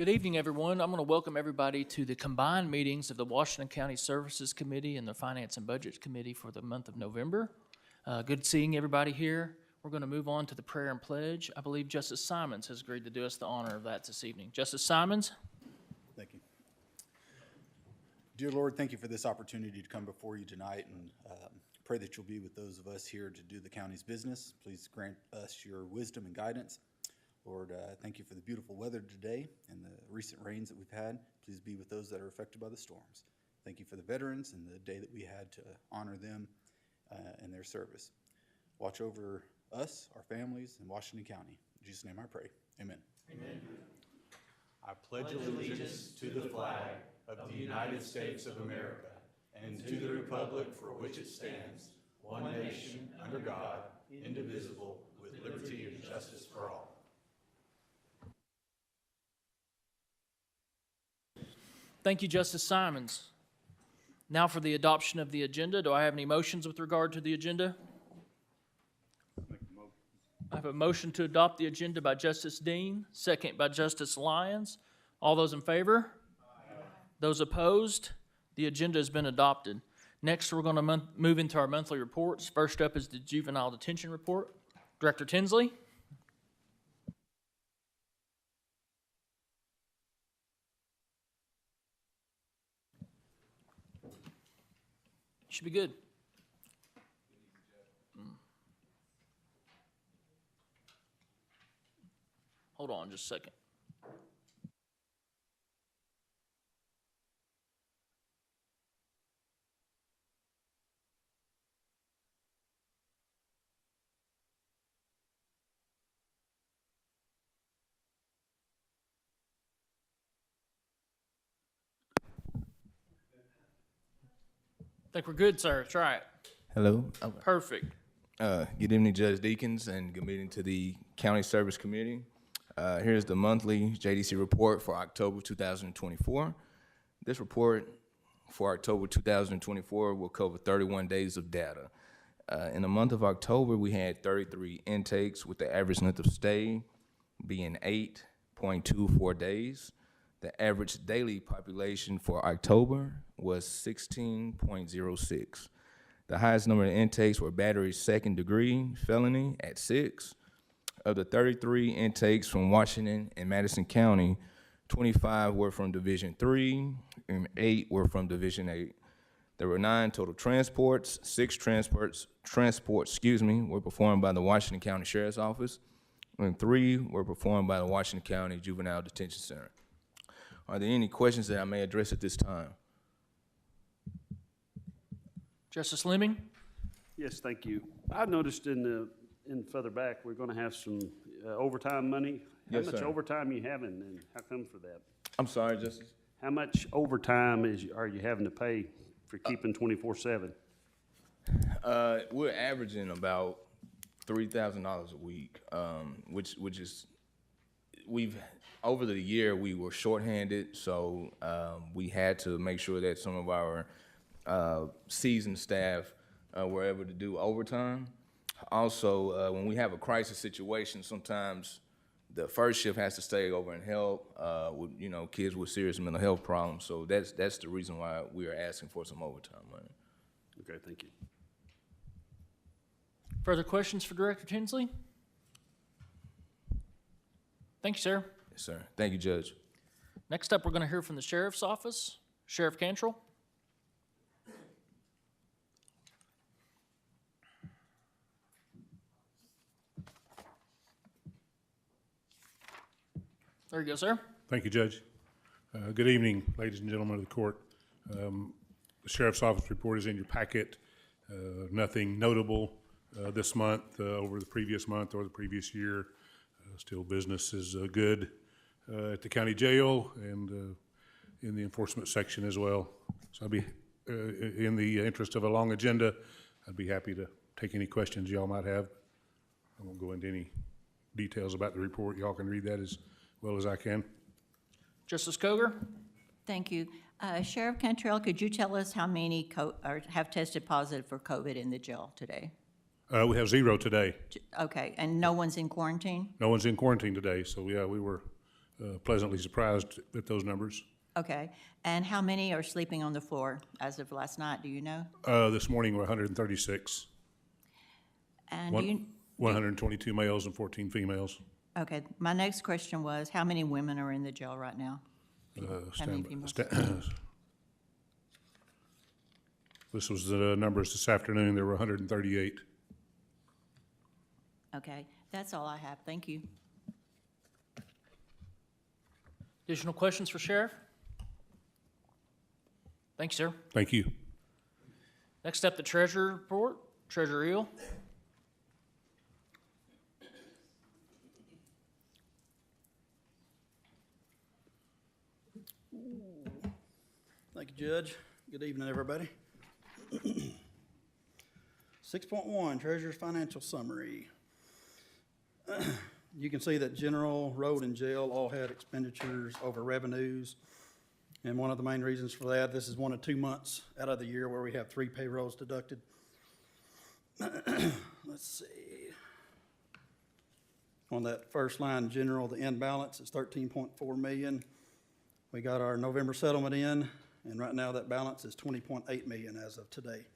Good evening, everyone. I'm going to welcome everybody to the combined meetings of the Washington County Services Committee and the Finance and Budget Committee for the month of November. Good seeing everybody here. We're going to move on to the prayer and pledge. I believe Justice Simons has agreed to do us the honor of that this evening. Justice Simons. Thank you. Dear Lord, thank you for this opportunity to come before you tonight, and pray that you'll be with those of us here to do the county's business. Please grant us your wisdom and guidance. Lord, thank you for the beautiful weather today and the recent rains that we've had. Please be with those that are affected by the storms. Thank you for the veterans and the day that we had to honor them and their service. Watch over us, our families, in Washington County. In Jesus' name I pray. Amen. Amen. I pledge allegiance to the flag of the United States of America and to the republic for which it stands, one nation, under God, indivisible, with liberty and justice for all. Thank you, Justice Simons. Now for the adoption of the agenda. Do I have any motions with regard to the agenda? I have a motion to adopt the agenda by Justice Dean, second by Justice Lyons. All those in favor? Aye. Those opposed? The agenda has been adopted. Next, we're going to move into our monthly reports. First up is the Juvenile Detention Report. Director Tinsley. Should be good. Hold on just a second. I think we're good, sir. Try it. Hello. Perfect. Good evening, Judge Deakins, and good meeting to the County Service Committee. Here's the monthly JDC report for October 2024. This report for October 2024 will cover 31 days of data. In the month of October, we had 33 intakes with the average length of stay being 8.24 days. The average daily population for October was 16.06. The highest number of intakes were battery second degree felony at 6. Of the 33 intakes from Washington and Madison County, 25 were from Division 3 and 8 were from Division 8. There were 9 total transports. 6 transports were performed by the Washington County Sheriff's Office, and 3 were performed by the Washington County Juvenile Detention Center. Are there any questions that I may address at this time? Justice Lemming? Yes, thank you. I noticed in further back, we're going to have some overtime money. How much overtime you having, and how come for that? I'm sorry, Justice? How much overtime are you having to pay for keeping 24/7? We're averaging about $3,000 a week, which is over the year we were shorthanded, so we had to make sure that some of our seasoned staff were able to do overtime. Also, when we have a crisis situation, sometimes the first shift has to stay over and help with kids with serious mental health problems. So that's the reason why we are asking for some overtime money. Okay, thank you. Further questions for Director Tinsley? Thank you, sir. Yes, sir. Thank you, Judge. Next up, we're going to hear from the Sheriff's Office. Sheriff Cantrell. There you go, sir. Thank you, Judge. Good evening, ladies and gentlemen of the court. The Sheriff's Office report is in your packet. Nothing notable this month over the previous month or the previous year. Still business is good at the county jail and in the enforcement section as well. So I'd be, in the interest of a long agenda, I'd be happy to take any questions y'all might have. I won't go into any details about the report. Y'all can read that as well as I can. Justice Coger. Thank you. Sheriff Cantrell, could you tell us how many have tested positive for COVID in the jail today? We have 0 today. Okay, and no one's in quarantine? No one's in quarantine today, so yeah, we were pleasantly surprised at those numbers. Okay, and how many are sleeping on the floor as of last night, do you know? This morning we're 136, And do you, 122 males and 14 females. okay, my next question was, how many women are in the jail right now? How many females? This was the numbers this afternoon. There were 138. Okay, that's all I have, thank you. Additional questions for Sheriff? Thank you, sir. Thank you. Next up, the Treasurer report. Treasurer Eel. Thank you, Judge. Good evening, everybody. 6.1, Treasurer's Financial Summary. You can see that general, road, and jail all had expenditures over revenues. And one of the main reasons for that, this is 1 of 2 months out of the year where we have 3 payrolls deducted. Let's see. On that first line, general, the end balance is 13.4 million. We got our November settlement in, and right now that balance is 20.8 million as of today.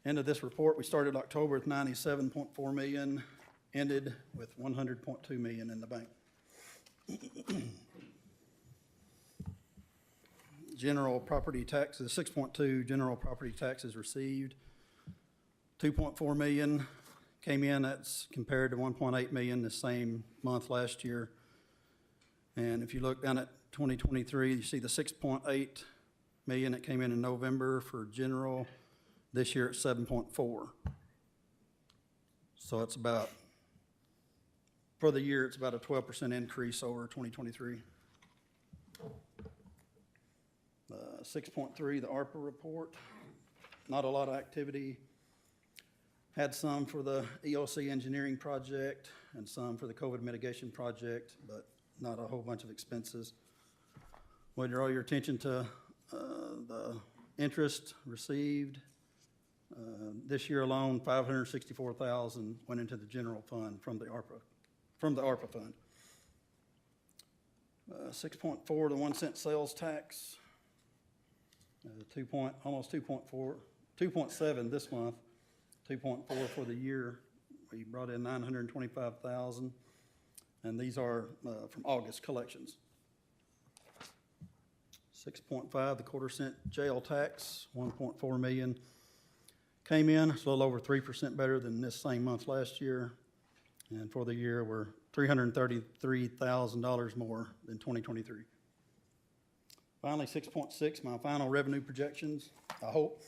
End of this report, we started October with 97.4 million, ended with 100.2 million in the bank. General property taxes, 6.2, general property taxes received. 2.4 million came in, that's compared to 1.8 million the same month last year. And if you look down at 2023, you see the 6.8 million that came in November for general. This year it's 7.4. So it's about, for the year, it's about a 12% increase over 2023. 6.3, the ARPA report. Not a lot of activity. Had some for the EOC engineering project and some for the COVID mitigation project, but not a whole bunch of expenses. Would draw your attention to the interest received. This year alone, $564,000 went into the general fund from the ARPA fund. 6.4, the 1 cent sales tax. Almost 2.7 this month, 2.4 for the year. We brought in $925,000, and these are from August collections. 6.5, the 1/4 cent jail tax, 1.4 million. Came in, it's a little over 3% better than this same month last year. And for the year, we're $333,000 more than 2023. Finally, 6.6, my final revenue projections, I hope.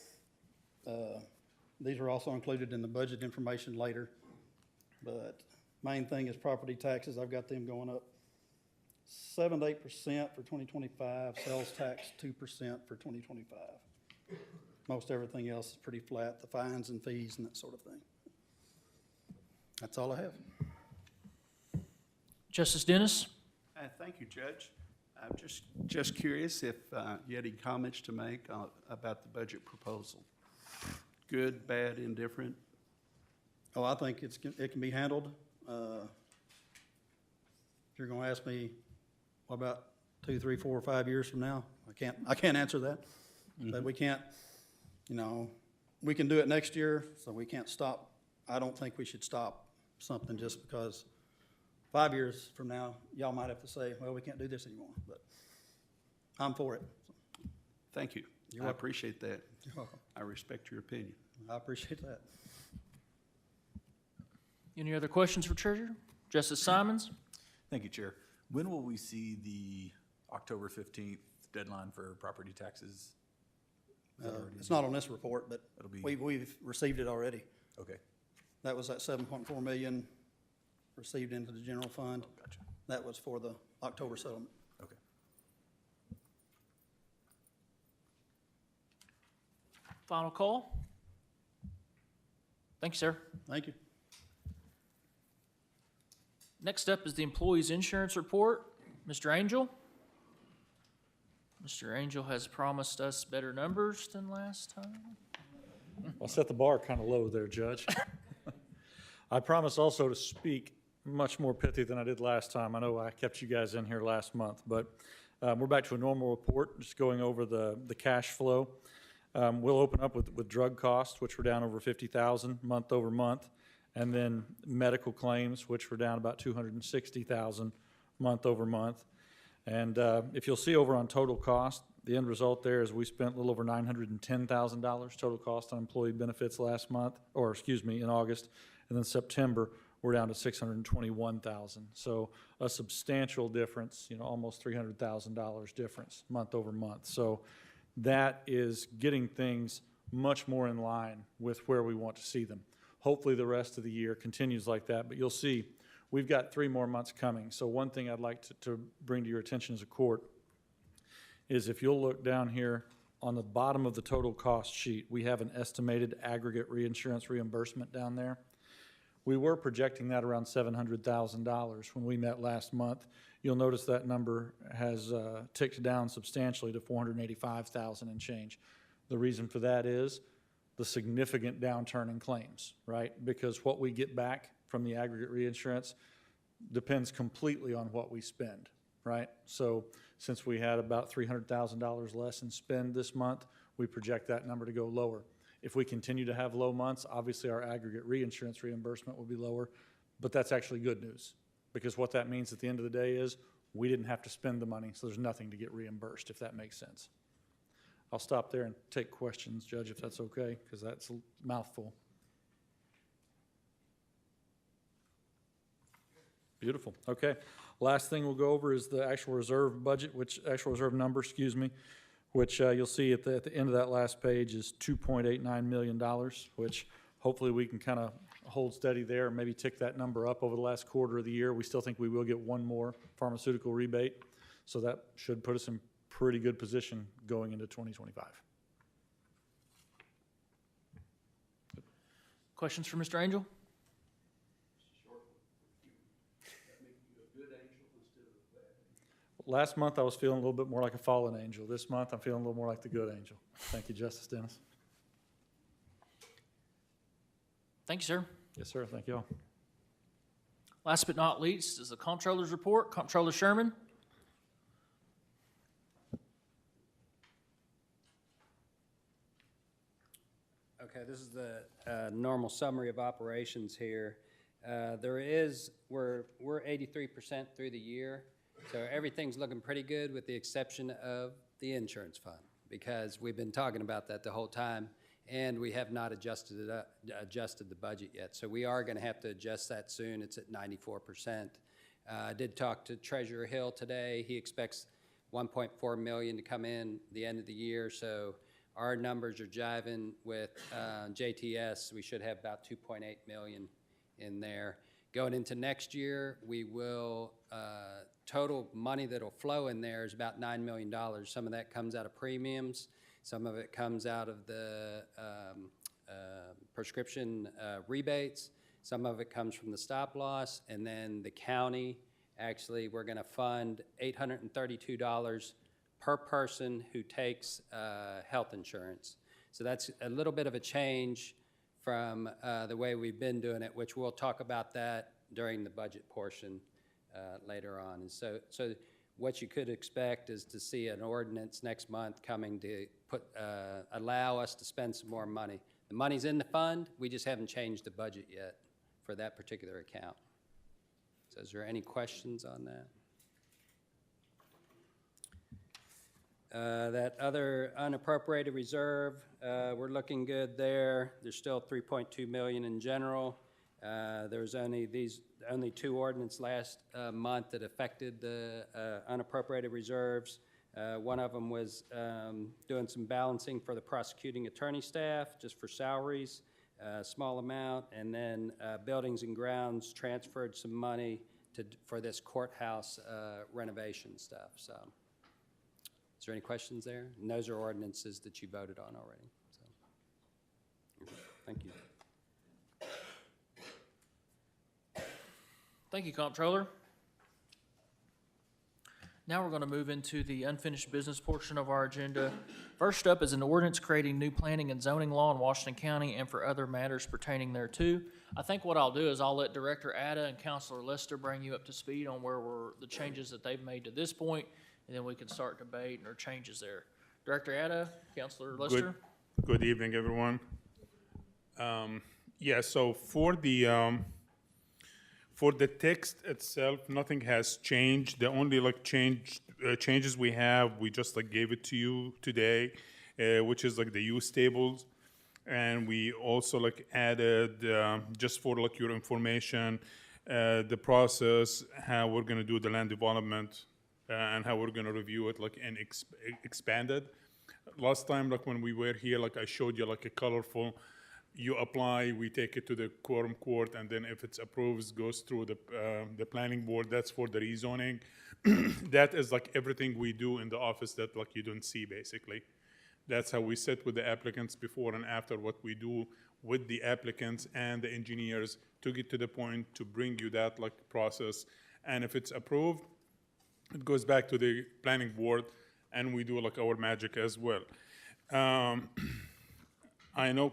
These are also included in the budget information later. But main thing is property taxes. I've got them going up 7 to 8% for 2025, sales tax 2% for 2025. Most everything else is pretty flat, the fines and fees and that sort of thing. That's all I have. Justice Dennis. Thank you, Judge. I'm just curious if you had any comments to make about the budget proposal. Good, bad, indifferent? Oh, I think it can be handled. If you're gonna ask me, what about 2, 3, 4, or 5 years from now? I can't answer that. But we can't, we can do it next year, so we can't stop. I don't think we should stop something just because 5 years from now, y'all might have to say, well, we can't do this anymore, but I'm for it. Thank you. You're I welcome. appreciate that. You're welcome. I respect your opinion. I appreciate that. Any other questions for Treasurer? Justice Simons. Thank you, Chair. When will we see the October 15th deadline for property taxes? It's not on this report, but It'll be- we've received it already. Okay, That was that 7.4 million received into the general fund. gotcha. That was for the October settlement. Okay. Final call. Thank you, sir. Thank you. Next up is the Employees Insurance Report. Mr. Angel. Mr. Angel has promised us better numbers than last time. I'll set the bar kind of low there, Judge. I promise also to speak much more pithy than I did last time. I know I kept you guys in here last month, but we're back to a normal report, just going over the cash flow. We'll open up with drug costs, which were down over 50,000 month over month, and then medical claims, which were down about 260,000 month over month. And if you'll see over on total cost, the end result there is we spent a little over $910,000 total cost on employee benefits last month, or excuse me, in August. And then September, we're down to $621,000. So a substantial difference, almost $300,000 difference month over month. So that is getting things much more in line with where we want to see them. Hopefully the rest of the year continues like that, but you'll see we've got 3 more months coming. So one thing I'd like to bring to your attention as a court is if you'll look down here on the bottom of the total cost sheet, we have an estimated aggregate reinsurance reimbursement down there. We were projecting that around $700,000 when we met last month. You'll notice that number has ticked down substantially to $485,000 and change. The reason for that is the significant downturn in claims, right? Because what we get back from the aggregate reinsurance depends completely on what we spend, right? So since we had about $300,000 less in spend this month, we project that number to go lower. If we continue to have low months, obviously our aggregate reinsurance reimbursement will be lower, but that's actually good news, because what that means at the end of the day is we didn't have to spend the money, so there's nothing to get reimbursed, if that makes sense. I'll stop there and take questions, Judge, if that's okay, because that's a mouthful. Beautiful. Okay. Last thing we'll go over is the actual reserve budget, actual reserve number, which you'll see at the end of that last page is $2.89 million, which hopefully we can kind of hold steady there and maybe tick that number up over the last quarter of the year. We still think we will get one more pharmaceutical rebate, so that should put us in pretty good position going into 2025. Questions for Mr. Angel? Last month, I was feeling a little bit more like a fallen angel. This month, I'm feeling a little more like the good angel. Thank you, Justice Dennis. Thank you, sir. Yes, sir. Thank you all. Last but not least is the Comptroller's report. Comptroller Sherman. Okay, this is the normal summary of operations here. We're 83% through the year, so everything's looking pretty good with the exception of the insurance fund, because we've been talking about that the whole time, and we have not adjusted the budget yet. So we are going to have to adjust that soon. It's at 94%. I did talk to Treasurer Hill today. He expects $1.4 million to come in the end of the year, so our numbers are jiving with JTS. We should have about $2.8 million in there. Going into next year, we will, total money that'll flow in there is about $9 million. Some of that comes out of premiums. Some of it comes out of the prescription rebates. Some of it comes from the stop loss. And then the county, actually, we're going to fund $832 per person who takes health insurance. So that's a little bit of a change from the way we've been doing it, which we'll talk about that during the budget portion later on. And so what you could expect is to see an ordinance next month coming to allow us to spend some more money. The money's in the fund, we just haven't changed the budget yet for that particular account. So is there any questions on that? That other unappropriated reserve, we're looking good there. There's still $3.2 million in general. There was only 2 ordinances last month that affected the unappropriated reserves. One of them was doing some balancing for the prosecuting attorney staff, just for salaries, small amount, and then buildings and grounds transferred some money for this courthouse renovation stuff. So, is there any questions there? And those are ordinances that you voted on already. So, thank you. Thank you, Comptroller. Now we're going to move into the unfinished business portion of our agenda. First up is an ordinance creating new planning and zoning law in Washington County and for other matters pertaining thereto. I think what I'll do is I'll let Director Ada and Counselor Lister bring you up to speed on the changes that they've made to this point, and then we can start debating or changes there. Director Ada, Counselor Lister? Good evening, everyone. Yeah, so for the text itself, nothing has changed. The only changes we have, we just gave it to you today, which is the use tables. And we also added, just for your information, the process, how we're gonna do the land development, and how we're gonna review it and expand it. Last time, when we were here, I showed you a colorful, you apply, we take it to the quorum court, and then if it's approved, goes through the planning board. That's for the rezoning. That is everything we do in the office that you don't see, basically. That's how we sit with the applicants before and after, what we do with the applicants and the engineers to get to the point to bring you that process. And if it's approved, it goes back to the planning board, and we do our magic as well. I know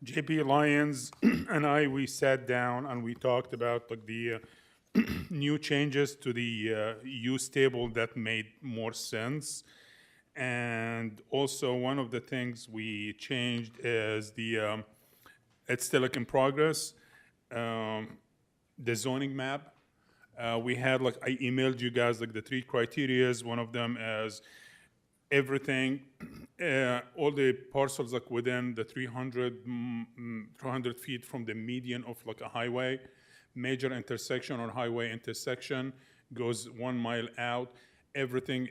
JP Lyons and we sat down and we talked about the new changes to the use table that made more sense. And also one of the things we changed is it's still in progress, the zoning map. We had I emailed you guys the 3 criterias. One of them is everything, all the parcels within the 300 feet from the median of a highway, major intersection or highway intersection goes 1 mile out. Everything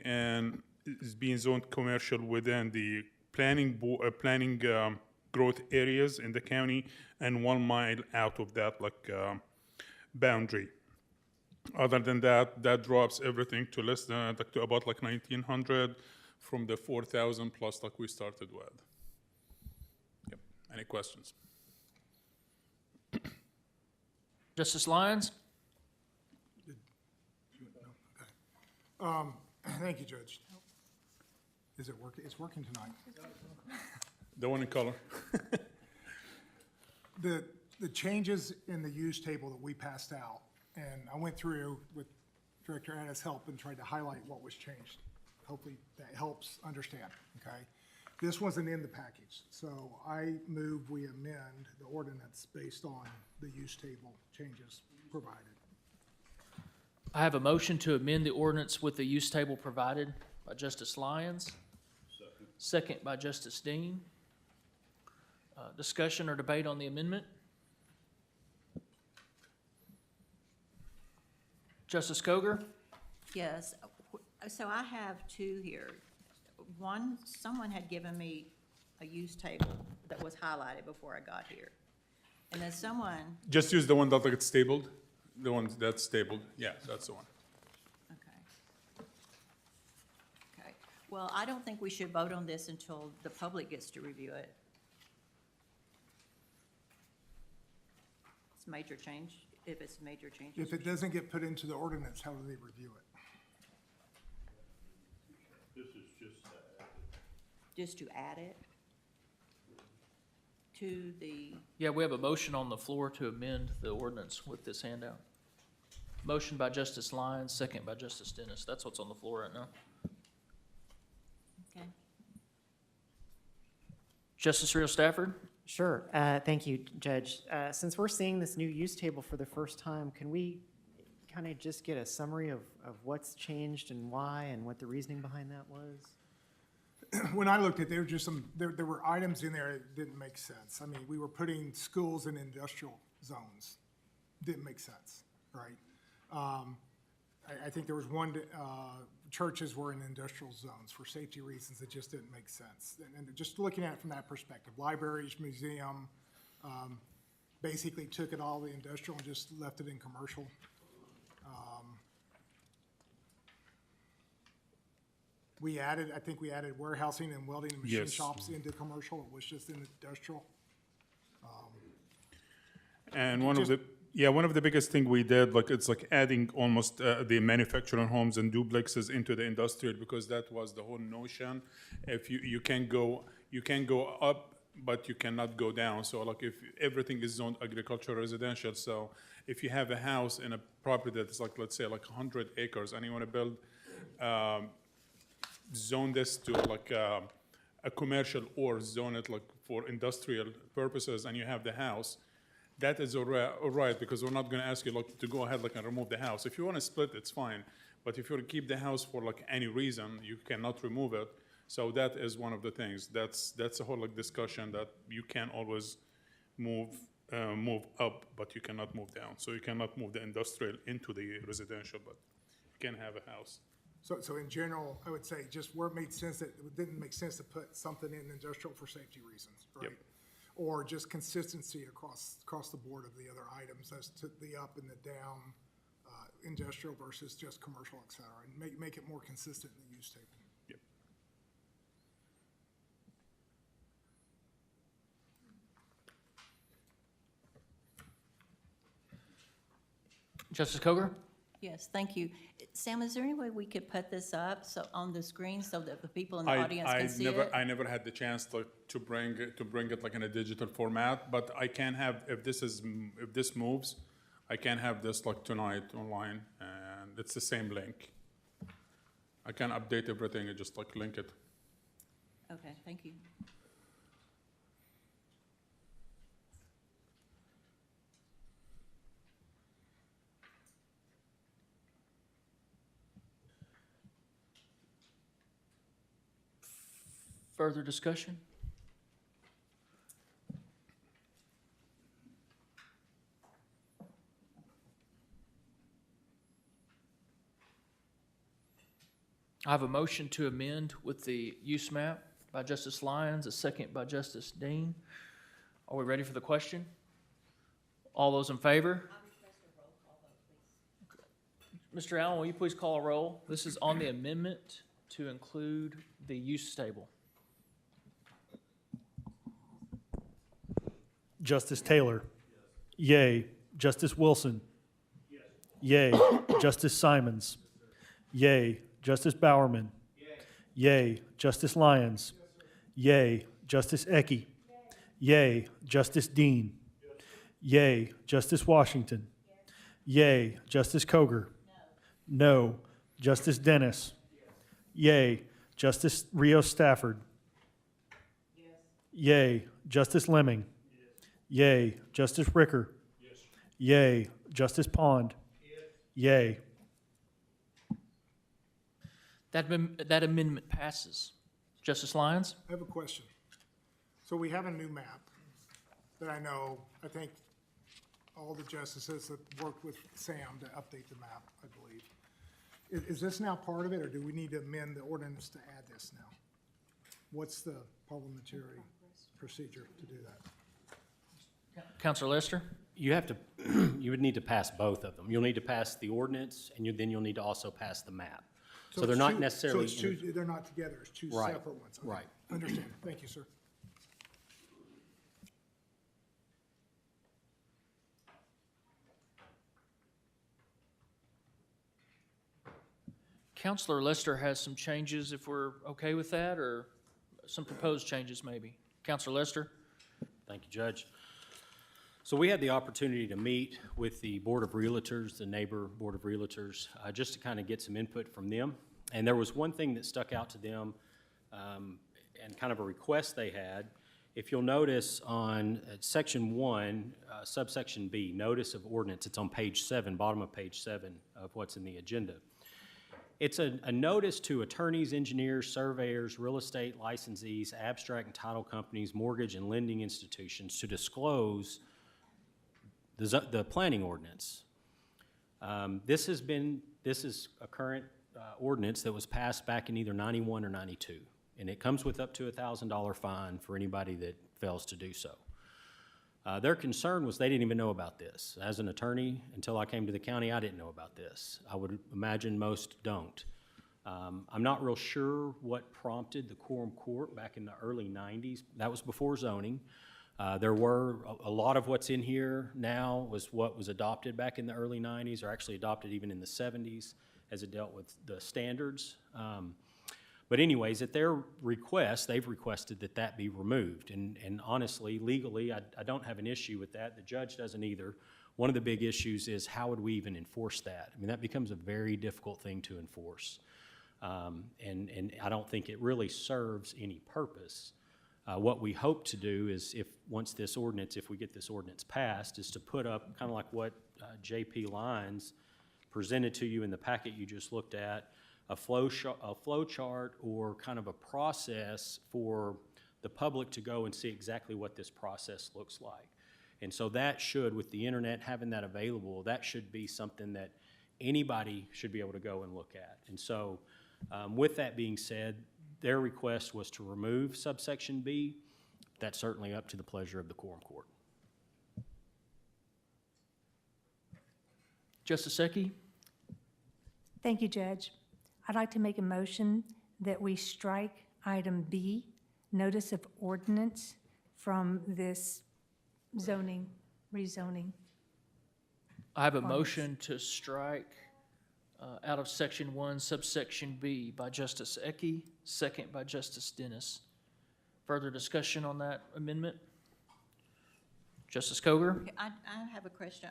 is being zoned commercial within the planning growth areas in the county, and 1 mile out of that boundary. Other than that, that drops everything to less than to about 1,900 from the 4,000 plus we started with. Yep. Any questions? Justice Lyons? Thank you, Judge. Is it working? It's working tonight. The one in color. The changes in the use table that we passed out, and I went through with Director Ada's help and tried to highlight what was changed. Hopefully that helps understand, okay? This wasn't in the package, so I move we amend the ordinance based on the use table changes provided. I have a motion to amend the ordinance with the use table provided by Justice Lyons. Second by Justice Dean. Discussion or debate on the amendment? Justice Coger? Yes, so I have 2 here. One, someone had given me a use table that was highlighted before I got here. And then someone, Just use the one that it's stapled. The one that's stapled. Yeah, that's the one. okay. Okay, well, I don't think we should vote on this until the public gets to review it. It's a major change, if it's major changes. If it doesn't get put into the ordinance, how do they review it? Just to add it to the, Yeah, we have a motion on the floor to amend the ordinance with this handout. Motion by Justice Lyons, second by Justice Dennis. That's what's on the floor right now. okay. Justice Real Stafford? Sure. Thank you, Judge. Since we're seeing this new use table for the first time, can we kind of just get a summary of what's changed and why and what the reasoning behind that was? When I looked at it, there were just there were items in there that didn't make sense. I mean, we were putting schools in industrial zones. Didn't make sense, right? I think there was one, churches were in industrial zones for safety reasons. It just didn't make sense. And just looking at it from that perspective, libraries, museum, basically took it all the industrial and just left it in commercial. I think we added warehousing and welding and machine Yes. shops into commercial. It was just in industrial. And one of the Yeah, one of the biggest thing we did, like, it's like adding almost the manufacturing homes and duplexes into the industrial, because that was the whole notion. If you can go up, but you cannot go down. So like if everything is zoned agricultural residential, so if you have a house in a property that's like, let's say like 100 acres, and you want to build, zone this to like a commercial or zone it like for industrial purposes, and you have the house, that is all right, because we're not going to ask you like to go ahead like and remove the house. If you want to split, it's fine. But if you want to keep the house for like any reason, you cannot remove it. So that is one of the things. That's a whole like discussion that you can always move up, but you cannot move down. So you cannot move the industrial into the residential, but you can have a house. So in general, I would say just where it made sense, that it didn't make sense to put something in industrial for safety reasons, right? Yep. Or just consistency across the board of the other items as to the up and the down, industrial versus just commercial, et cetera, and make it more consistent in the use table. Yep. Justice Coger? Yes, thank you. Sam, is there any way we could put this up so, on the screen so that the people in the audience can see it? I never had the chance to bring it like in a digital format, but I can have, if this moves, I can have this like tonight online, and it's the same link. I can update everything and just like link it. Okay, thank you. Further discussion? I have a motion to amend with the use map by Justice Lyons, a second by Justice Dean. Are we ready for the question? All those in favor? Mr. Allen, will you please call a roll? This is on the amendment to include the use table. Justice Taylor? Yay. Justice Wilson? Yay. Justice Simons? Yay. Justice Bowerman? Yay. Justice Lyons? Yay. Justice Ecke? Yay. Justice Dean? Yay. Justice Washington? Yay. Justice Coger? No. Justice Dennis? Yay. Justice Rios Stafford? Yay. Justice Lemming? Yay. Justice Ricker? Yay. Justice Pond? Yay. That amendment passes. Justice Lyons? I have a question. So we have a new map that I think all the justices have worked with Sam to update the map, I believe. Is this now part of it, or do we need to amend the ordinance to add this now? What's the parliamentary procedure to do that? Counselor Lester? You have to, you would need to pass both of them. You'll need to pass the ordinance, and then you'll need to also pass the map. So they're it's not two- necessarily. So it's two, they're not together, it's two Right, separate ones. Okay. right. Understand. Thank you, sir. Counselor Lester has some changes, if we're okay with that, or some proposed changes maybe. Counselor Lester? Thank you, Judge. So we had the opportunity to meet with the Board of Realtors, the neighbor Board of Realtors, just to kind of get some input from them. And there was one thing that stuck out to them, and kind of a request they had. If you'll notice on Section 1, subsection B, Notice of Ordinance, it's on page 7, bottom of page 7 of what's in the agenda. It's a notice to attorneys, engineers, surveyors, real estate licensees, abstract and title companies, mortgage and lending institutions to disclose the planning ordinance. This is a current ordinance that was passed back in either 91 or 92, and it comes with up to $1,000 fine for anybody that fails to do so. Their concern was they didn't even know about this. As an attorney, until I came to the county, I didn't know about this. I would imagine most don't. I'm not real sure what prompted the quorum court back in the early 90s. That was before zoning. There were, a lot of what's in here now was what was adopted back in the early 90s, or actually adopted even in the 70s as it dealt with the standards. But anyways, at their request, they've requested that that be removed. And honestly, legally, I don't have an issue with that. The judge doesn't either. One of the big issues is how would we even enforce that? I mean, that becomes a very difficult thing to enforce. And I don't think it really serves any purpose. What we hope to do is if we get this ordinance passed, is to put up kind of like what J.P. Lyons presented to you in the packet you just looked at, a flow chart or kind of a process for the public to go and see exactly what this process looks like. And so that should, with the internet having that available, that should be something that anybody should be able to go and look at. And so with that being said, their request was to remove subsection B. That's certainly up to the pleasure of the quorum court. Justice Ecke? Thank you, Judge. I'd like to make a motion that we strike item B, notice of ordinance, from this rezoning. I have a motion to strike out of section 1, subsection B by Justice Ecke, second by Justice Dennis. Further discussion on that amendment? Justice Coger? Okay, I have a question.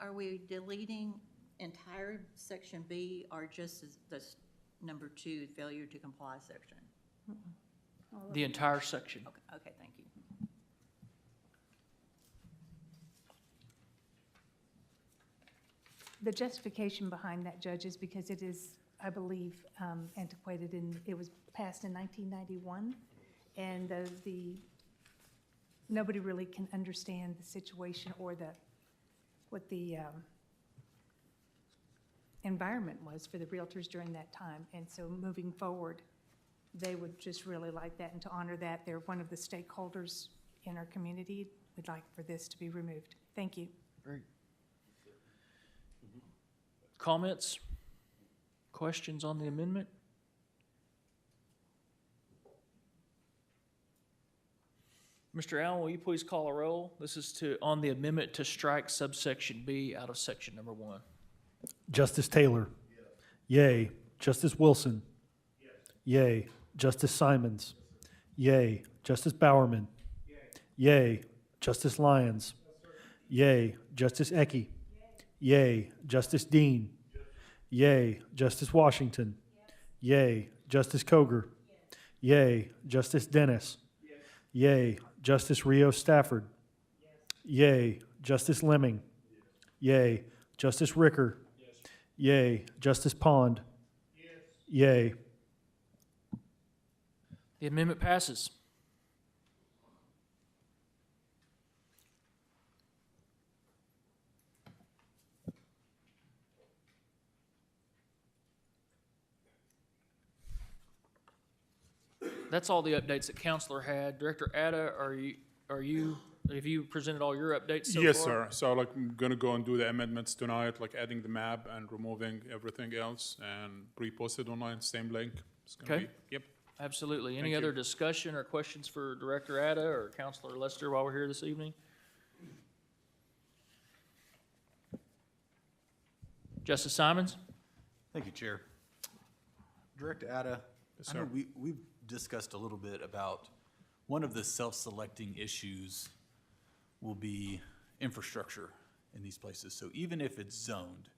Are we deleting entire section B or just the number 2, failure to comply section? The entire section. Okay, thank you. The justification behind that, Judge, is because it is, I believe, antiquated, and it was passed in 1991, and nobody really can understand the situation or what the environment was for the realtors during that time. And so moving forward, they would just really like that, and to honor that, they're one of the stakeholders in our community. We'd like for this to be removed. Thank you. Great. Comments? Questions on the amendment? Mr. Allen, will you please call a roll? This is on the amendment to strike subsection B out of section number 1. Justice Taylor? Yay. Justice Wilson? Yay. Justice Simons? Yay. Justice Bowerman? Yay. Justice Lyons? Yay. Justice Ecke? Yay. Justice Dean? Yay. Justice Washington? Yay. Justice Coger? Yay. Justice Dennis? Yay. Justice Rios Stafford? Yay. Justice Lemming? Yay. Justice Ricker? Yay. Justice Pond? Yay. The amendment passes. That's all the updates that Counselor had. Director Ada, have you presented all your updates so far? Yes, sir. So like I'm gonna go and do the amendments tonight, like adding the map and removing everything else and repost it online, same link. It's gonna Okay. Yep. Absolutely. Any Thank other you. discussion or questions for Director Ada or Counselor Lester while we're here this evening? Justice Simons? Thank you, Chair. Director Ada, Yes, I know sir. we've discussed a little bit about one of the self-selecting issues will be infrastructure in these places. So even if it's zoned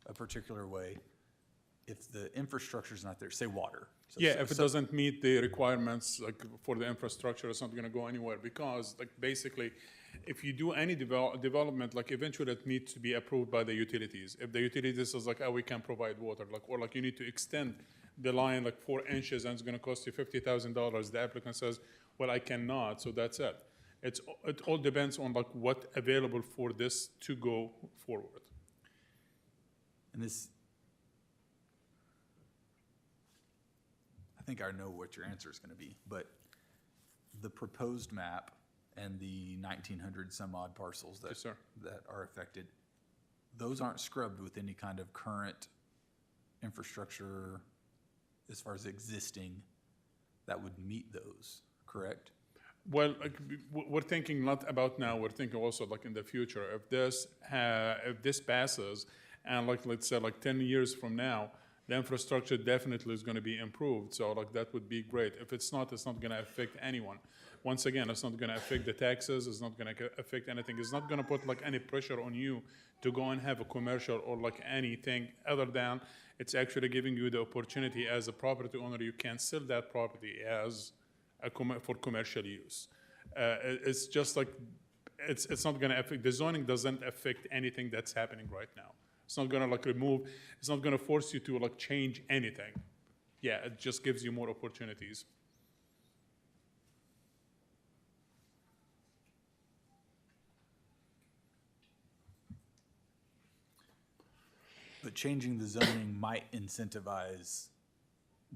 a particular way, if the infrastructure's not there, say water. So- Yeah, so- if it so- doesn't meet the requirements, like for the infrastructure, it's not gonna go anywhere, because like basically, if you do any development, like eventually it needs to be approved by the utilities. If the utilities is like, oh, we can provide water, like, or like you need to extend the line like 4 inches and it's gonna cost you $50,000, the applicant says, well, I cannot, so that's it. It all depends on like what available for this to go forward. And this, I think I know what your answer is gonna be, but the proposed map and the 1,900 some odd parcels Yes, sir. that are affected, those aren't scrubbed with any kind of current infrastructure as far as existing that would meet those, correct? Well, like, we're thinking not about now, we're thinking also like in the future. If this passes, and like, let's say like 10 years from now, the infrastructure definitely is gonna be improved, so like that would be great. If it's not gonna affect anyone. Once again, it's not gonna affect the taxes, it's not gonna affect anything. It's not gonna put like any pressure on you to go and have a commercial or like anything other than it's actually giving you the opportunity as a property owner, you can sell that property as for commercial use. It's just like, it's not gonna affect, the zoning doesn't affect anything that's happening right now. It's not gonna like remove, it's not gonna force you to like change anything. Yeah, it just gives you more opportunities. But changing the zoning might incentivize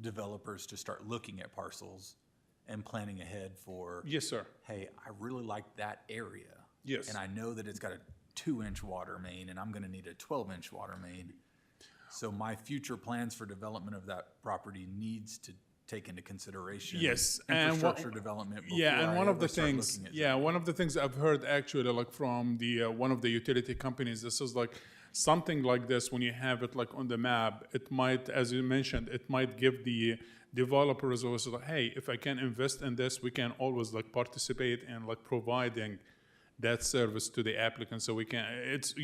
developers to start looking at parcels and planning ahead for. Yes, sir. Hey, I really like that area. Yes. And I know that it's got a 2-inch water main and I'm gonna need a 12-inch water main. So my future plans for development of that property needs to take into consideration. Yes, infrastructure development before yeah, and I one of ever the start things, looking at yeah, one of the things I've heard actually, like from the one of the utility companies, this is like something like this. When you have it like on the map, it might, as you mentioned, it might give the developers also like, hey, if I can invest in this, we can always like participate in like providing that service to the applicant, so we can. It's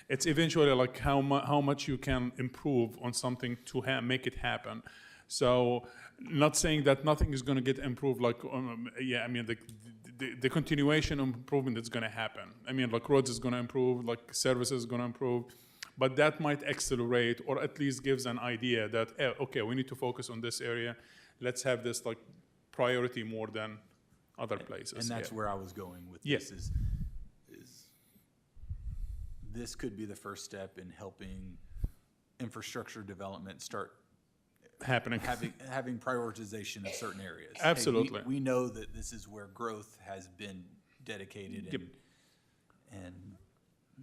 it's eventually like how much you can improve on something to make it happen. So, not saying that nothing is going to get improved. Like, yeah, I mean, the continuation of improvement is going to happen. I mean, like roads is going to improve, like services is going to improve, but that might accelerate or at least gives an idea that okay, we need to focus on this area. Let's have this like priority more than other places. And that's where I was going with Yeah. this is this could be the first step in helping infrastructure development start happening. having prioritization of certain areas. Hey, Absolutely. we know that this is where growth has been dedicated and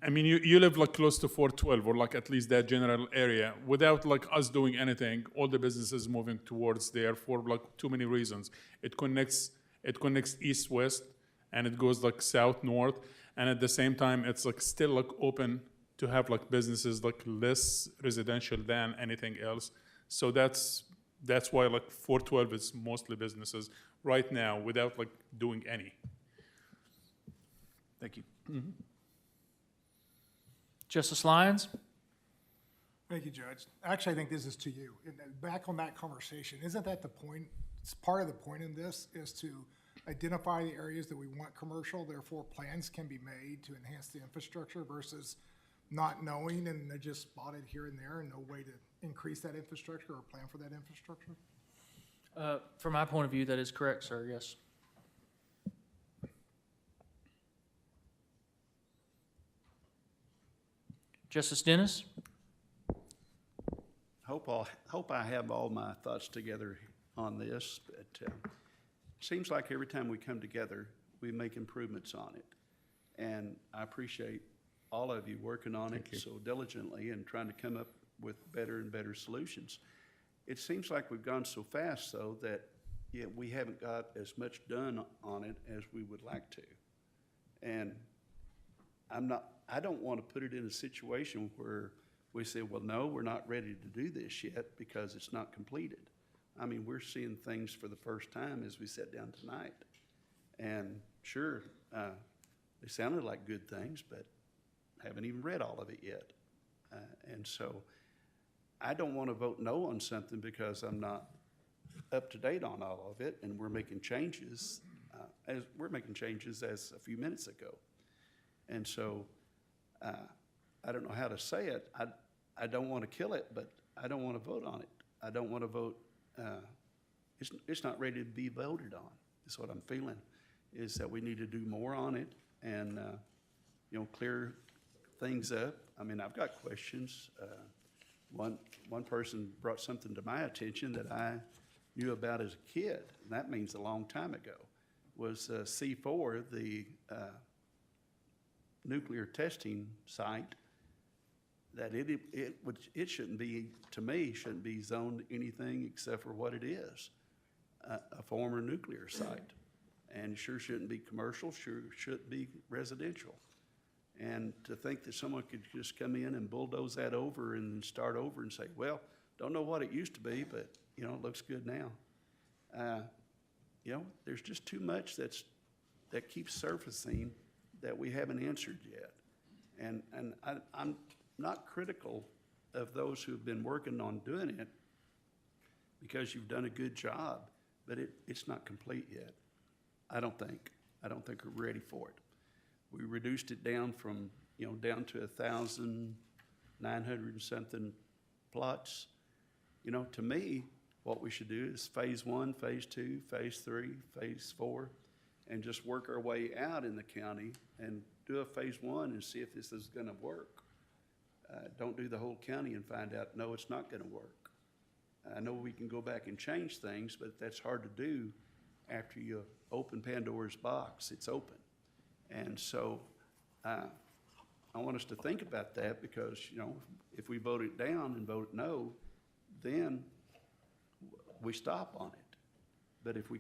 I mean, you live like close to 412 or like at least that general area without like us doing anything. All the businesses moving towards there for like too many reasons. It connects east-west and it goes like south-north. And at the same time, it's like still like open to have like businesses like less residential than anything else. So that's why like 412 is mostly businesses right now without like doing any. thank you. Justice Lyons? Thank you, Judge. Actually, I think this is to you. Back on that conversation, isn't that the point? It's part of the point in this is to identify the areas that we want commercial, therefore plans can be made to enhance the infrastructure versus not knowing and they're just spotted here and there and no way to increase that infrastructure or plan for that infrastructure? From my point of view, that is correct, sir, yes. Justice Dennis? Hope I have all my thoughts together on this, but seems like every time we come together, we make improvements on it. And I appreciate all of you working on it so diligently and trying to come up with better and better solutions. It seems like we've gone so fast, though, that we haven't got as much done on it as we would like to. And I don't want to put it in a situation where we say, well, no, we're not ready to do this yet because it's not completed. I mean, we're seeing things for the first time as we sat down tonight. And sure, they sounded like good things, but haven't even read all of it yet. And so I don't want to vote no on something because I'm not up to date on all of it, and we're making changes, as a few minutes ago. And so I don't know how to say it. I don't want to kill it, but I don't want to vote on it. I don't want to vote. It's not ready to be voted on, is what I'm feeling, is that we need to do more on it and, clear things up. I mean, I've got questions. One person brought something to my attention that I knew about as a kid, and that means a long time ago, was C4, the nuclear testing site, that it shouldn't be, to me, shouldn't be zoned anything except for what it is, a former nuclear site. And it sure shouldn't be commercial, sure shouldn't be residential. And to think that someone could just come in and bulldoze that over and start over and say, well, don't know what it used to be, but, you know, it looks good now. You know, there's just too much that keeps surfacing that we haven't answered yet. And I'm not critical of those who've been working on doing it, because you've done a good job, but it's not complete yet. I don't think we're ready for it. We reduced it down from, you know, down to 1,900 and something plots. You know, to me, what we should do is phase 1, phase 2, phase 3, phase 4, and just work our way out in the county and do a phase 1 and see if this is gonna work. Don't do the whole county and find out, no, it's not gonna work. I know we can go back and change things, but that's hard to do after you open Pandora's box. It's open. And so I want us to think about that, because, you know, if we vote it down and vote no, then we stop on it. But if we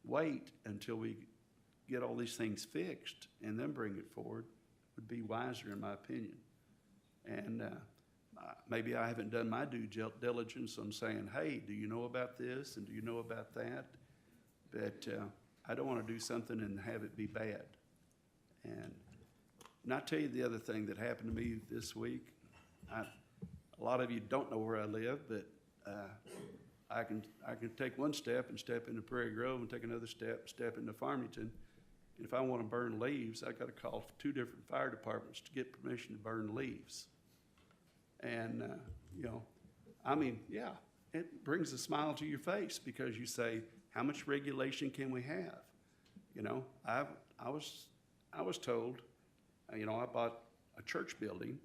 wait until we get all these things fixed and then bring it forward, would be wiser, in my opinion. And maybe I haven't done my due diligence on saying, hey, do you know about this and do you know about that? But I don't want to do something and have it be bad. And I'll tell you the other thing that happened to me this week. A lot of you don't know where I live, but I can take one step and step into Prairie Grove and take another step into Farmington. And if I want to burn leaves, I got to call 2 different fire departments to get permission to burn leaves. And you know, I mean, yeah, it brings a smile to your face, because you say, how much regulation can we have? You know, I was told, you know, I bought a church building,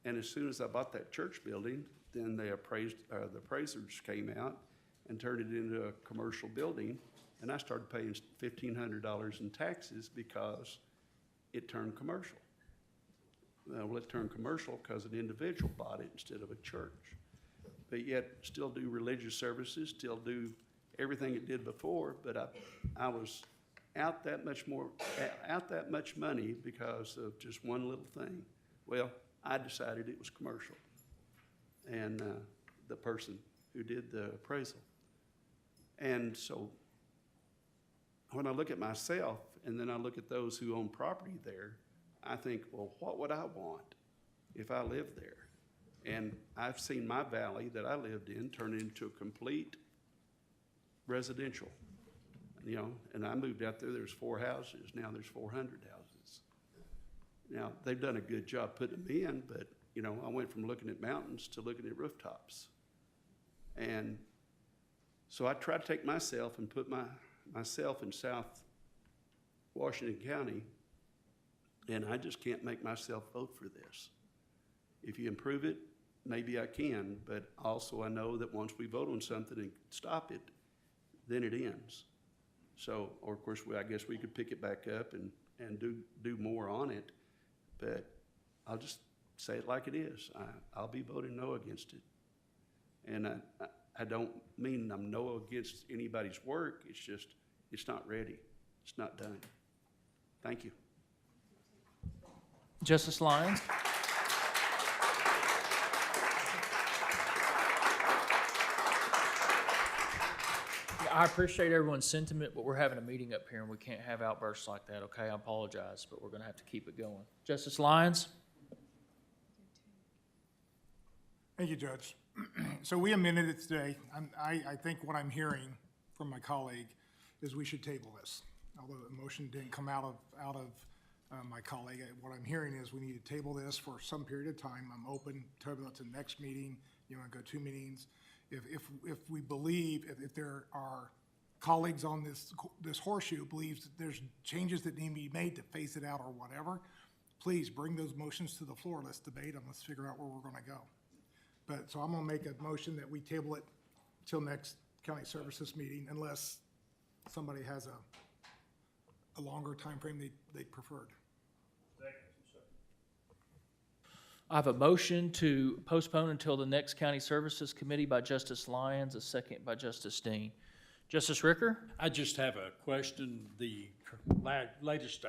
and as soon as I bought that church building, then the appraisers came out and turned it into a commercial building, and I started paying $1,500 in taxes because it turned commercial. Well, it turned commercial because an individual bought it instead of a church. But yet, still do religious services, still do everything it did before, but I was out that much money because of just one little thing. Well, I decided it was commercial, and the person who did the appraisal. And so when I look at myself and then I look at those who own property there, I think, well, what would I want if I lived there? And I've seen my valley that I lived in turn into a complete residential. You know, and I moved out there, there's 4 houses, now there's 400 houses. Now, they've done a good job putting them in, but, you know, I went from looking at mountains to looking at rooftops. And so I try to take myself and put myself in South Washington County, and I just can't make myself vote for this. If you improve it, maybe I can, but also I know that once we vote on something and stop it, then it ends. So, or of course, I guess we could pick it back up and do more on it, but I'll just say it like it is. I'll be voting no against it. And I don't mean I'm no against anybody's work, it's just, it's not ready. It's not done. Thank you. Justice Lyons? I appreciate everyone's sentiment, but we're having a meeting up here and we can't have outbursts like that, okay? I apologize, but we're gonna have to keep it going. Justice Lyons? Thank you, Judge. So we amended it today. I think what I'm hearing from my colleague is we should table this. Although the motion didn't come out of my colleague, what I'm hearing is we need to table this for some period of time. I'm open to the next meeting. You want to go 2 meetings? If we believe, if there are colleagues on this horseshoe believes that there's changes that need to be made to phase it out or whatever, please bring those motions to the floor. Let's debate them. Let's figure out where we're going to go. But so I'm going to make a motion that we table it till next county services meeting, unless somebody has a longer time frame they preferred. I have a motion to postpone until the next County Services Committee by Justice Lyons, a second by Justice Dean. Justice Ricker? I just have a question. The latest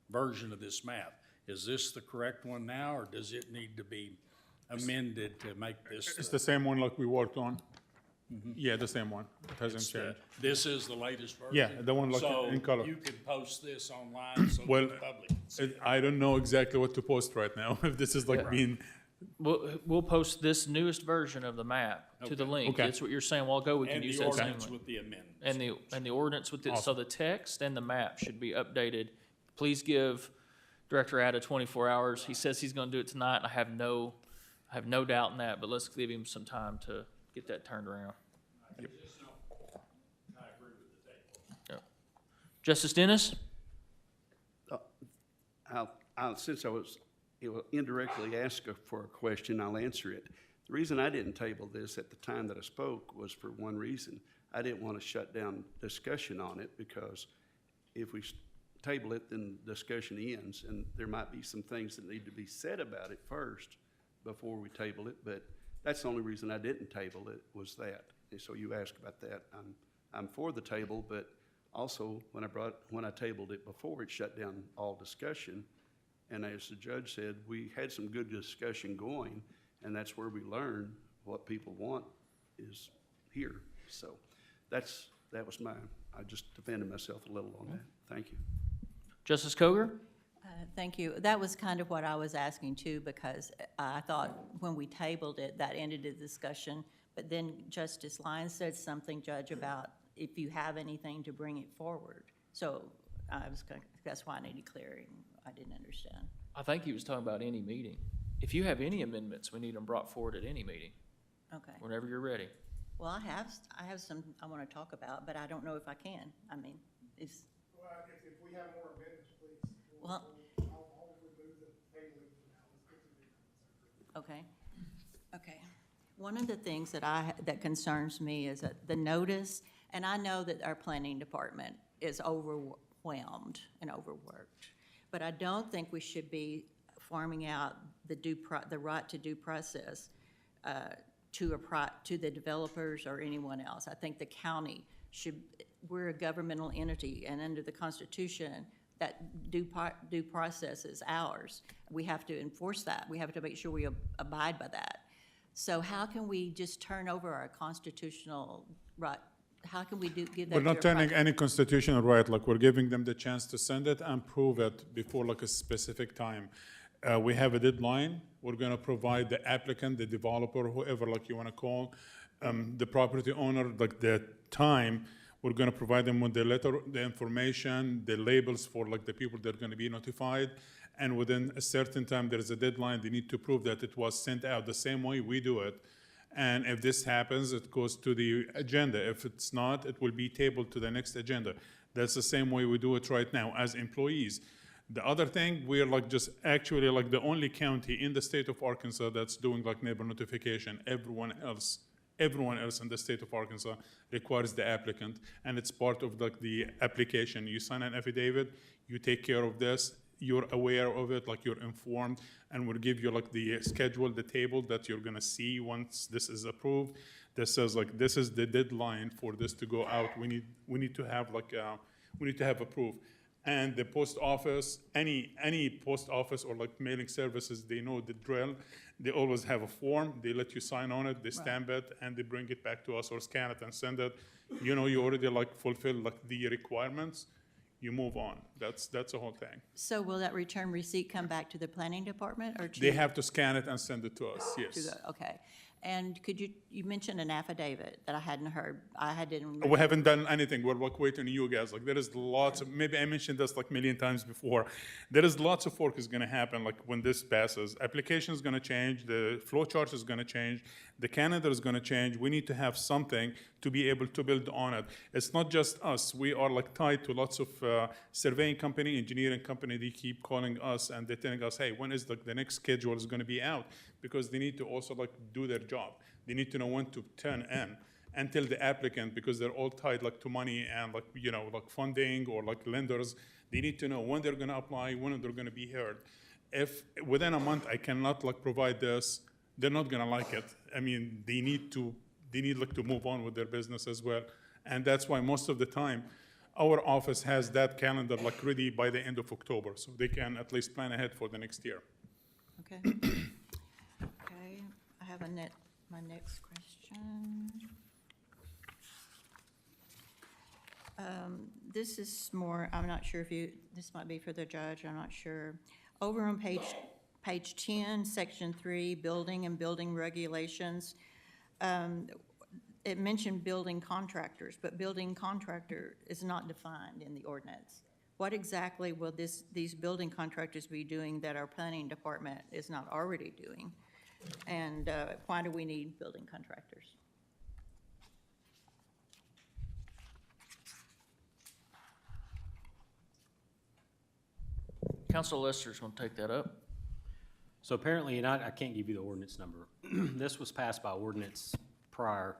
version of this map, is this the correct one now, or does it need to be amended to make this? It's the same one like we worked on. Yeah, the same one. It hasn't It's the- changed. This is the latest version? Yeah, the one like in color. So you can post this online so Well, the public can see it? I don't know exactly what to post right now. If this is like Yeah. being, We'll post this newest version of the map to the Okay. link. Okay. That's what you're saying. While ago, we can And use the that same ordinance link. with the amendments? And the ordinance with it, so the text and the map should be updated. Please give Director Ada 24 hours. He says he's gonna do it tonight, and I have no doubt in that, but let's give him some time to get that turned around. Yep. Justice Dennis? Since I was indirectly asked for a question, I'll answer it. The reason I didn't table this at the time that I spoke was for one reason. I didn't want to shut down discussion on it, because if we table it, then discussion ends, and there might be some things that need to be said about it first before we table it, but that's the only reason I didn't table it, was that. And so you asked about that. I'm for the table, but also when I tabled it before, it shut down all discussion. And as the judge said, we had some good discussion going, and that's where we learn what people want is here. So that was I just defended myself a little on that. Thank you. Justice Koger? Thank you. That was kind of what I was asking too, because I thought when we tabled it, that ended the discussion. But then Justice Lyons said something, Judge, about if you have anything to bring it forward. So that's why I needed clearing. I didn't understand. I think he was talking about any meeting. If you have any amendments, we need them brought forward at any meeting, Okay. whenever you're ready. Well, I have some I want to talk about, but I don't know if I can. I mean, it's, Well, if we have more amendments, please. Well- I'll remove the tabling for now. Let's get to the okay. Okay. One of the things that concerns me is that the notice, and I know that our planning department is overwhelmed and overworked, but I don't think we should be farming out the right to due process to the developers or anyone else. I think the county we're a governmental entity, and under the Constitution, that due process is ours. We have to enforce that. We have to make sure we abide by that. So how can we just turn over our constitutional right? How can we give that we're to not a turning private- any constitutional right, like we're giving them the chance to send it and prove it before like a specific time. We have a deadline. We're gonna provide the applicant, the developer, whoever like you wanna call, the property owner, like the time. We're gonna provide them with the letter, the information, the labels for like the people that are gonna be notified. And within a certain time, there's a deadline. They need to prove that it was sent out the same way we do it. And if this happens, it goes to the agenda. If it's not, it will be tabled to the next agenda. That's the same way we do it right now as employees. The other thing, we're like just actually like the only county in the state of Arkansas that's doing like neighbor notification. Everyone else in the state of Arkansas requires the applicant, and it's part of like the application. You sign an affidavit, you take care of this, you're aware of it, like you're informed, and we'll give you like the schedule, the table that you're gonna see once this is approved. That says like this is the deadline for this to go out. We need to have like we need to have approved. And the post office, any post office or like mailing services, they know the drill. They always have a form. They let you sign on it, they stamp it, and they bring it back to us or scan it and send it. You know, you already like fulfill like the requirements. You move on. That's the whole thing. So will that return receipt come back to the planning department or to? They have to scan it and send it to us. Yes. Okay. And could you mentioned an affidavit that I hadn't heard. Didn't. We haven't done anything. We're like waiting on you guys. Like there is lots of, maybe I mentioned this like a million times before. There is lots of work is gonna happen like when this passes. Application is gonna change, the flow chart is gonna change, the calendar is gonna change. We need to have something to be able to build on it. It's not just us. We are like tied to lots of surveying company, engineering company. They keep calling us and they're telling us, hey, when is the next schedule is gonna be out? Because they need to also like do their job. They need to know when to turn in and tell the applicant, because they're all tied like to money and like, you know, like funding or like lenders. They need to know when they're gonna apply, when they're gonna be heard. If within a month I cannot like provide this, they're not gonna like it. I mean, they need like to move on with their business as well. And that's why most of the time, our office has that calendar like ready by the end of October, so they can at least plan ahead for the next year. Okay. Okay, I have my next question. This is more, I'm not sure if this might be for the judge, I'm not sure. Over on page 10, section 3, building and building regulations, it mentioned building contractors, but building contractor is not defined in the ordinance. What exactly will these building contractors be doing that our planning department is not already doing? And why do we need building contractors? Council Lester's gonna take that up. So apparently, and I can't give you the ordinance number. This was passed by ordinance prior.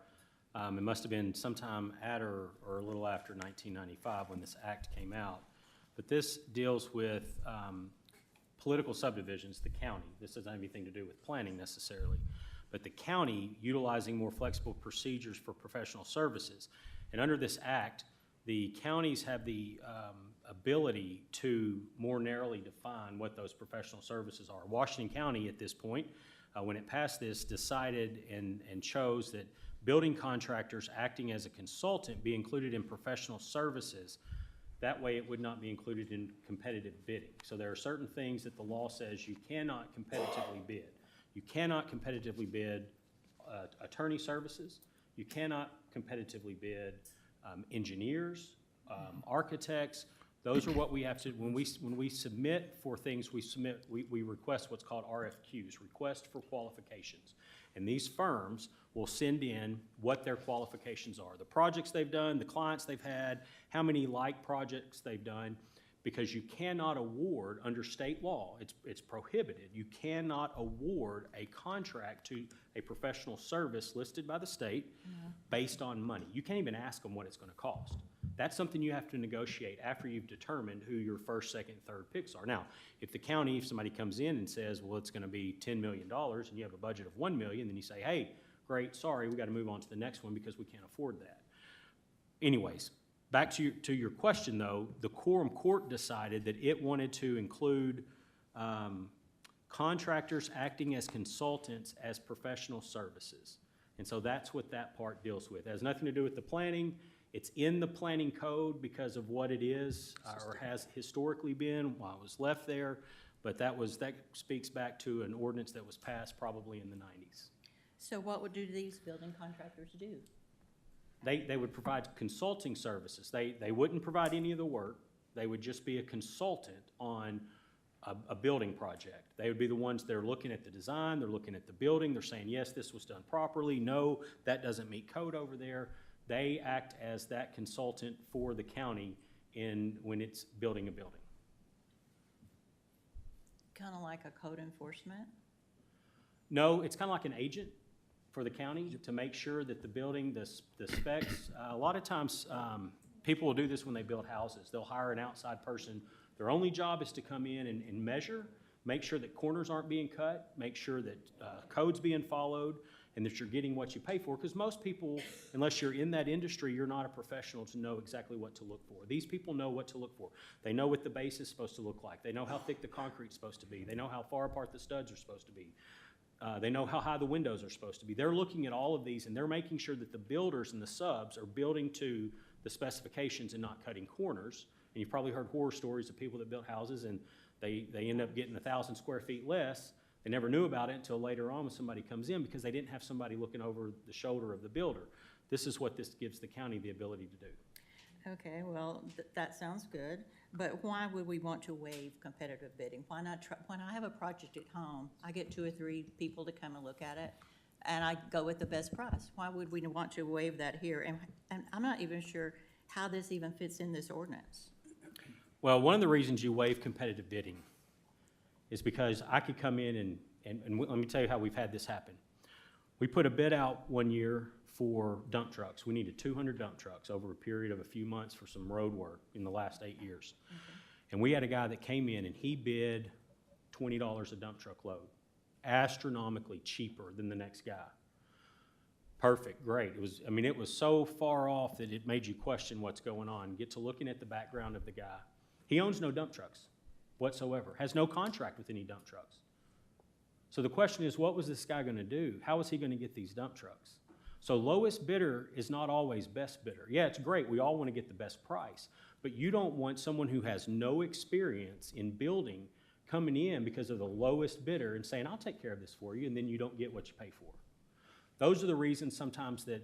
It must have been sometime at or a little after 1995 when this act came out. But this deals with political subdivisions, the county. This doesn't have anything to do with planning necessarily. But the county utilizing more flexible procedures for professional services. And under this act, the counties have the ability to more narrowly define what those professional services are. Washington County at this point, when it passed this, decided and chose that building contractors acting as a consultant be included in professional services. That way it would not be included in competitive bidding. So there are certain things that the law says you cannot competitively bid. You cannot competitively bid attorney services. You cannot competitively bid engineers, architects. Those are what we have to, when we submit for things, we request what's called RFQs, request for qualifications. And these firms will send in what their qualifications are, the projects they've done, the clients they've had, how many like projects they've done, because you cannot award, under state law, it's prohibited, you cannot award a contract to a professional service listed by the state based on money. You can't even ask them what it's gonna cost. That's something you have to negotiate after you've determined who your first, second, third picks are. Now, if the county, if somebody comes in and says, well, it's gonna be $10 million and you have a budget of $1 million, then you say, hey, great, sorry, we gotta move on to the next one because we can't afford that. Anyways, back to your question though, the quorum court decided that it wanted to include contractors acting as consultants as professional services. And so that's what that part deals with. It has nothing to do with the planning. It's in the planning code because of what it is or has historically been while it was left there. But that speaks back to an ordinance that was passed probably in the 90s. So what would these building contractors do? They would provide consulting services. They wouldn't provide any of the work. They would just be a consultant on a building project. They would be the ones that are looking at the design, they're looking at the building, they're saying, yes, this was done properly, no, that doesn't meet code over there. They act as that consultant for the county when it's building a building. Kind of like a code enforcement? No, it's kind of like an agent for the county to make sure that the building, the specs, a lot of times people will do this when they build houses. They'll hire an outside person. Their only job is to come in and measure, make sure that corners aren't being cut, make sure that code's being followed, and that you're getting what you pay for. Because most people, unless you're in that industry, you're not a professional to know exactly what to look for. These people know what to look for. They know what the base is supposed to look like. They know how thick the concrete's supposed to be. They know how far apart the studs are supposed to be. They know how high the windows are supposed to be. They're looking at all of these, and they're making sure that the builders and the subs are building to the specifications and not cutting corners. And you've probably heard horror stories of people that built houses and they end up getting 1,000 square feet less. They never knew about it until later on when somebody comes in because they didn't have somebody looking over the shoulder of the builder. This is what this gives the county the ability to do. Okay, well, that sounds good, but why would we want to waive competitive bidding? Why not when I have a project at home, I get 2 or 3 people to come and look at it, and I go with the best price. Why would we want to waive that here? And I'm not even sure how this even fits in this ordinance. Well, one of the reasons you waive competitive bidding is because I could come in and let me tell you how we've had this happen. We put a bid out one year for dump trucks. We needed 200 dump trucks over a period of a few months for some road work in the last 8 years. Okay. And we had a guy that came in and he bid $20 a dump truck load, astronomically cheaper than the next guy. Perfect, great. It was, I mean, it was so far off that it made you question what's going on. Get to looking at the background of the guy. He owns no dump trucks whatsoever, has no contract with any dump trucks. So the question is, what was this guy gonna do? How was he gonna get these dump trucks? So lowest bidder is not always best bidder. Yeah, it's great, we all wanna get the best price, but you don't want someone who has no experience in building coming in because of the lowest bidder and saying, I'll take care of this for you, and then you don't get what you pay for. Those are the reasons sometimes that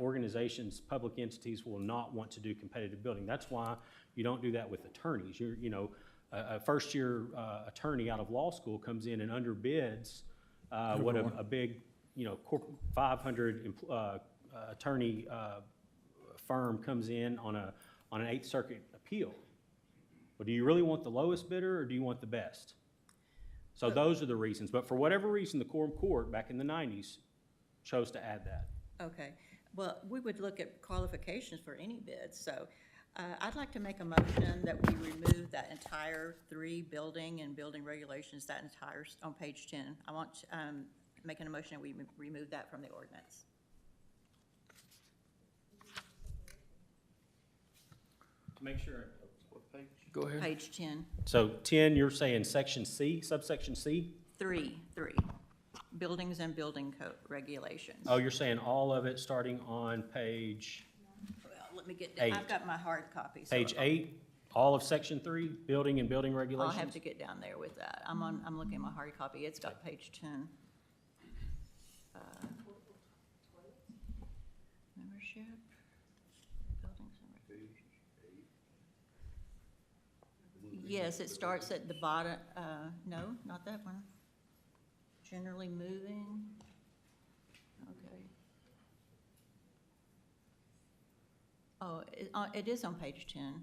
organizations, public entities will not want to do competitive building. That's why you don't do that with attorneys. A first-year attorney out of law school comes in and underbids what a big, 500 attorney firm comes in on an Eighth Circuit appeal. Well, do you really want the lowest bidder, or do you want the best? So those are the reasons. But for whatever reason, the Quorum Court back in the 90s chose to add that. Okay, well, we would look at qualifications for any bid, so I'd like to make a motion that we remove that entire 3 building and building regulations, that entire, on page 10. I want, making a motion that we remove that from the ordinance. To make sure. What page? Go ahead. Page 10, So 10, you're saying section C, subsection C? 3, buildings and building code regulations. Oh, you're saying all of it starting on page, Well, let me get, I've 8. got my hard copy. so page 8, all of section 3, building and building I'll regulations? have to get down there with that. I'm looking at my hard copy. It's got page 10. Membership, buildings and regulations. Yes, it starts at the bottom, no, not that one. Generally moving, okay. Oh, it is on page 10.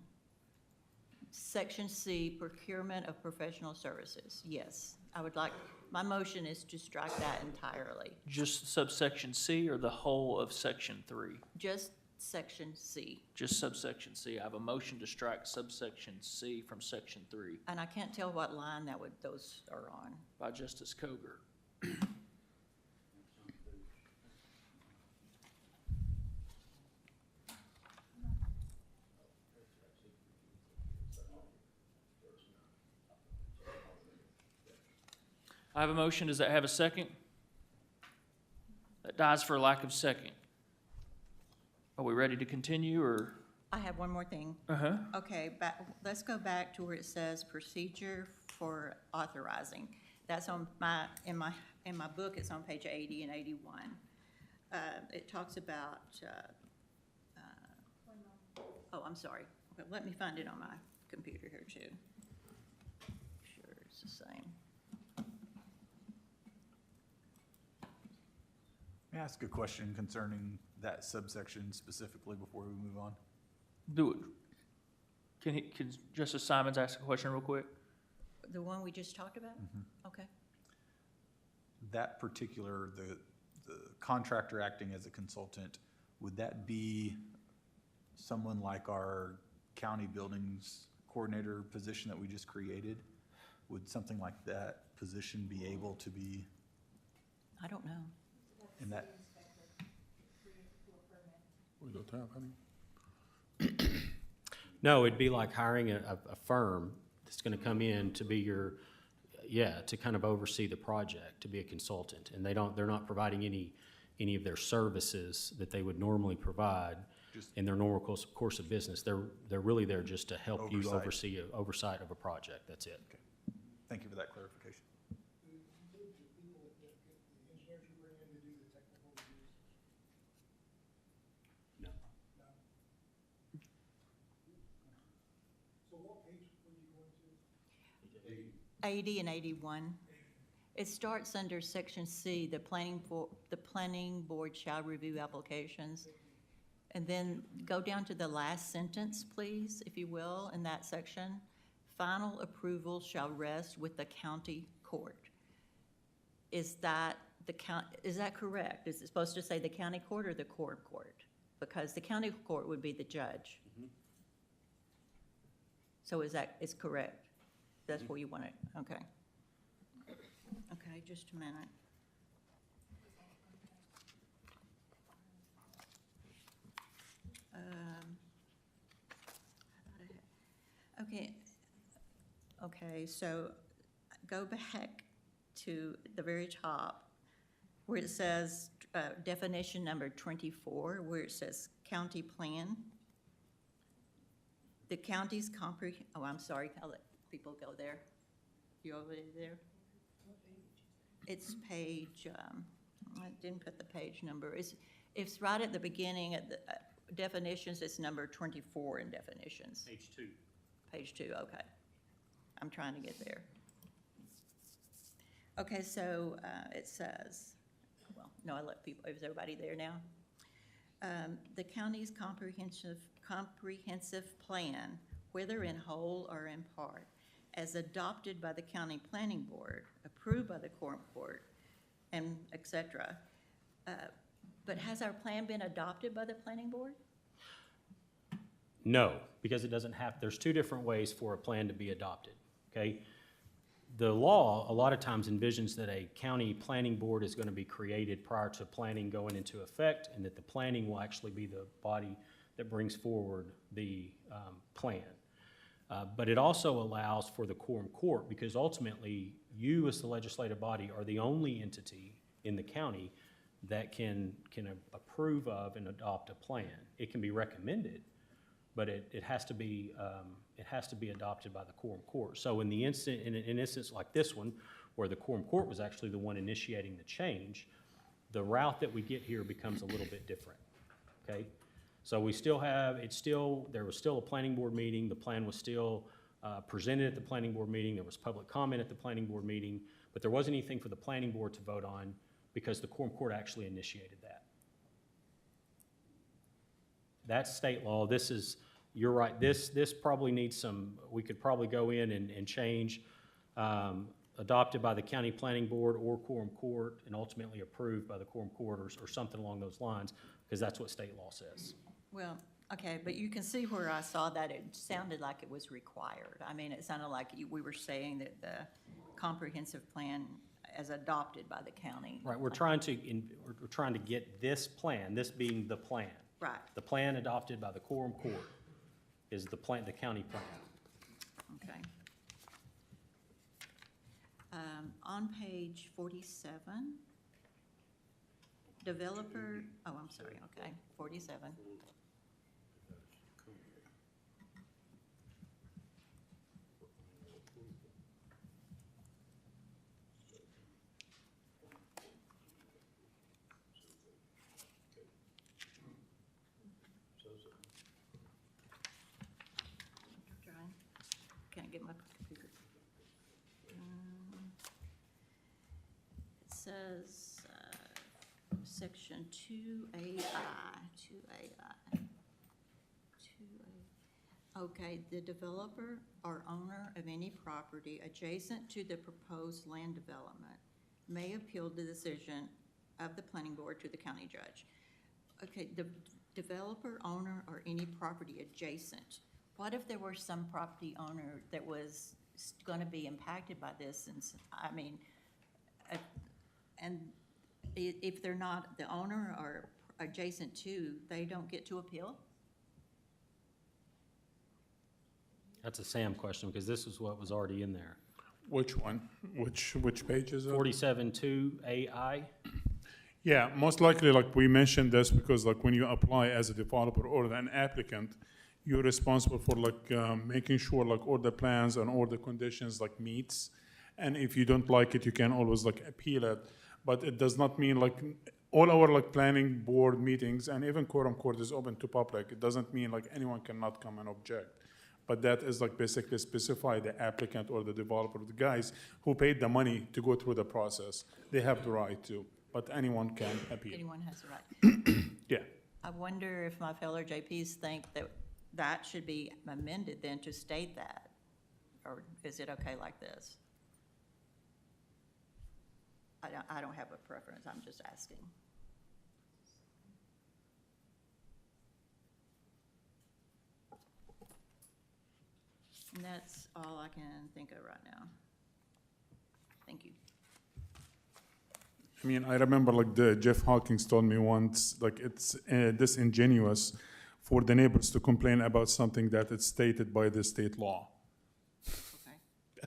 Section C, procurement of professional services. Yes, I would like, my motion is to strike that entirely. Just subsection C or the whole of section 3? Just section C. Just subsection C. I have a motion to strike subsection C from section 3 And I can't tell what line those are on. by Justice Coger. I have a motion. Does that have a second? That dies for lack of second. Are we ready to continue, or? I have one more thing. Uh-huh. Okay, let's go back to where it says procedure for authorizing. That's on in my book, it's on page 80 and 81. It talks about, oh, I'm sorry. Okay, let me find it on my computer here too. Sure, it's the same. May I ask a question concerning that subsection specifically before we move on? Do it. Can Justice Simons ask a question real quick? The one we just talked about? Mm-hmm. Okay. That particular, the contractor acting as a consultant, would that be someone like our county buildings coordinator position that we just created? Would something like that position be able to be I don't know. in that? No, it'd be like hiring a firm that's gonna come in to be your, to kind of oversee the project, to be a consultant. And they're not providing any of their services that they would normally provide in their normal course of business. They're really there just to help you Oversight. oversee oversight of a project, that's it. Okay. Thank you for that clarification. No. 80 and 81. It starts under section C, the planning board shall review applications. And then go down to the last sentence, please, if you will, in that section. Final approval shall rest with the county court. Is that correct? Is it supposed to say the county court or the quorum court? Because the county court would be the judge. So is correct? That's where you want it, okay. Okay, just a minute. Okay, so go back to the very top where it says definition number 24, where it says county plan. The county's oh, I'm sorry, I'll let people go there. You already there? It's page, I didn't put the page number. It's right at the beginning at the definitions, it's number 24 in definitions. Page 2. Page 2, okay. I'm trying to get there. Okay, so it says, well, no, I let people, is everybody there now? The county's comprehensive plan, whether in whole or in part, as adopted by the county planning board, approved by the quorum court, and et cetera. But has our plan been adopted by the planning board? No, because it doesn't have, there's two different ways for a plan to be adopted, okay? The law, a lot of times envisions that a county planning board is going to be created prior to planning going into effect, and that the planning will actually be the body that brings forward the plan. But it also allows for the quorum court, because ultimately, you as the legislative body are the only entity in the county that can approve of and adopt a plan. It can be recommended, but it has to be adopted by the quorum court. So in an instance like this one, where the quorum court was actually the one initiating the change, the route that we get here becomes a little bit different, okay? So we still have, there was still a planning board meeting, the plan was still presented at the planning board meeting, there was public comment at the planning board meeting, but there wasn't anything for the planning board to vote on because the quorum court actually initiated that. That's state law. This is, you're right, this probably needs some, we could probably go in and change, adopted by the county planning board or quorum court and ultimately approved by the quorum court or something along those lines, because that's what state law says. Well, okay, but you can see where I saw that it sounded like it was required. I mean, it sounded like we were saying that the comprehensive plan as adopted by the county. Right, we're trying to get this plan, this being the plan. Right. The plan adopted by the quorum court is the plan, the county plan. Okay. On page 47, developer, oh, I'm sorry, okay, 47. Trying. Can't get my computer. It says, section 2AI, 2AI. Okay, the developer or owner of any property adjacent to the proposed land development may appeal the decision of the planning board to the county judge. Okay, the developer, owner, or any property adjacent. What if there were some property owner that was going to be impacted by this? And I mean, and if they're not the owner or adjacent to, they don't get to appeal? That's a Sam question, because this is what was already in there. Which one? Which page is it? 47-2AI. Yeah, most likely, like we mentioned this because like when you apply as a developer or an applicant, you're responsible for like making sure like all the plans and all the conditions like meets. And if you don't like it, you can always like appeal it. But it does not mean like all our like planning board meetings and even quorum court is open to public. It doesn't mean like anyone cannot come and object. But that is like basically specify the applicant or the developer, the guys who paid the money to go through the process. They have the right to, but anyone can appeal. Anyone has the right. Yeah. I wonder if my fellow JPs think that that should be amended then to state that, or is it okay like this? I don't have a preference, I'm just asking. And that's all I can think of right now. Thank you. I mean, I remember like Jeff Hawkins told me once, like it's disingenuous for the neighbors to complain about something that is stated by the state law. Okay.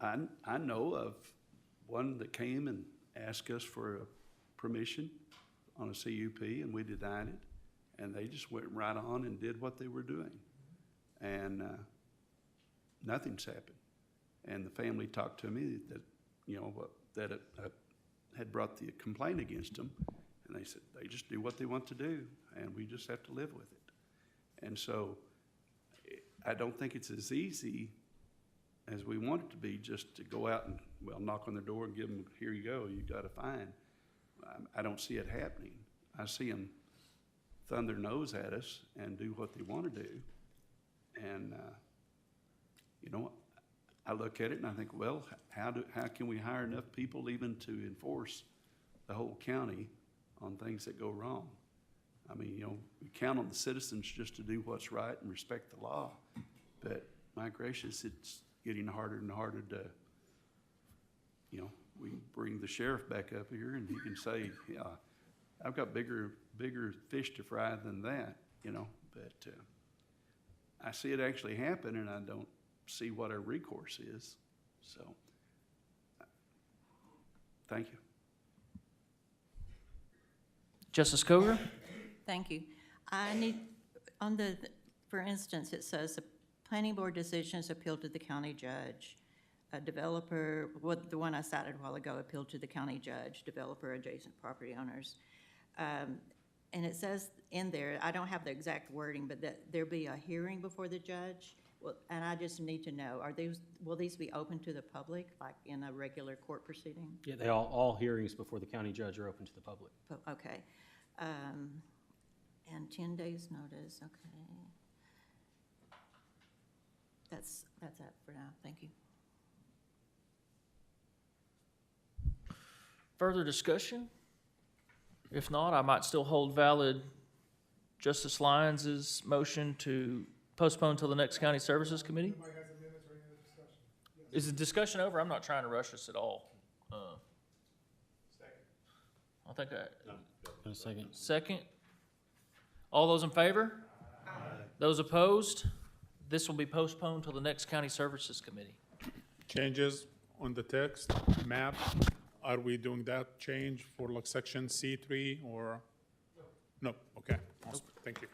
I know of one that came and asked us for a permission on a CUP, and we denied it, and they just went right on and did what they were doing. And nothing's happened. And the family talked to me that had brought the complaint against them, and they said they just do what they want to do, and we just have to live with it. And so I don't think it's as easy as we want it to be, just to go out and, well, knock on their door and give them, here you go, you got a fine. I don't see it happening. I see them thumb their nose at us and do what they want to do. And, I look at it and I think, well, how can we hire enough people even to enforce the whole county on things that go wrong? I mean, we count on the citizens just to do what's right and respect the law, but my gracious, it's getting harder and harder to, we can bring the sheriff back up here and he can say, yeah, I've got bigger fish to fry than that, but I see it actually happen and I don't see what our recourse is. So, thank you. Justice Coger? Thank you. I need, for instance, it says the planning board decision is appealed to the county judge. A developer, the one I cited a while ago, appealed to the county judge, developer, adjacent property owners. And it says in there, I don't have the exact wording, but that there be a hearing before the judge. Well, and I just need to know, will these be open to the public, like in a regular court proceeding? Yeah, all hearings before the county judge are open to the public. Okay. And 10 days notice, okay. That's it for now, thank you. Further discussion? If not, I might still hold valid Justice Lyons' motion to postpone until the next County Services Committee. Anybody has amendments or any other discussion? Is the discussion over? I'm not trying to rush us at all. I think A second. second. All those in favor? Aye. Those opposed? This will be postponed till the next County Services Committee. Changes on the text map, are we doing that change for like section C3 or? No, okay, awesome, thank you.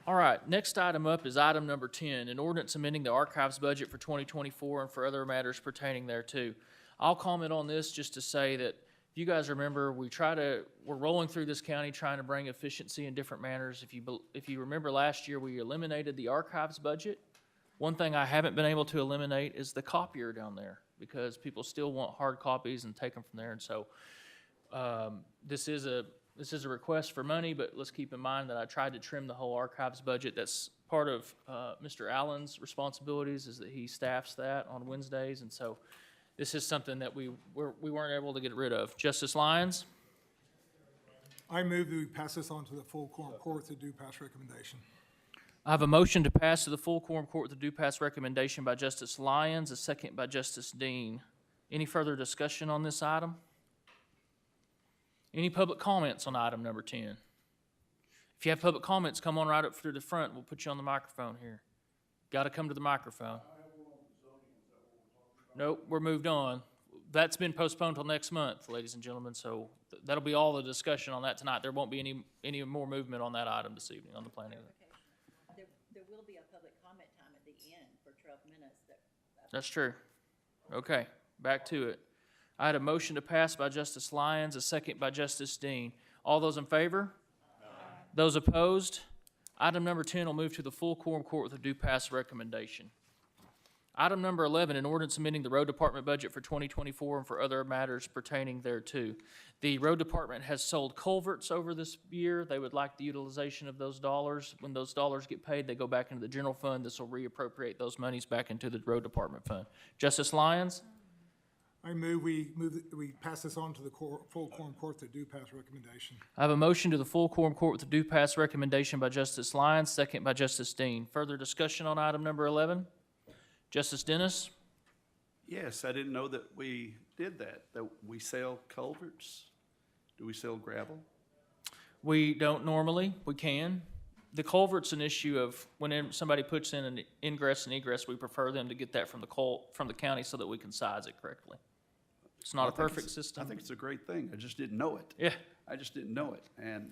All right, next item up is item number 10, an ordinance amending the archives budget for 2024 and for other matters pertaining thereto. I'll comment on this just to say that if you guys remember, we're rolling through this county trying to bring efficiency in different manners. If you remember last year, we eliminated the archives budget. One thing I haven't been able to eliminate is the copier down there because people still want hard copies and take them from there. And so this is a request for money, but let's keep in mind that I tried to trim the whole archives budget. That's part of Mr. Allen's responsibilities, is that he staffs that on Wednesdays, and so this is something that we weren't able to get rid of. Justice Lyons? I move that we pass this on to the full quorum court with a due pass recommendation. I have a motion to pass to the full quorum court with a due pass recommendation by Justice Lyons, a second by Justice Dean. Any further discussion on this item? Any public comments on item number 10? If you have public comments, come on right up through the front. We'll put you on the microphone here. Got to come to the microphone. Nope, we're moved on. That's been postponed till next month, ladies and gentlemen, so that'll be all the discussion on that tonight. There won't be any more movement on that item this evening on the planning. Okay. There will be a public comment time at the end for 12 minutes. That's true. Okay, back to it. I had a motion to pass by Justice Lyons, a second by Justice Dean. All those in favor? Aye. Those opposed? Item number 10 will move to the full quorum court with a due pass recommendation. Item number 11, an ordinance amending the road department budget for 2024 and for other matters pertaining thereto. The road department has sold culverts over this year. They would like the utilization of those dollars. When those dollars get paid, they go back into the general fund. This will reappropriate those monies back into the road department fund. Justice Lyons? I move we pass this on to the full quorum court with a due pass recommendation. I have a motion to the full quorum court with a due pass recommendation by Justice Lyons, second by Justice Dean. Further discussion on item number 11? Justice Dennis? Yes, I didn't know that we did that we sell culverts. Do we sell gravel? We don't normally, we can. The culvert's an issue of whenever somebody puts in an ingress and egress, we prefer them to get that from the county so that we can size it correctly. It's not a perfect system. I think it's a great thing. I just didn't know it. Yeah. I just didn't know it. And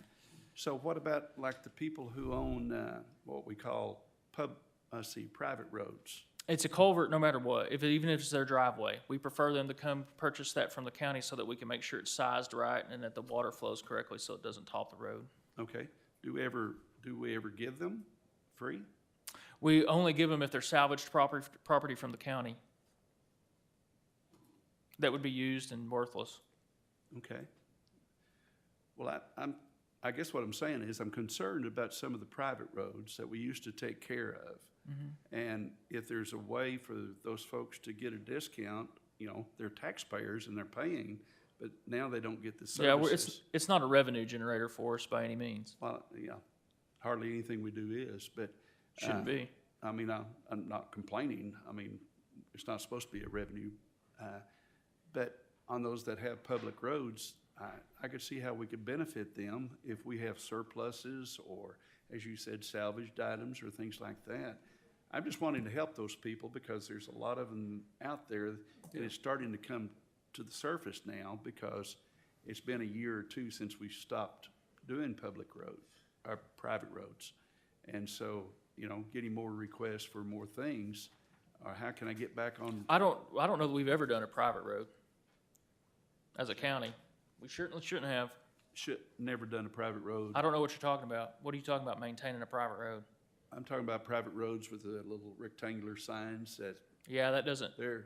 so what about like the people who own what we call private roads? It's a culvert no matter what, even if it's their driveway. We prefer them to come purchase that from the county so that we can make sure it's sized right and that the water flows correctly so it doesn't top the road. Okay. Do we ever give them free? We only give them if they're salvaged property from the county that would be used and worthless. Okay. Well, I guess what I'm saying is I'm concerned about some of the private roads that we used to take care of. And if there's a way for those folks to get a discount, you know, they're taxpayers and they're paying, but now they don't get the services. Yeah, it's not a revenue generator for us by any means. Well, yeah, hardly anything we do is, but. Shouldn't be. I mean, I'm not complaining. I mean, it's not supposed to be a revenue. But on those that have public roads, I could see how we could benefit them if we have surpluses or, as you said, salvaged items or things like that. I'm just wanting to help those people because there's a lot of them out there and it's starting to come to the surface now because it's been a year or two since we stopped doing public roads, or private roads. And so, you know, getting more requests for more things, or how can I get back on? I don't know that we've ever done a private road as a county. We certainly shouldn't have. Never done a private road. I don't know what you're talking about. What are you talking about, maintaining a private road? I'm talking about private roads with the little rectangular signs that. Yeah, that doesn't. They're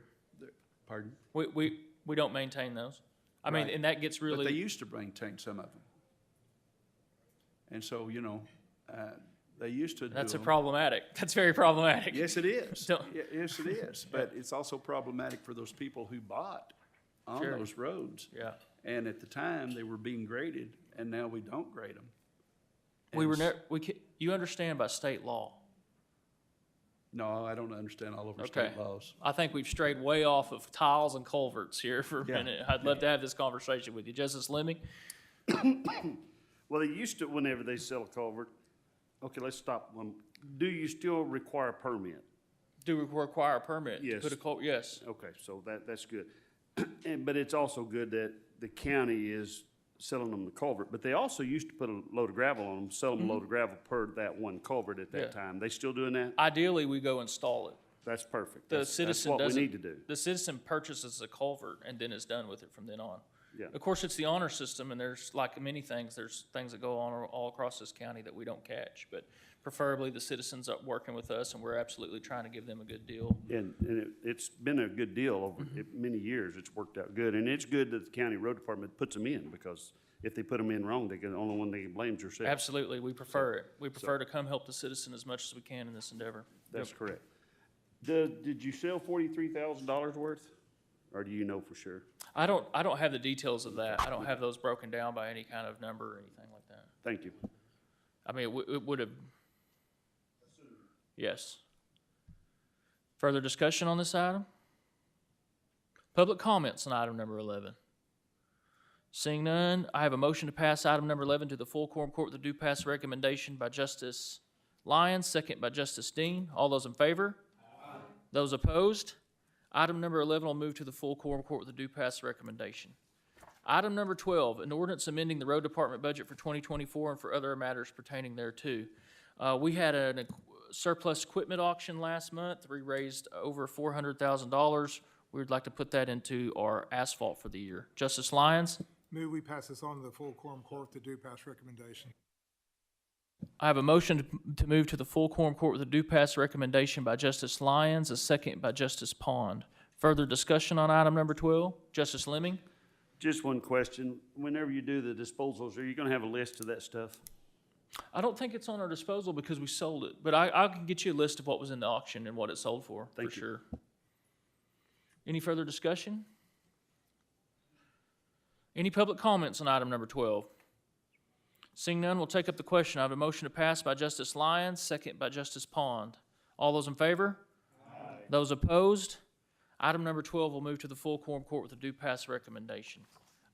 pardon? We don't maintain those. I mean, Right. and that gets really. But they used to maintain some of them. And so, you know, they used to do That's them. problematic. That's very problematic. Yes, it is. Don't- Yes, it is. But it's also problematic for those people who bought on Sure. those roads. Yeah. And at the time, they were being graded, and now we don't grade them. We were you understand by state law. No, I don't understand all over Okay. state laws. I think we've strayed way off of tiles and culverts here for a Yeah. minute. I'd love to have this conversation with you. Justice Lemmy? Well, they used to, whenever they sell a culvert, okay, let's stop one. Do you still require a permit? Do we require a permit to Yes. put a culvert? Yes. Okay, so that's good. But it's also good that the county is selling them the culvert, but they also used to put a load of gravel on them, sell them a load of gravel per that one culvert at Yeah. that time. They still doing that? Ideally, we go install it. That's perfect. The That's citizen what we doesn't. need to do. The citizen purchases a culvert and then is done with it from then on. Yeah. Of course, it's the honor system, and there's, like many things, there's things that go on all across this county that we don't catch. But preferably, the citizens are working with us, and we're absolutely trying to give them a good deal. And it's been a good deal over many years. It's worked out good. And it's good that the county road department puts them in, because if they put them in wrong, the only one they can blame is yourself. Absolutely, we prefer it. We prefer to come help the citizen as much as we can in this endeavor. That's correct. Did you sell $43,000 worth? Or do you know for sure? I don't have the details of that. I don't have those broken down by any kind of number or anything like that. Thank you. I mean, it would have. Yes. Further discussion on this item? Public comments on item number 11. Seeing none, I have a motion to pass item number 11 to the full quorum court with a due pass recommendation by Justice Lyons, second by Justice Dean. All those in favor? Aye. Those opposed? Item number 11 will move to the full quorum court with a due pass recommendation. Item number 12, an ordinance amending the road department budget for 2024 and for other matters pertaining thereto. We had a surplus equipment auction last month. We raised over $400,000. We would like to put that into our asphalt for the year. Justice Lyons? Move we pass this on to the full quorum court with the due pass recommendation. I have a motion to move to the full quorum court with a due pass recommendation by Justice Lyons, a second by Justice Pond. Further discussion on item number 12? Justice Lemming? Just one question. Whenever you do the disposals, are you gonna have a list of that stuff? I don't think it's on our disposal because we sold it, but I can get you a list of what was in the auction and what it sold for sure. Any further discussion? Any public comments on item number 12? Seeing none, we'll take up the question. I have a motion to pass by Justice Lyons, second by Justice Pond. All those in favor? Aye. Those opposed? Item number 12 will move to the full quorum court with a due pass recommendation.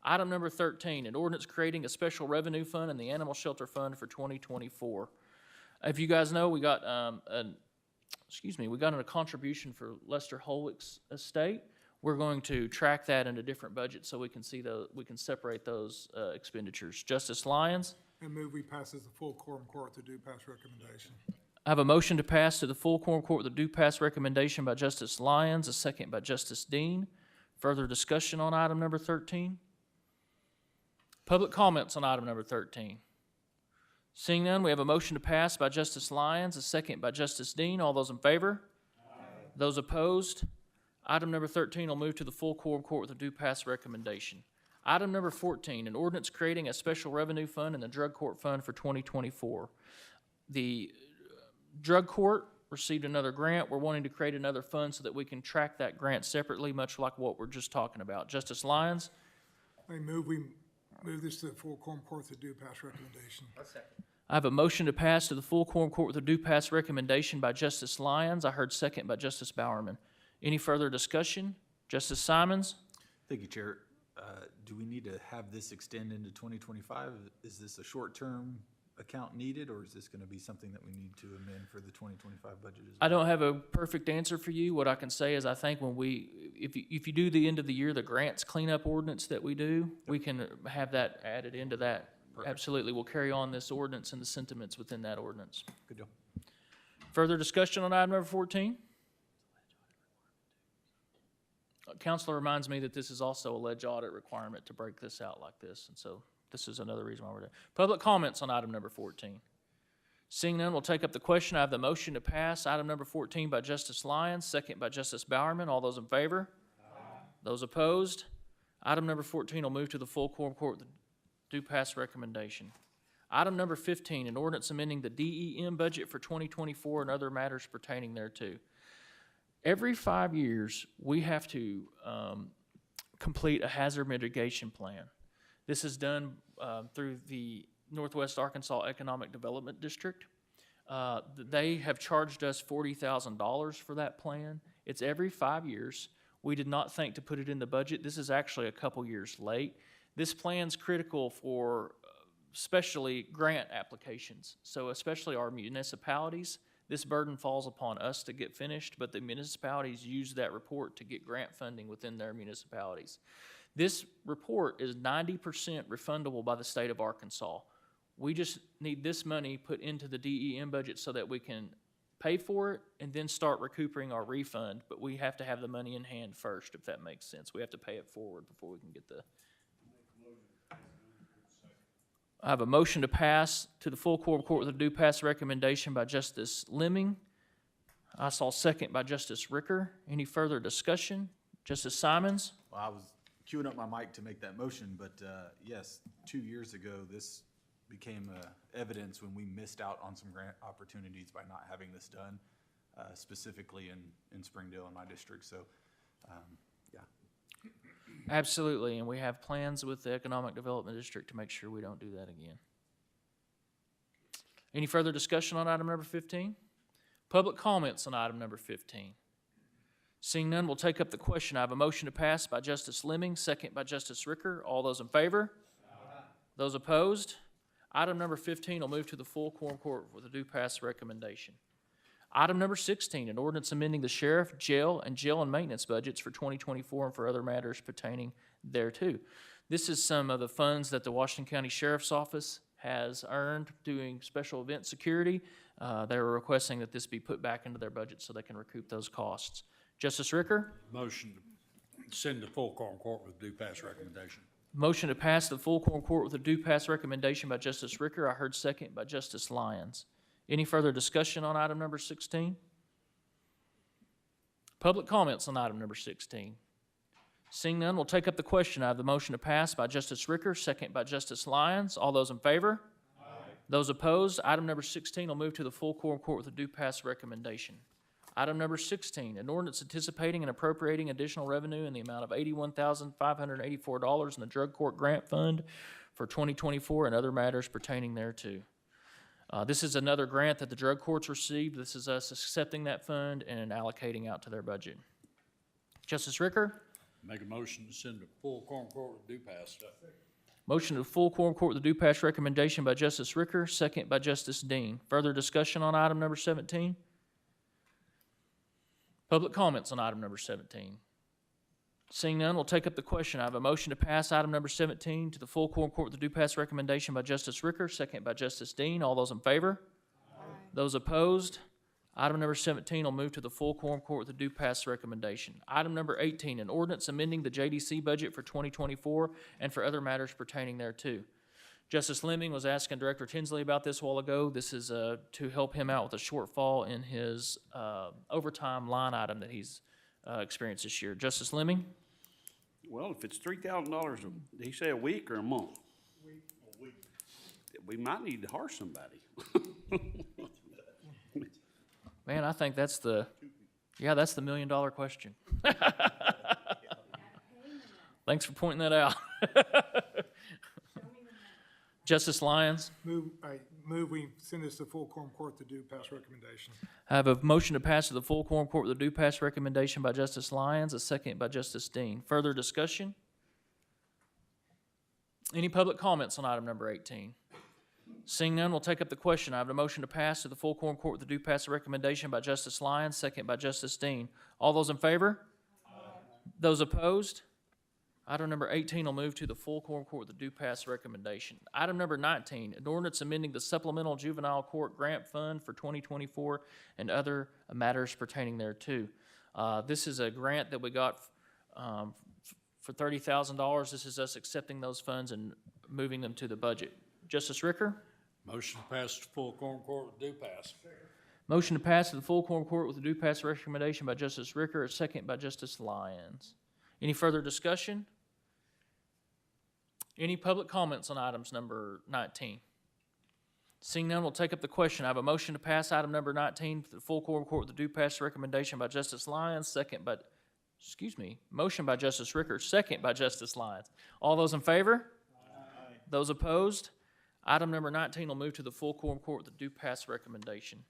Item number 13, an ordinance creating a special revenue fund and the animal shelter fund for 2024. If you guys know, we got we got a contribution for Lester Holwick's estate. We're going to track that into different budgets so we can see we can separate those expenditures. Justice Lyons? I move we pass as a full quorum court with a due pass recommendation. I have a motion to pass to the full quorum court with a due pass recommendation by Justice Lyons, a second by Justice Dean. Further discussion on item number 13? Public comments on item number 13? Seeing none, we have a motion to pass by Justice Lyons, a second by Justice Dean. All those in favor? Aye. Those opposed? Item number 13 will move to the full quorum court with a due pass recommendation. Item number 14, an ordinance creating a special revenue fund and the drug court fund for 2024. The drug court received another grant. We're wanting to create another fund so that we can track that grant separately, much like what we're just talking about. Justice Lyons? I move we move this to the full quorum court with a due pass recommendation. I have a motion to pass to the full quorum court with a due pass recommendation by Justice Lyons. I heard second by Justice Bowerman. Any further discussion? Justice Simons? Thank you, Chair. Do we need to have this extend into 2025? Is this a short-term account needed, or is this going to be something that we need to amend for the 2025 budget as well? I don't have a perfect answer for you. What I can say is I think when if you do the end of the year, the grants cleanup ordinance that we do, we can have that added into that. Perfect. Absolutely. We'll carry on this ordinance and the sentiments within that ordinance. Good deal. Further discussion on item number 14? Counselor reminds me that this is also a ledge audit requirement to break this out like this, and so this is another reason why we're doing. Public comments on item number 14. Seeing none, we'll take up the question. I have the motion to pass item number 14 by Justice Lyons, second by Justice Bowerman. All those in favor? Aye. Those opposed? Item number 14 will move to the full quorum court with a due pass recommendation. Item number 15, an ordinance amending the DEM budget for 2024 and other matters pertaining thereto. Every 5 years, we have to complete a hazard mitigation plan. This is done through the Northwest Arkansas Economic Development District. They have charged us $40,000 for that plan. It's every 5 years. We did not think to put it in the budget. This is actually a couple years late. This plan's critical for especially grant applications. So especially our municipalities, this burden falls upon us to get finished, but the municipalities use that report to get grant funding within their municipalities. This report is 90% refundable by the state of Arkansas. We just need this money put into the DEM budget so that we can pay for it and then start recouping our refund, but we have to have the money in hand first, if that makes sense. We have to pay it forward before we can get the... I have a motion to pass to the full quorum court with a due pass recommendation by Justice Lemming. I saw second by Justice Ricker. Any further discussion? Justice Simons? Well, I was queuing up my mic to make that motion, but yes, 2 years ago, this became evidence when we missed out on some grant opportunities by not having this done, specifically in Springdale in my district. So, yeah. Absolutely, and we have plans with the Economic Development District to make sure we don't do that again. Any further discussion on item number 15? Public comments on item number 15? Seeing none, we'll take up the question. I have a motion to pass by Justice Lemming, second by Justice Ricker. All those in favor? Aye. Those opposed? Item number 15 will move to the full quorum court with a due pass recommendation. Item number 16, an ordinance amending the sheriff, jail, and jail and maintenance budgets for 2024 and for other matters pertaining thereto. This is some of the funds that the Washington County Sheriff's Office has earned doing special event security. They were requesting that this be put back into their budget so they can recoup those costs. Justice Ricker? Motion to send to full quorum court with due pass recommendation. Motion to pass the full quorum court with a due pass recommendation by Justice Ricker. I heard second by Justice Lyons. Any further discussion on item number 16? Public comments on item number 16? Seeing none, we'll take up the question. I have the motion to pass by Justice Ricker, second by Justice Lyons. All those in favor? Aye. Those opposed? Item number 16 will move to the full quorum court with a due pass recommendation. Item number 16, an ordinance anticipating and appropriating additional revenue in the amount of $81,584 in the Drug Court Grant Fund for 2024 and other matters pertaining thereto. This is another grant that the drug courts received. This is us accepting that fund and allocating out to their budget. Justice Ricker? Make a motion to send to full quorum court with due pass. Motion to full quorum court with the due pass recommendation by Justice Ricker, second by Justice Dean. Further discussion on item number 17? Public comments on item number 17? Seeing none, we'll take up the question. I have a motion to pass item number 17 to the full quorum court with the due pass recommendation by Justice Ricker, second by Justice Dean. All those in favor? Aye. Those opposed? Item number 17 will move to the full quorum court with the due pass recommendation. Item number 18, an ordinance amending the JDC budget for 2024 and for other matters pertaining thereto. Justice Lemming was asking Director Tinsley about this a while ago. This is to help him out with a shortfall in his overtime line item that he's experienced this year. Justice Lemming? Well, if it's $3,000, did he say a week or a month? A week. We might need to hire somebody. Man, I think that's the $1 million question. Thanks for pointing that out. Justice Lyons? Move we send this to full quorum court to due pass recommendation. I have a motion to pass to the full quorum court with a due pass recommendation by Justice Lyons, a second by Justice Dean. Further discussion? Any public comments on item number 18? Seeing none, we'll take up the question. I have a motion to pass to the full quorum court with the due pass recommendation by Justice Lyons, second by Justice Dean. All those in favor? Aye. Those opposed? Item number 18 will move to the full quorum court with the due pass recommendation. Item number 19, an ordinance amending the supplemental juvenile court grant fund for 2024 and other matters pertaining thereto. This is a grant that we got for $30,000. This is us accepting those funds and moving them to the budget. Justice Ricker? Motion to pass to full quorum court with due pass. Motion to pass to the full quorum court with the due pass recommendation by Justice Ricker, a second by Justice Lyons. Any further discussion? Any public comments on items number 19? Seeing none, we'll take up the question. I have a motion to pass item number 19 to the full quorum court with the due pass recommendation by Justice Lyons, motion by Justice Ricker, second by Justice Lyons. All those in favor? Aye. Those opposed? Item number 19 will move to the full quorum court with the due pass recommendation.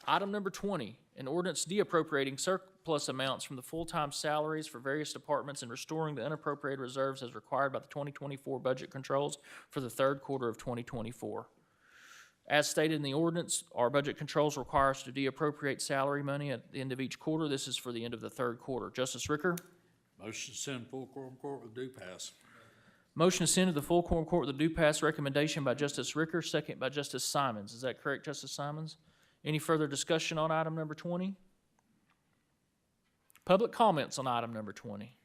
Item number 20, an ordinance deappropriating surplus amounts from the full-time salaries for various departments and restoring the unappropriated reserves as required by the 2024 budget controls for the third quarter of 2024. As stated in the ordinance, our budget controls require us to deappropriate salary money at the end of each quarter. This is for the end of the third quarter. Justice Ricker? Motion to send full quorum court with due pass. Motion to send to the full quorum court with a due pass recommendation by Justice Ricker, second by Justice Simons. Is that correct, Justice Simons? Any further discussion on item number 20? Public comments on item number 20?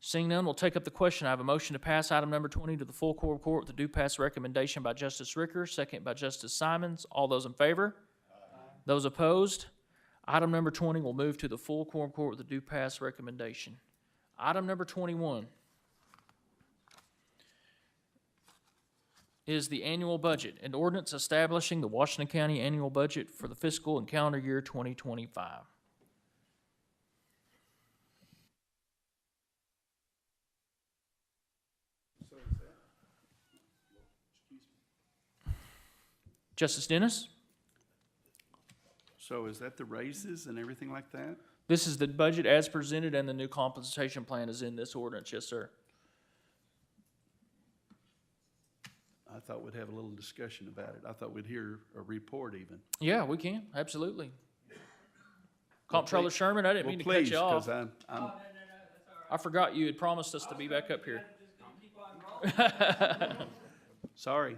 Seeing none, we'll take up the question. I have a motion to pass item number 20 to the full quorum court with a due pass recommendation by Justice Ricker, second by Justice Simons. All those in favor? Aye. Those opposed? Item number 20 will move to the full quorum court with a due pass recommendation. Item number 21 is the annual budget, an ordinance establishing the Washington County annual budget for the fiscal and calendar year 2025. Justice Dennis? So is that the raises and everything like that? This is the budget as presented, and the new compensation plan is in this ordinance. Yes, sir. I thought we'd have a little discussion about it. I thought we'd hear a report even. Yeah, we can, absolutely. Comptroller Sherman, I didn't mean to cut you off. I forgot you had promised us to be back up here. Sorry.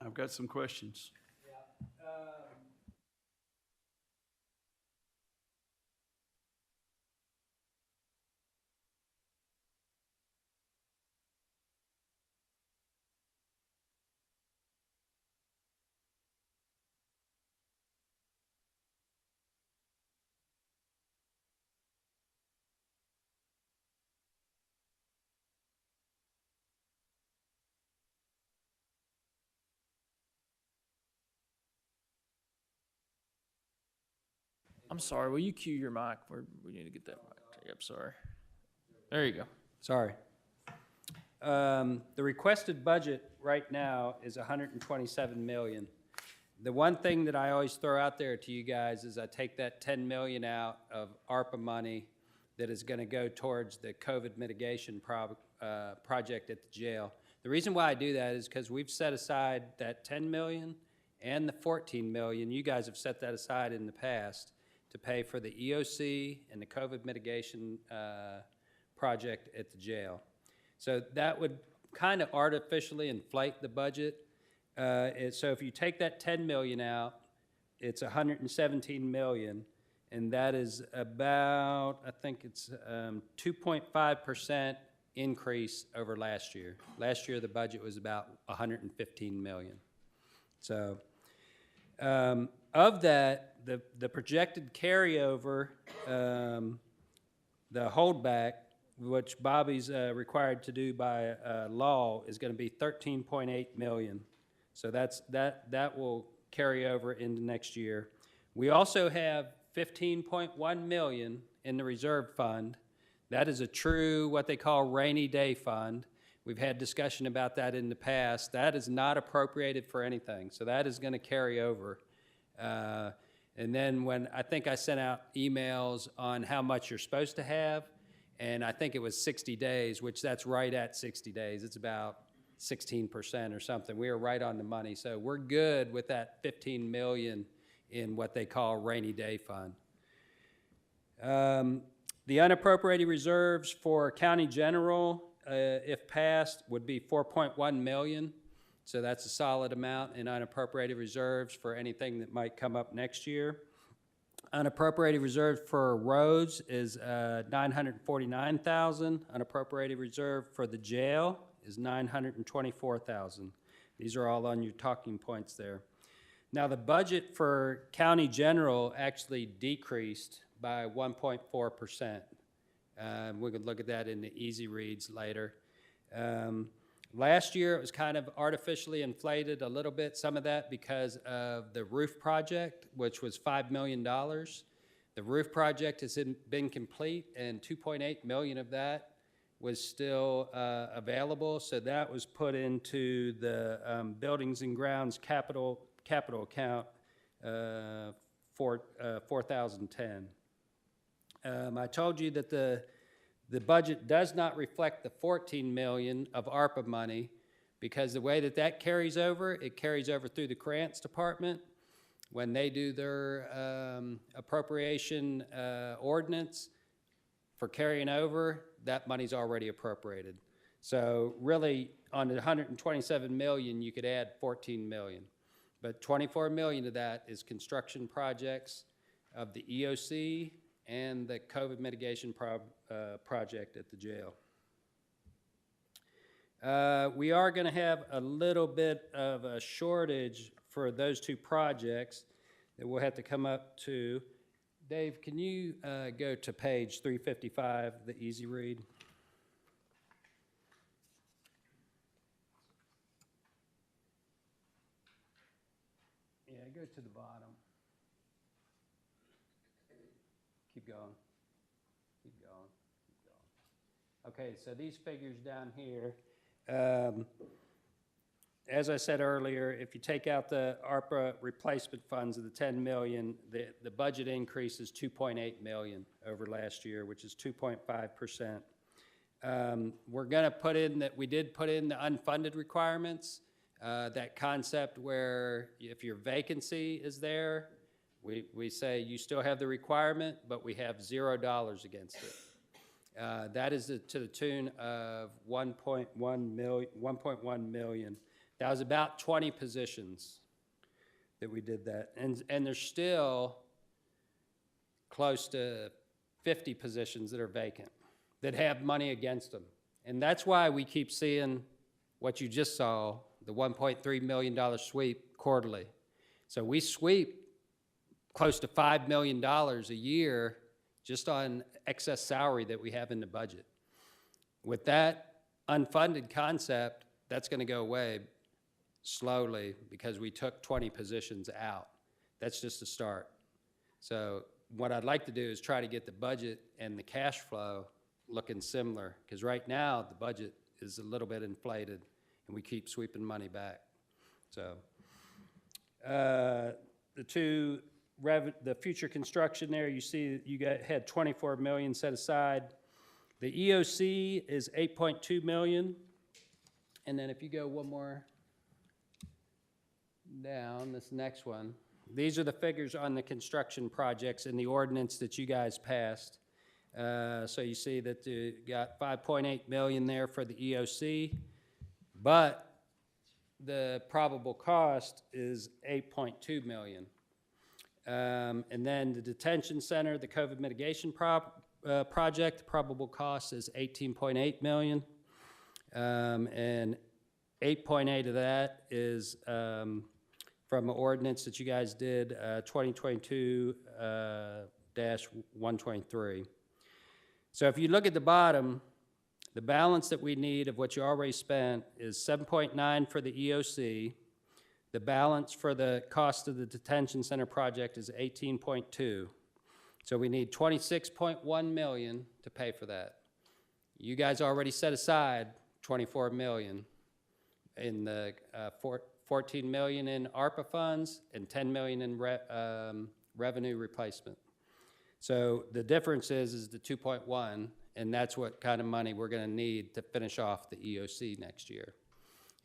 I've got some questions. I'm sorry, will you cue your mic? We need to get that mic. Yep, sorry. There you go. Sorry. The requested budget right now is 127 million. The one thing that I always throw out there to you guys is I take that 10 million out of ARPA money that is going to go towards the COVID mitigation project at the jail. The reason why I do that is because we've set aside that 10 million and the 14 million. You guys have set that aside in the past to pay for the EOC and the COVID mitigation project at the jail. So that would kind of artificially inflate the budget. So if you take that 10 million out, it's 117 million, and that is about, I think it's 2.5% increase over last year. Last year, the budget was about 115 million. So of that, the projected carryover, the holdback, which Bobby's required to do by law, is going to be 13.8 million. So that will carry over into next year. We also have 15.1 million in the reserve fund. That is a true, what they call rainy day fund. We've had discussion about that in the past. That is not appropriated for anything, so that is going to carry over. And then when I think I sent out emails on how much you're supposed to have, and I think it was 60 days, which that's right at 60 days. It's about 16% or something. We are right on the money. So we're good with that 15 million in what they call rainy day fund. The unappropriated reserves for county general, if passed, would be 4.1 million. So that's a solid amount in unappropriated reserves for anything that might come up next year. Unappropriated reserve for roads is 949,000. Unappropriated reserve for the jail is 924,000. These are all on your talking points there. Now the budget for county general actually decreased by 1.4%. We could look at that in the easy reads later. Last year it was kind of artificially inflated a little bit, some of that because of the roof project, which was $5 million. The roof project has been complete, and 2.8 million of that was still available, so that was put into the buildings and grounds capital account for 4010. I told you that the budget does not reflect the 14 million of ARPA money because the way that carries over, it carries over through the grants department. When they do their appropriation ordinance for carrying over, that money's already appropriated. So really, on the 127 million, you could add 14 million. But 24 million of that is construction projects of the EOC and the COVID mitigation project at the jail. We are going to have a little bit of a shortage for those two projects that we'll have to come up to. Dave, can you go to page 355, the easy read? Yeah, go to the bottom. Keep going. Keep going. Keep going. Okay, so these figures down here, as I said earlier, if you take out the ARPA replacement funds of the 10 million, the budget increase is 2.8 million over last year, which is 2.5%. We're going to put in that, we did put in the unfunded requirements, that concept where if your vacancy is there, we say you still have the requirement, but we have $0 against it. That is to the tune of 1.1 million. That was about 20 positions that we did that. And there's still close to 50 positions that are vacant, that have money against them. And that's why we keep seeing what you just saw, the $1.3 million sweep quarterly. So we sweep close to $5 million a year just on excess salary that we have in the budget. With that unfunded concept, that's going to go away slowly because we took 20 positions out. That's just a start. So what I'd like to do is try to get the budget and the cash flow looking similar, because right now the budget is a little bit inflated, and we keep sweeping money back. So, the future construction there, you see had 24 million set aside. The EOC is 8.2 million. And then if you go one more down, this next one, these are the figures on the construction projects in the ordinance that you guys passed. So you see that you got 5.8 million there for the EOC, but the probable cost is 8.2 million. And then the detention center, the COVID mitigation project, the probable cost is 18.8 million. And 8.8 of that is from an ordinance that you guys did, 2022-123. So if you look at the bottom, the balance that we need of what you already spent is 7.9 for the EOC. The balance for the cost of the detention center project is 18.2. So we need 26.1 million to pay for that. You guys already set aside 24 million in the 14 million in ARPA funds and 10 million in revenue replacement. So the difference is the 2.1, and that's what kind of money we're going to need to finish off the EOC next year.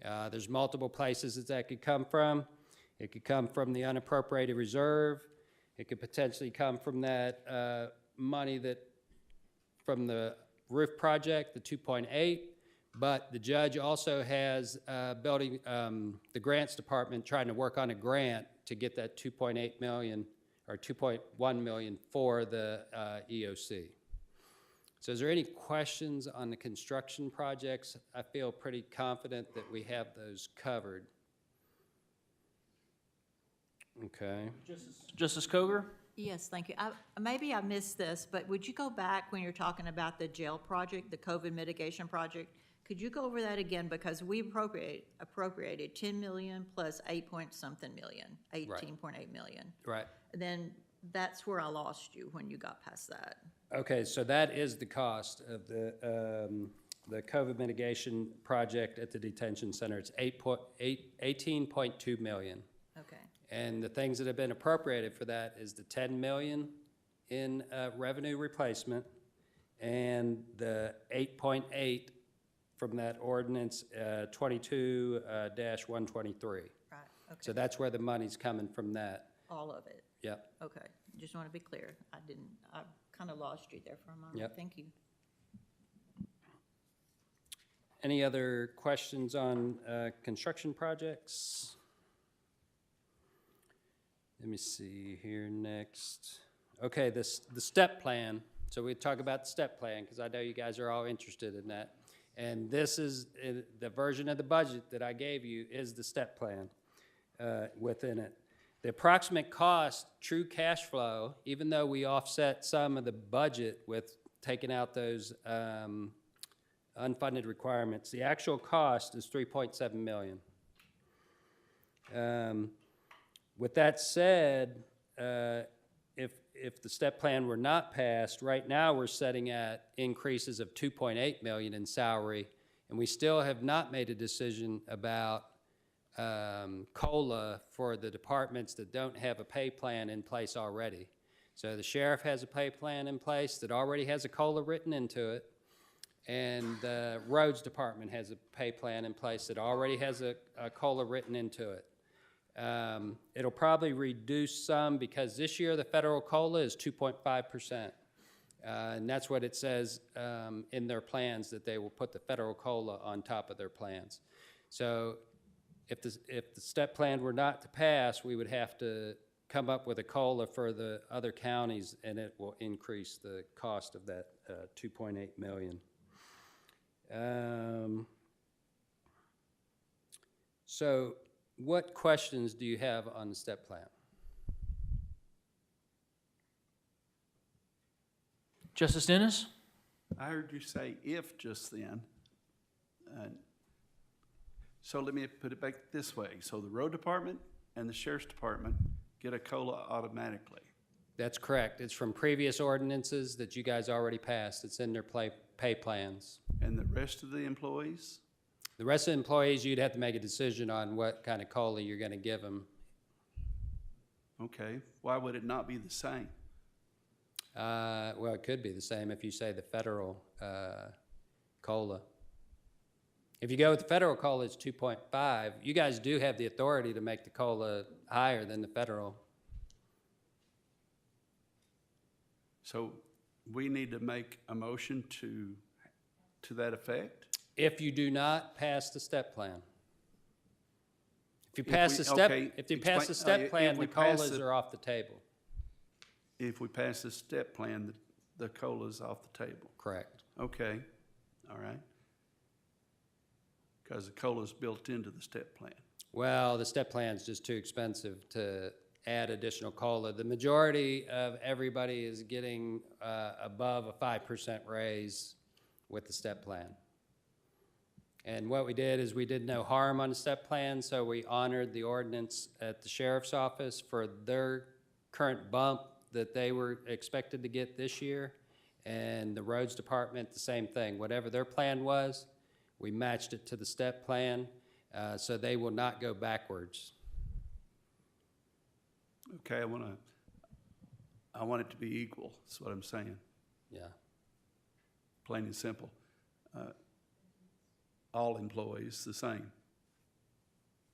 There's multiple places that could come from. It could come from the unappropriated reserve. It could potentially come from that money from the roof project, the 2.8. But the judge also has the grants department trying to work on a grant to get that 2.8 million or 2.1 million for the EOC. So is there any questions on the construction projects? I feel pretty confident that we have those covered. Okay. Justice Coger? Yes, thank you. Maybe I missed this, but would you go back when you're talking about the jail project, the COVID mitigation project? Could you go over that again? Because we appropriated 10 million plus 8-point-something million, 18.8 million. Right. And then that's where I lost you when you got past that. Okay, so that is the cost of the COVID mitigation project at the detention center. It's 18.2 million. Okay. And the things that have been appropriated for that is the 10 million in revenue replacement and the 8.8 from that ordinance 22-123. Right, okay. So that's where the money's coming from that. All of it? Yep. Okay, just want to be clear. I kind of lost you there for a moment. Yep. Thank you. Any other questions on construction projects? Let me see here next. Okay, the step plan. So we talk about the step plan because I know you guys are all interested in that. And this is the version of the budget that I gave you is the step plan within it. The approximate cost, true cash flow, even though we offset some of the budget with taking out those unfunded requirements, the actual cost is 3.7 million. With that said, if the step plan were not passed, right now we're setting at increases of 2.8 million in salary, and we still have not made a decision about COLA for the departments that don't have a pay plan in place already. So the sheriff has a pay plan in place that already has a COLA written into it, and the roads department has a pay plan in place that already has a COLA written into it. It'll probably reduce some because this year the federal COLA is 2.5%. And that's what it says in their plans, that they will put the federal COLA on top of their plans. So if the step plan were not to pass, we would have to come up with a COLA for the other counties, and it will increase the cost of that 2.8 million. So what questions do you have on the step plan? Justice Dennis? I heard you say if just then. So let me put it back this way. So the road department and the sheriff's department get a COLA automatically. That's correct. It's from previous ordinances that you guys already passed. It's in their pay plans. And the rest of the employees? The rest of the employees, you'd have to make a decision on what kind of COLA you're gonna give them. Okay, why would it not be the same? Well, it could be the same if you say the federal, COLA. If you go with the federal COLA, it's 2.5. You guys do have the authority to make the COLA higher than the federal. So we need to make a motion to that effect? If you do not pass the step plan. If you If pass we- the step, okay, if you pass the explain- step if plan, we the pass COLAs the- are off the table. If we pass the step plan, the COLA's off the table. Correct. Okay, all right. Because the COLA's built into the step plan. Well, the step plan's just too expensive to add additional COLA. The majority of everybody is getting above a 5% raise with the step plan. And what we did is we did no harm on the step plan, so we honored the ordinance at the sheriff's office for their current bump that they were expected to get this year. And the roads department, the same thing. Whatever their plan was, we matched it to the step plan, so they will not go backwards. Okay, I want it to be equal, that's what I'm saying, Yeah. plain and simple. All employees the same.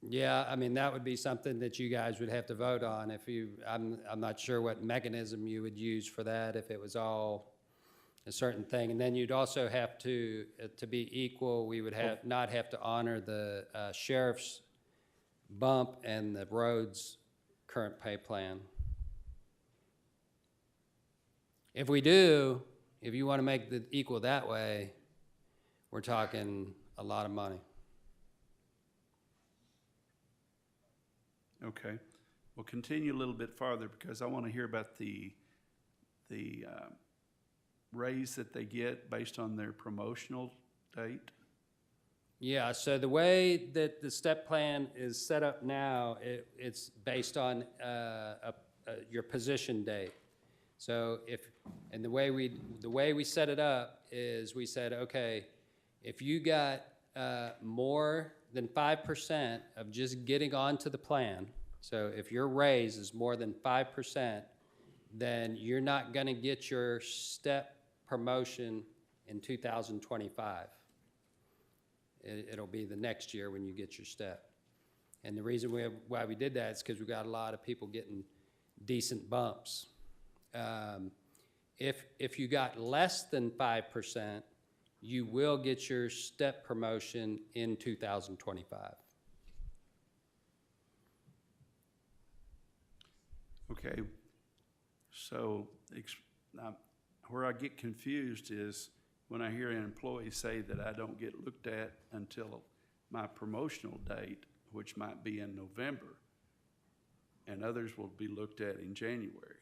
Yeah, I mean, that would be something that you guys would have to vote on if you, I'm not sure what mechanism you would use for that, if it was all a certain thing. And then you'd also have to be equal, we would have, not have to honor the sheriff's bump and the road's current pay plan. If we do, if you want to make the equal that way, we're talking a lot of money. Okay, we'll continue a little bit farther because I want to hear about the raise that they get based on their promotional date. Yeah, so the way that the step plan is set up now, it's based on your position date. So and the way we set it up is we said, okay, if you got more than 5% of just getting onto the plan, so if your raise is more than 5%, then you're not gonna get your step promotion in 2025. It'll be the next year when you get your step. And the reason why we did that is because we got a lot of people getting decent bumps. If you got less than 5%, you will get your step promotion in 2025. Okay, so where I get confused is when I hear an employee say that I don't get looked at until my promotional date, which might be in November, and others will be looked at in January.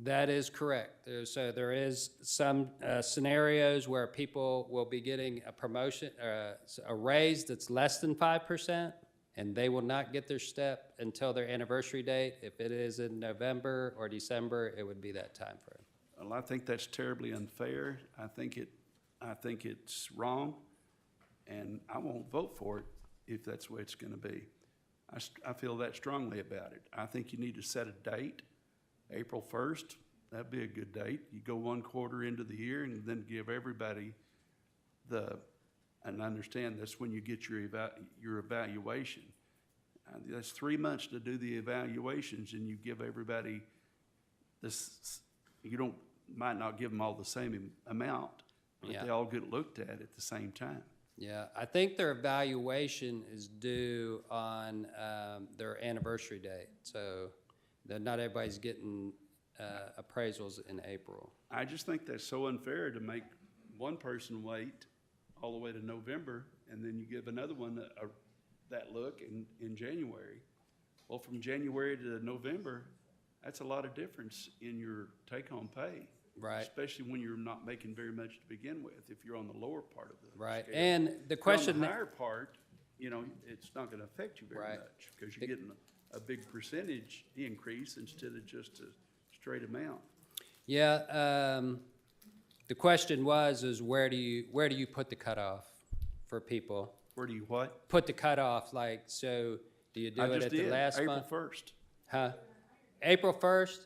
That is correct. So there is some scenarios where people will be getting a promotion, a raise that's less than 5%, and they will not get their step until their anniversary date. If it is in November or December, it would be that time frame. Well, I think that's terribly unfair. I think it's wrong, and I won't vote for it if that's the way it's going to be. I feel that strongly about it. I think you need to set a date. April 1st, that'd be a good date. You go one quarter into the year and then give everybody and understand that's when you get your evaluation. That's 3 months to do the evaluations, and you give everybody this, might not give them all the same amount, but Yeah. they all get looked at the same time. Yeah, I think their evaluation is due on their anniversary date, so that not everybody's getting appraisals in April. I just think that's so unfair to make one person wait all the way to November, and then you give another one that look in January. Well, from January to November, that's a lot of difference in your take-home pay. Right. Especially when you're not making very much to begin with, if you're on the lower part of the Right, scale. and the question. If you're on the higher part, it's not gonna affect you very Right. much, because you're getting a big percentage increase instead of just a straight amount. Yeah, The question is where do you put the cutoff for people? Where do you what? Put the cutoff, like, so do you do I it just at the did, last April month? 1st. Huh? April 1st?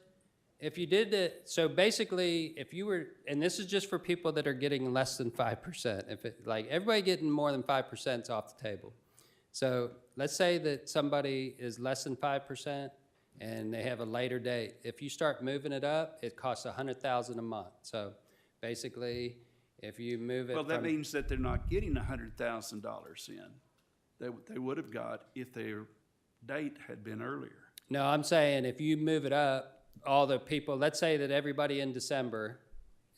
If you did it, so basically, if you were, and this is just for people that are getting less than 5%, if it, like, everybody getting more than 5% is off the table. So let's say that somebody is less than 5% and they have a later date. If you start moving it up, it costs $100,000 a month. So basically, if you move it Well, that from- means that they're not getting $100,000 in. They would have got if their date had been earlier. No, I'm saying if you move it up, all the people, let's say that everybody in December,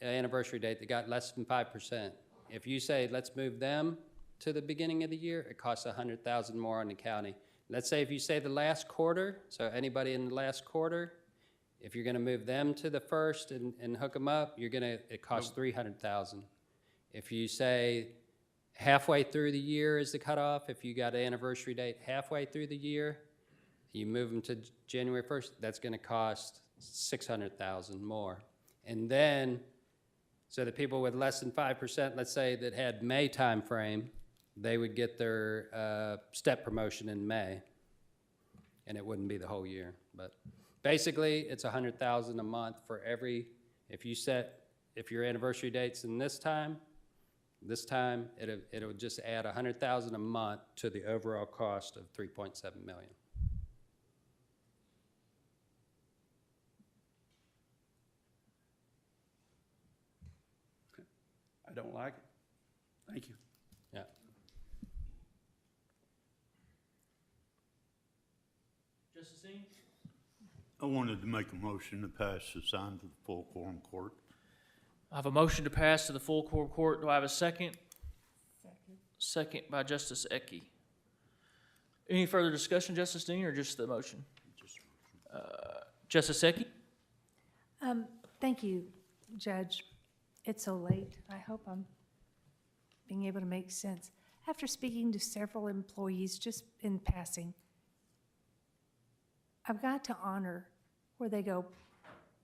anniversary date, that got less than 5%. If you say, let's move them to the beginning of the year, it costs $100,000 more on the county. Let's say if you say the last quarter, so anybody in the last quarter, if you're gonna move them to the first and hook them up, it costs $300,000. If you say halfway through the year is the cutoff, if you got an anniversary date halfway through the year, you move them to January 1st, that's gonna cost $600,000 more. And then, so the people with less than 5%, let's say that had May timeframe, they would get their step promotion in May. And it wouldn't be the whole year. But basically, it's $100,000 a month for every, if your anniversary date's in this time, it'll just add $100,000 a month to the overall cost of $3.7 million. I don't like it. Thank you. Yeah. Justice Dean? I wanted to make a motion to pass the sign to the full quorum court. I have a motion to pass to the full quorum court. Do I have a second? Second by Justice Ecke. Any further discussion, Justice Dean, or just the motion? Justice Ecke? Thank you, Judge. It's so late. I hope I'm being able to make sense. After speaking to several employees just in passing, I've got to honor where they go,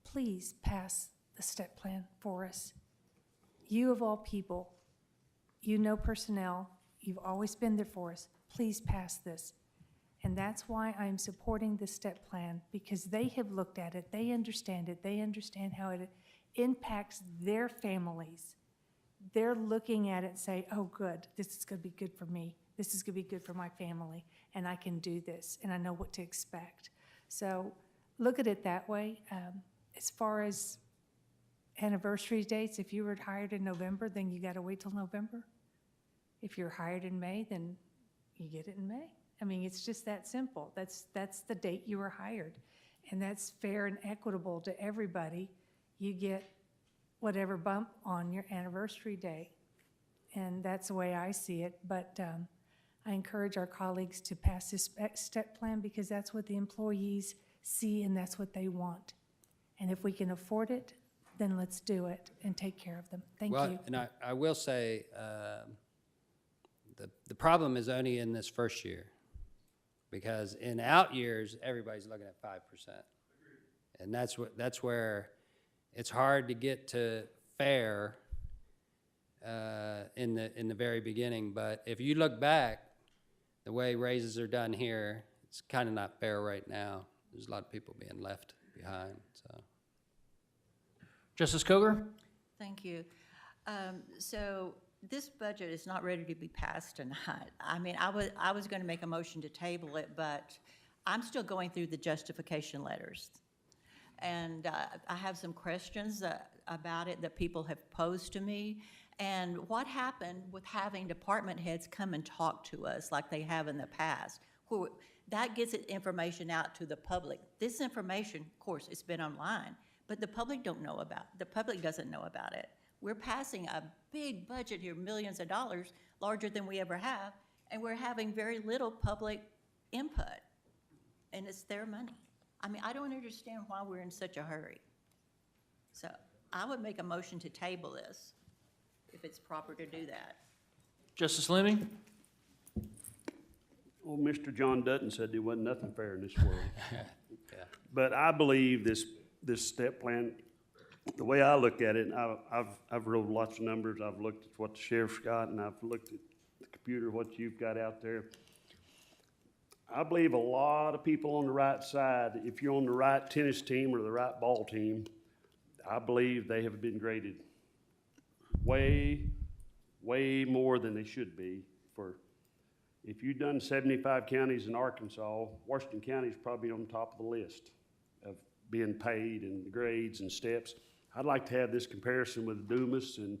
please pass the step plan for us. You of all people, you know personnel, you've always been there for us. Please pass this. And that's why I'm supporting the step plan, because they have looked at it, they understand how it impacts their families. They're looking at it and say, oh, good, this is gonna be good for me. This is gonna be good for my family, and I can do this, and I know what to expect. So look at it that way. As far as anniversary dates, if you were hired in November, then you gotta wait till November. If you're hired in May, then you get it in May. I mean, it's just that simple. That's the date you were hired. And that's fair and equitable to everybody. You get whatever bump on your anniversary day. And that's the way I see it. But I encourage our colleagues to pass this step plan, because that's what the employees see and that's what they want. And if we can afford it, then let's do it and take care of them. Thank you. And I will say, the problem is only in this first year, because in out years, everybody's looking at 5%. And that's where it's hard to get to fair in the very beginning. But if you look back, the way raises are done here, it's kind of not fair right now. There's a lot of people being left behind, so. Justice Coger? Thank you. So this budget is not ready to be passed tonight. I mean, I was going to make a motion to table it, but I'm still going through the justification letters. And I have some questions about it that people have posed to me. And what happened with having department heads come and talk to us like they have in the past? That gets information out to the public. This information, of course, it's been online, but the public doesn't know about it. We're passing a big budget here, millions of dollars, larger than we ever have, and we're having very little public input, and it's their money. I mean, I don't understand why we're in such a hurry. So I would make a motion to table this, if it's proper to do that. Justice Leming? Well, Mr. John Dutton said there wasn't nothing fair in this world. But I believe this step plan the way I look at it, and I've wrote lots of numbers, I've looked at what the sheriff's got, and I've looked at the computer, what you've got out there. I believe a lot of people on the right side, if you're on the right tennis team or the right ball team, I believe they have been graded way, way more than they should be for, if you've done 75 counties in Arkansas, Washington County is probably on top of the list of being paid and grades and steps. I'd like to have this comparison with Dumas and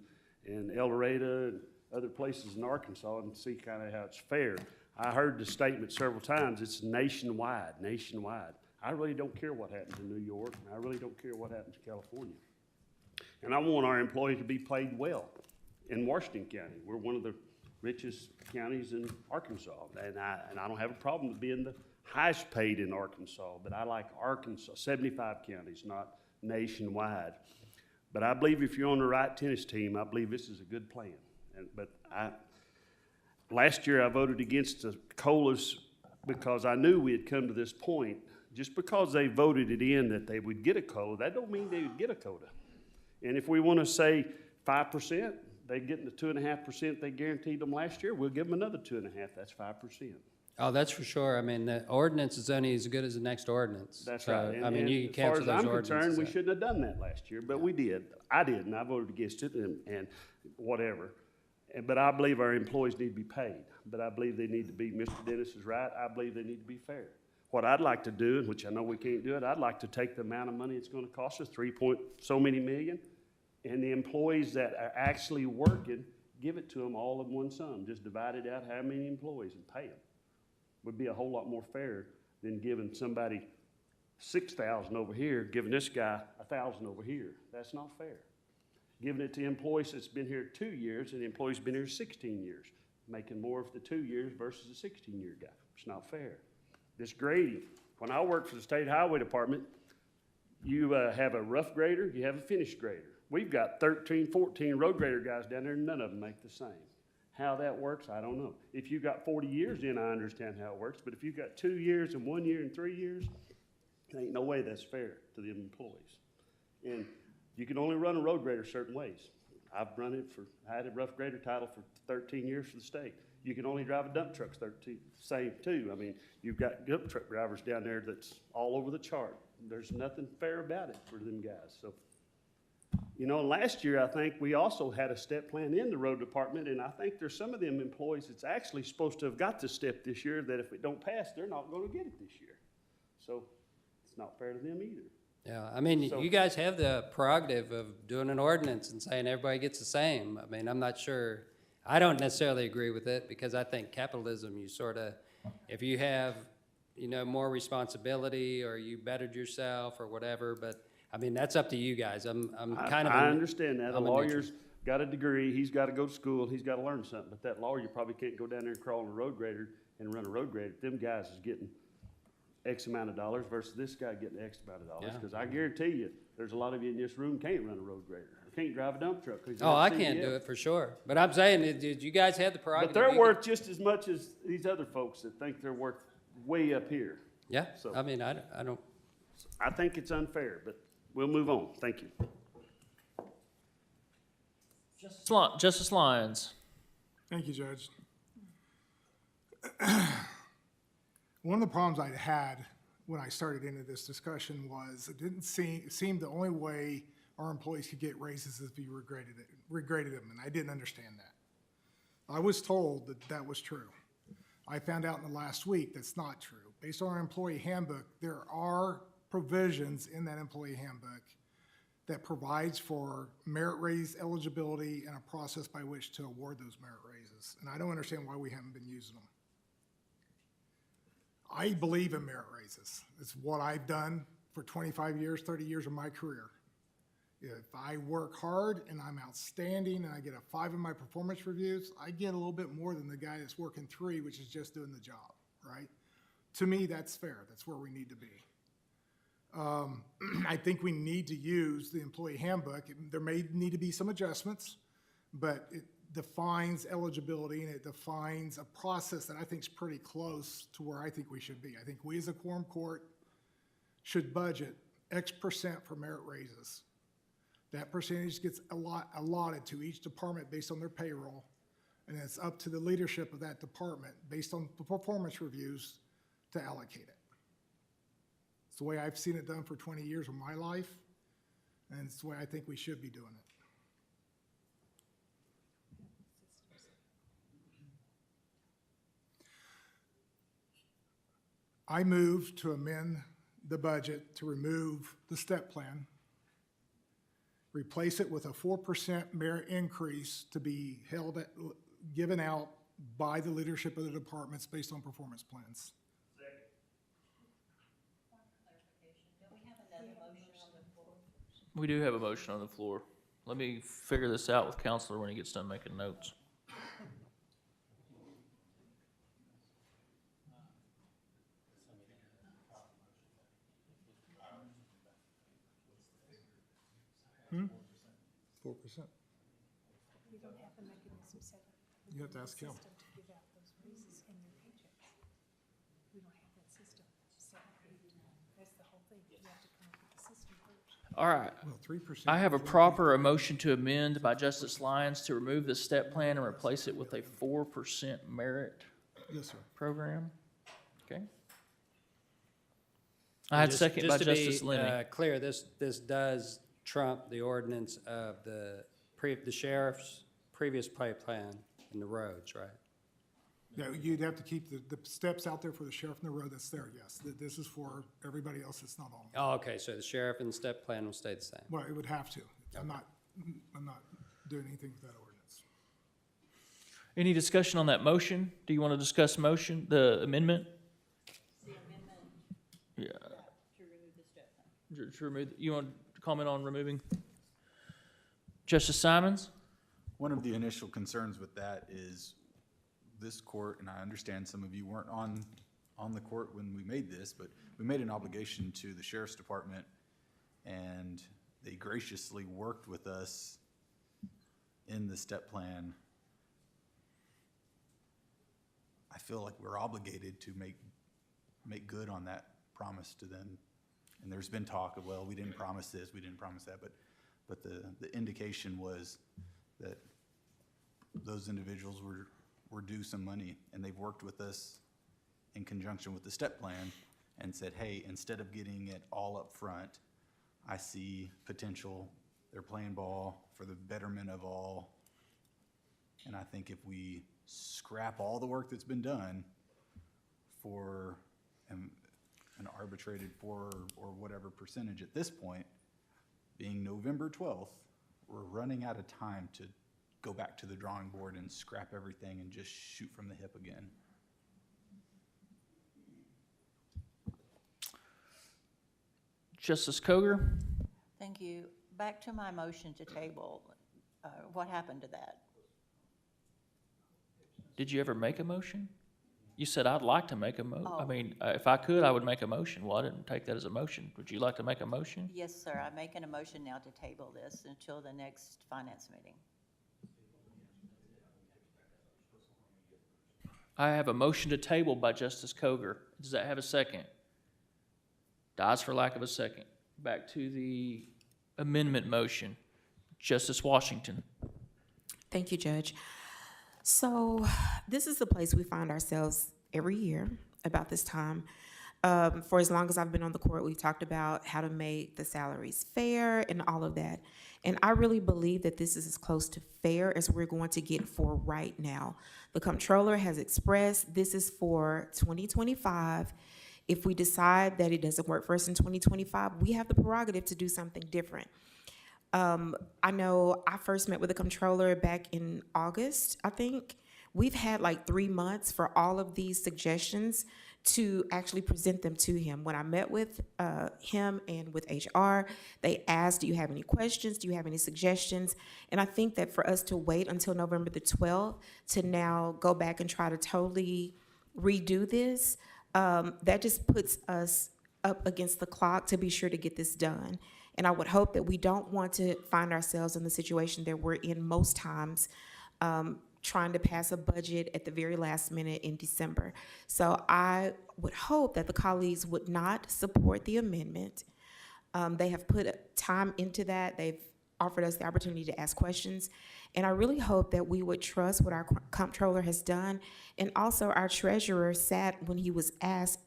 El Dorado and other places in Arkansas and see kind of how it's fair. I heard the statement several times, it's nationwide. I really don't care what happens in New York, and I really don't care what happens in California. And I want our employees to be paid well in Washington County. We're one of the richest counties in Arkansas, and I don't have a problem with being the highest paid in Arkansas, but I like Arkansas, 75 counties, not nationwide. But I believe if you're on the right tennis team, I believe this is a good plan. Last year I voted against the COLAs because I knew we had come to this point. Just because they voted it in that they would get a COLA, that don't mean they would get a COLA. And if we want to say 5%, they get the 2.5% they guaranteed them last year, we'll give them another 2.5%, that's 5%. Oh, that's for sure. I mean, the ordinance is only as good as the next ordinance. That's So, right. I mean, you can cancel those As far as I'm concerned, we ordinances. shouldn't have done that last year, but we did. I did, and I voted against it and whatever. But I believe our employees need to be paid. But I believe they need to be, Mr. Dennis is right, I believe they need to be fair. What I'd like to do, which I know we can't do it, I'd like to take the amount of money it's gonna cost us, 3 point so many million, and the employees that are actually working, give it to them all in one sum. Just divide it out how many employees and pay them. Would be a whole lot more fair than giving somebody 6,000 over here, giving this guy 1,000 over here. That's not fair. Giving it to employees that's been here 2 years and the employee's been here 16 years, making more of the 2 years versus a 16-year guy. It's not fair. This grading, when I worked for the State Highway Department, you have a rough grader, you have a finished grader. We've got 13, 14 road grader guys down there, and none of them make the same. How that works, I don't know. If you've got 40 years, then I understand how it works, but if you've got 2 years and 1 year and 3 years, there ain't no way that's fair to the employees. And you can only run a road grader certain ways. I had a rough grader title for 13 years for the state. You can only drive a dump truck same too. I mean, you've got dump truck drivers down there that's all over the chart. There's nothing fair about it for them guys. So, you know, last year I think we also had a step plan in the road department, and I think there's some of them employees that's actually supposed to have got the step this year that if it don't pass, they're not going to get it this year. So it's not fair to them either. Yeah, I mean, So- you guys have the prerogative of doing an ordinance and saying everybody gets the same. I mean, I'm not sure, I don't necessarily agree with it because I think capitalism, you sort of, if you have, you know, more responsibility or you bettered yourself or whatever, but I mean, that's up to you guys. I'm kind of. I understand that. A I'm a lawyer's got a degree, he's got to go to school, he's got to learn something. But that lawyer probably can't go down there and crawl on a road grader and run a road grader. Them guys is getting X amount of dollars versus this guy getting X amount of dollars. Yeah. Because I guarantee you, there's a lot of you in this room can't run a road grader, or can't drive a dump truck. 'cause you're Oh, not I can't CDL. do it for sure. But I'm saying, did you guys have the But prerogative? they're You worth just as much as these other folks that think they're worth way up here. Yeah, So- I mean, I don't. I think it's unfair, but we'll move on. Thank you. Justice Lyons. Thank you, Judge. One of the problems I had when I started into this discussion was it didn't seem the only way our employees could get raises is if you regraded them, and I didn't understand that. I was told that that was true. I found out in the last week that's not true. Based on our employee handbook, there are provisions in that employee handbook that provides for merit raise eligibility and a process by which to award those merit raises. And I don't understand why we haven't been using them. I believe in merit raises. It's what I've done for 25 years, 30 years of my career. If I work hard and I'm outstanding and I get a 5 in my performance reviews, I get a little bit more than the guy that's working 3, which is just doing the job, right? To me, that's fair. That's where we need to be. I think we need to use the employee handbook. There may need to be some adjustments, but it defines eligibility and it defines a process that I think is pretty close to where I think we should be. I think we as a quorum court should budget X% for merit raises. That percentage gets allotted to each department based on their payroll, and it's up to the leadership of that department, based on the performance reviews, to allocate it. It's the way I've seen it done for 20 years of my life, and it's the way I think we should be doing it. I move to amend the budget to remove the step plan, replace it with a 4% merit increase to be given out by the leadership of the departments based on performance plans. We do have a motion on the floor. Let me figure this out with Counselor when he gets done making notes. Hmm? 4%. We don't have a mechanism set up. You have to ask him. System to give out those raises in your paychecks. We don't have that system set up. That's the whole thing. You have to come up with the system first. All right. Well, 3%. I have a proper motion to amend by Justice Lyons to remove the step plan and replace it with a 4% merit Yes, sir. program. Okay. I had second by Justice Lenny. Just to be clear, this does trump the ordinance of the sheriff's previous pay plan in the roads, right? Yeah, you'd have to keep the steps out there for the sheriff and the road that's there, yes. This is for everybody else that's not on. Oh, okay, so the sheriff and the step plan will stay the same. Well, it would have to. I'm not doing anything with that ordinance. Any discussion on that motion? Do you want to discuss the amendment? The amendment. Yeah. To remove the step plan. To remove, you want to comment on removing? Justice Simons? One of the initial concerns with that is this court, and I understand some of you weren't on the court when we made this, but we made an obligation to the sheriff's department, and they graciously worked with us in the step plan. I feel like we're obligated to make good on that promise to them. And there's been talk of, well, we didn't promise this, we didn't promise that, but the indication was that those individuals were due some money, and they've worked with us in conjunction with the step plan and said, hey, instead of getting it all up front, I see potential. They're playing ball for the betterment of all. And I think if we scrap all the work that's been done for an arbitrated 4 or whatever percentage at this point, being November 12th, we're running out of time to go back to the drawing board and scrap everything and just shoot from the hip again. Justice Koger? Thank you. Back to my motion to table. What happened to that? Did you ever make a motion? You said, I'd like to make a Oh. I mean, if I could, I would make a motion. Well, I didn't take that as a motion. Would you like to make a motion? Yes, sir. I'm making a motion now to table this until the next finance meeting. I have a motion to table by Justice Koger. Does that have a second? Dies for lack of a second. Back to the amendment motion. Justice Washington. Thank you, Judge. So this is the place we find ourselves every year about this time. For as long as I've been on the court, we've talked about how to make the salaries fair and all of that. And I really believe that this is as close to fair as we're going to get for right now. The comptroller has expressed this is for 2025. If we decide that it doesn't work for us in 2025, we have the prerogative to do something different. I know I first met with the comptroller back in August, I think. We've had like 3 months for all of these suggestions to actually present them to him. When I met with him and with HR, they asked, do you have any questions? Do you have any suggestions? And I think that for us to wait until November the 12th to now go back and try to totally redo this, that just puts us up against the clock to be sure to get this done. And I would hope that we don't want to find ourselves in the situation that we're in most times, trying to pass a budget at the very last minute in December. So I would hope that the colleagues would not support the amendment. They have put time into that. They've offered us the opportunity to ask questions. And I really hope that we would trust what our comptroller has done. And also our treasurer sat when he was asked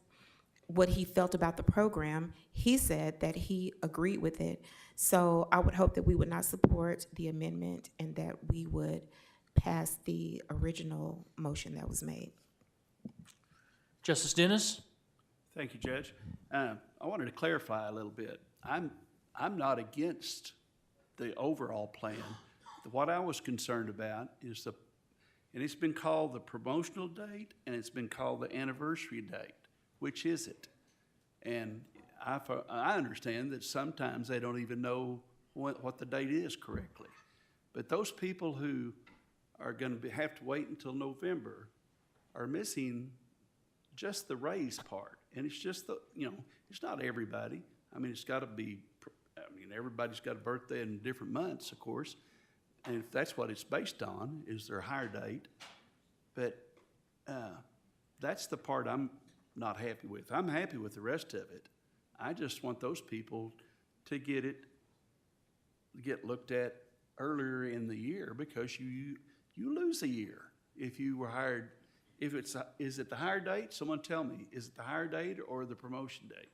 what he felt about the program. He said that he agreed with it. So I would hope that we would not support the amendment and that we would pass the original motion that was made. Justice Dennis? Thank you, Judge. I wanted to clarify a little bit. I'm not against the overall plan. What I was concerned about is and it's been called the promotional date and it's been called the anniversary date. Which is it? And I understand that sometimes they don't even know what the date is correctly. But those people who are going to have to wait until November are missing just the raise part. And it's just it's not everybody. I mean, it's got to be, everybody's got a birthday in different months, of course. And if that's what it's based on, is their hire date. But that's the part I'm not happy with. I'm happy with the rest of it. I just want those people to get looked at earlier in the year, because you lose a year if you were hired. Is it the hire date? Someone tell me, is it the hire date or the promotion date?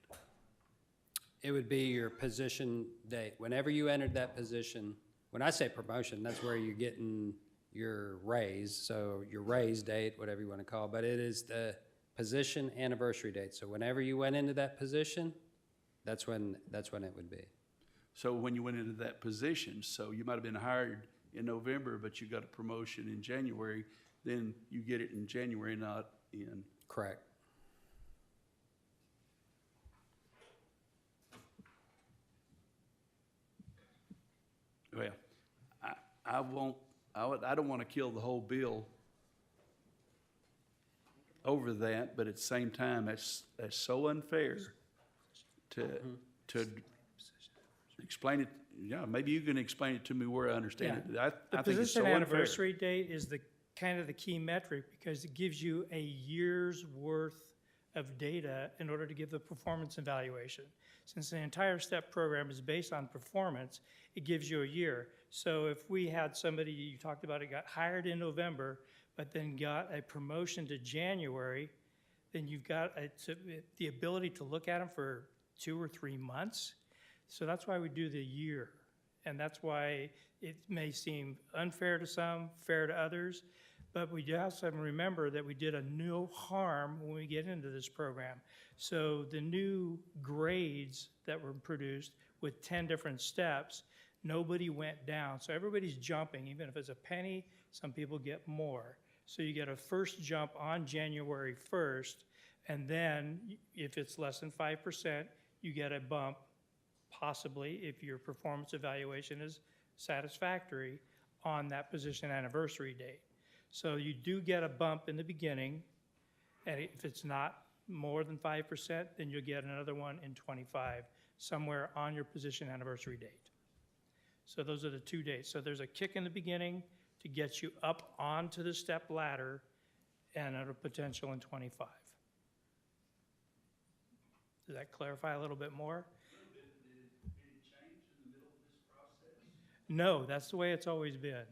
It would be your position date. Whenever you entered that position, when I say promotion, that's where you're getting your raise. So your raise date, whatever you want to call it, but it is the position anniversary date. So whenever you went into that position, that's when it would be. So when you went into that position, so you might have been hired in November, but you got a promotion in January, then you get it in January, not in. Correct. Well, I don't want to kill the whole bill over that, but at the same time, that's so unfair to explain it. Yeah, maybe you can explain it to me where I understand it. I think it's so The position unfair. anniversary date is kind of the key metric, because it gives you a year's worth of data in order to give the performance evaluation. Since the entire STEP program is based on performance, it gives you a year. So if we had somebody, you talked about it, got hired in November, but then got a promotion to January, then you've got the ability to look at them for 2 or 3 months. So that's why we do the year. And that's why it may seem unfair to some, fair to others. But we do also remember that we did a no harm when we get into this program. So the new grades that were produced with 10 different steps, nobody went down. So everybody's jumping. Even if it's a penny, some people get more. So you get a first jump on January 1st, and then if it's less than 5%, you get a bump, possibly if your performance evaluation is satisfactory, on that position anniversary date. So you do get a bump in the beginning, and if it's not more than 5%, then you'll get another one in 25, somewhere on your position anniversary date. So those are the 2 dates. So there's a kick in the beginning to get you up onto the step ladder, and a potential in 25. Does that clarify a little bit more? Did it change in the middle of this process? No, that's the way it's always been.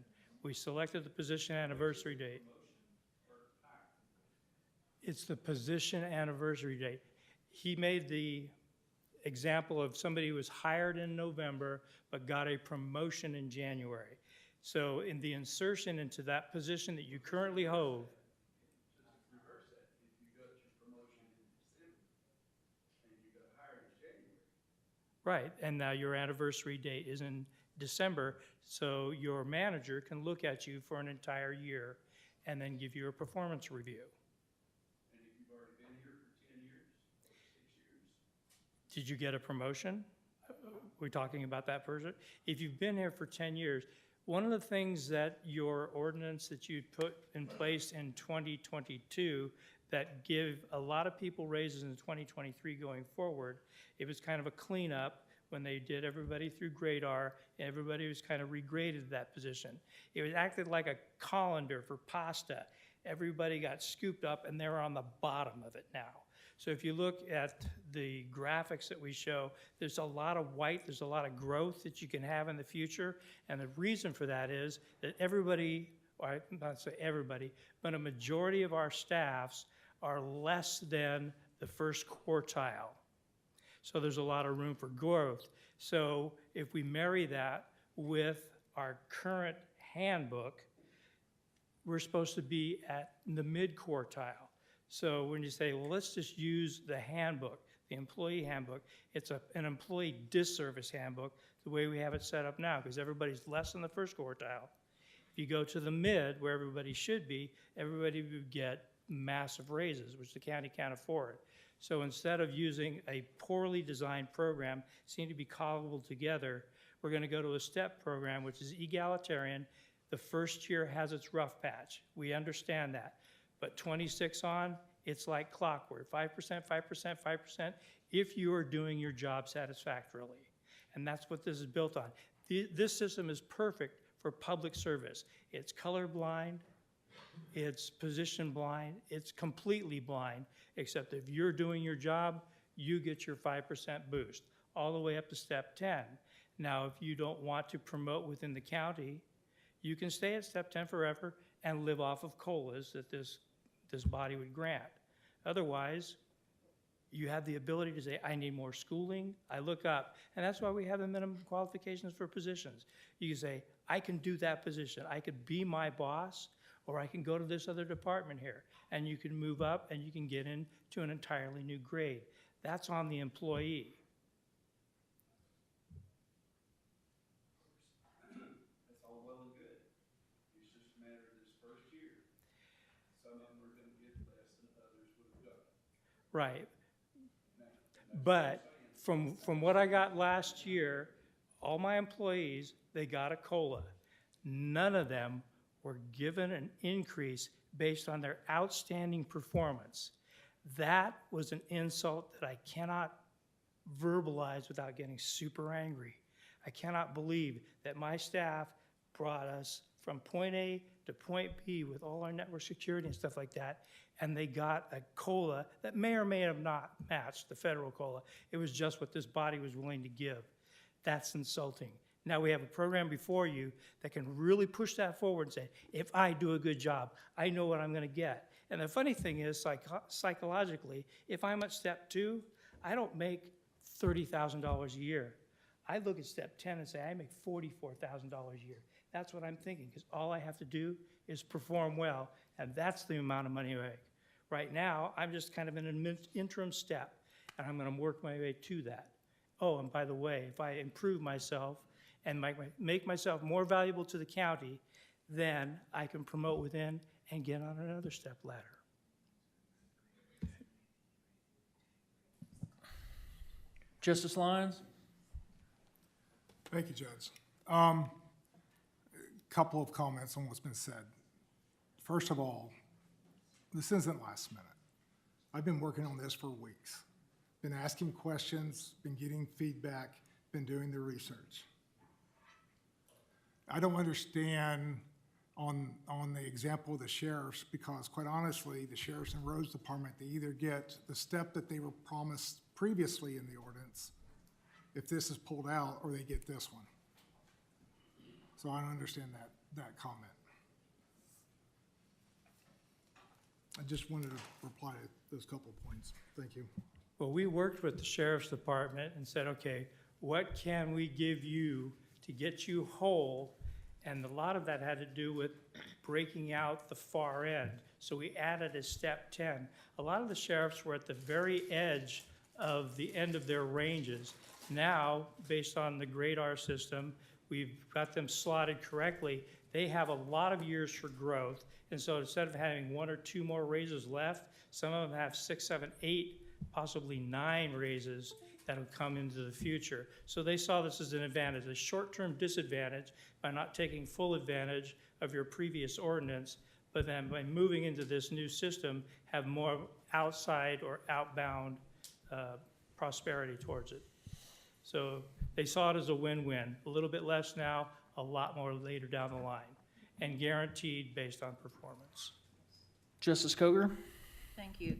We selected the position anniversary date. It's the position anniversary date. He made the example of somebody who was hired in November but got a promotion in January. So in the insertion into that position that you currently hold. Just reverse that. If you got your promotion in December and you got hired in January. Right, and now your anniversary date is in December, so your manager can look at you for an entire year and then give you a performance review. And if you've already been here for 10 years or 6 years. Did you get a promotion? We're talking about that person. If you've been here for 10 years, one of the things that your ordinance that you put in place in 2022 that give a lot of people raises in 2023 going forward, it was kind of a cleanup when they did everybody through grade R, and everybody was kind of regraded that position. It was acted like a colander for pasta. Everybody got scooped up and they're on the bottom of it now. So if you look at the graphics that we show, there's a lot of white, there's a lot of growth that you can have in the future. And the reason for that is that everybody, or I not say everybody, but a majority of our staffs are less than the first quartile. So there's a lot of room for growth. So if we marry that with our current handbook, we're supposed to be at the mid quartile. So when you say, well, let's just use the handbook, the employee handbook, it's an employee disservice handbook, the way we have it set up now, because everybody's less than the first quartile. If you go to the mid, where everybody should be, everybody would get massive raises, which the county can't afford. So instead of using a poorly designed program, seem to be cobbled together, we're going to go to a step program, which is egalitarian. The first year has its rough patch. We understand that. But 26 on, it's like clockwork, 5%, 5%, 5%, if you are doing your job satisfactorily. And that's what this is built on. This system is perfect for public service. It's colorblind, it's position blind, it's completely blind, except if you're doing your job, you get your 5% boost, all the way up to step 10. Now, if you don't want to promote within the county, you can stay at step 10 forever and live off of COLAs that this body would grant. Otherwise, you have the ability to say, I need more schooling, I look up, and that's why we have the minimum qualifications for positions. You can say, I can do that position, I could be my boss, or I can go to this other department here, and you can move up and you can get into an entirely new grade. That's on the employee. That's all well and good. It's just a matter of this first year. Some of them are gonna get less than others would have got. Right. But from what I got last year, all my employees, they got a COLA. None of them were given an increase based on their outstanding performance. That was an insult that I cannot verbalize without getting super angry. I cannot believe that my staff brought us from point A to point B with all our network security and stuff like that, and they got a COLA that may or may have not matched the federal COLA. It was just what this body was willing to give. That's insulting. Now we have a program before you that can really push that forward and say, if I do a good job, I know what I'm going to get. And the funny thing is, psychologically, if I'm at step 2, I don't make $30,000 a year. I look at step 10 and say, I make $44,000 a year. That's what I'm thinking, because all I have to do is perform well, and that's the amount of money I make. Right now, I'm just kind of in an interim step, and I'm going to work my way to that. Oh, and by the way, if I improve myself and make myself more valuable to the county, then I can promote within and get on another step ladder. Justice Lyons? Thank you, Judge. Couple of comments on what's been said. First of all, this isn't last minute. I've been working on this for weeks. Been asking questions, been getting feedback, been doing the research. I don't understand on the example of the sheriffs, because quite honestly, the sheriffs and roads department, they either get the step that they were promised previously in the ordinance, if this is pulled out, or they get this one. So I don't understand that comment. I just wanted to reply to those couple of points. Thank you. Well, we worked with the sheriff's department and said, okay, what can we give you to get you whole? And a lot of that had to do with breaking out the far end. So we added a step 10. A lot of the sheriffs were at the very edge of the end of their ranges. Now, based on the GRADAR system, we've got them slotted correctly. They have a lot of years for growth. And so instead of having 1 or 2 more raises left, some of them have 6, 7, 8, possibly 9 raises that will come into the future. So they saw this as an advantage, a short-term disadvantage by not taking full advantage of your previous ordinance, but then by moving into this new system, have more outside or outbound prosperity towards it. So they saw it as a win-win, a little bit less now, a lot more later down the line, and guaranteed based on performance. Justice Coger? Thank you.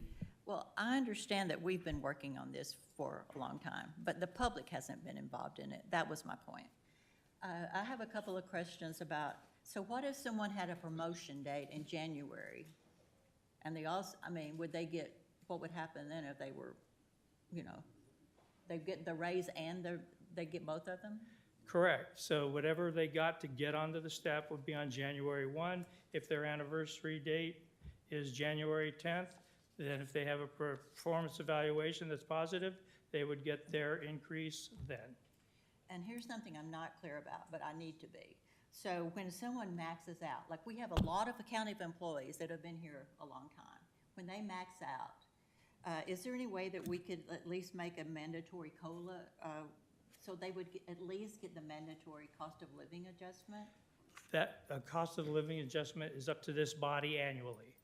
Well, I understand that we've been working on this for a long time, but the public hasn't been involved in it. That was my point. I have a couple of questions about, so what if someone had a promotion date in January? And they also, I mean, would they get, what would happen then if they were, you know, they get the raise and they get both of them? Correct. So whatever they got to get onto the step would be on January 1. If their anniversary date is January 10th, then if they have a performance evaluation that's positive, they would get their increase then. And here's something I'm not clear about, but I need to be. So when someone maxes out, like we have a lot of county employees that have been here a long time. When they max out, is there any way that we could at least make a mandatory COLA so they would at least get the mandatory cost of living adjustment? That cost of living adjustment is up to this body annually.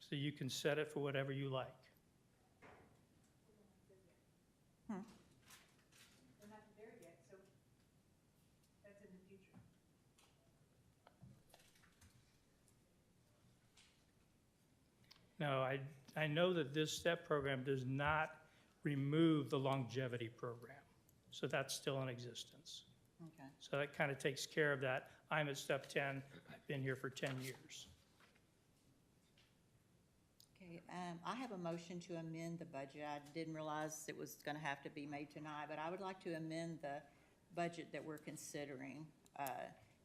So you can set it for whatever you like. We're not there yet, so that's in the future. No, I know that this STEP program does not remove the longevity program. So that's still in existence. Okay. So that kind of takes care of that. I'm at step 10. I've been here for 10 years. Okay, I have a motion to amend the budget. I didn't realize it was gonna have to be made tonight, but I would like to amend the budget that we're considering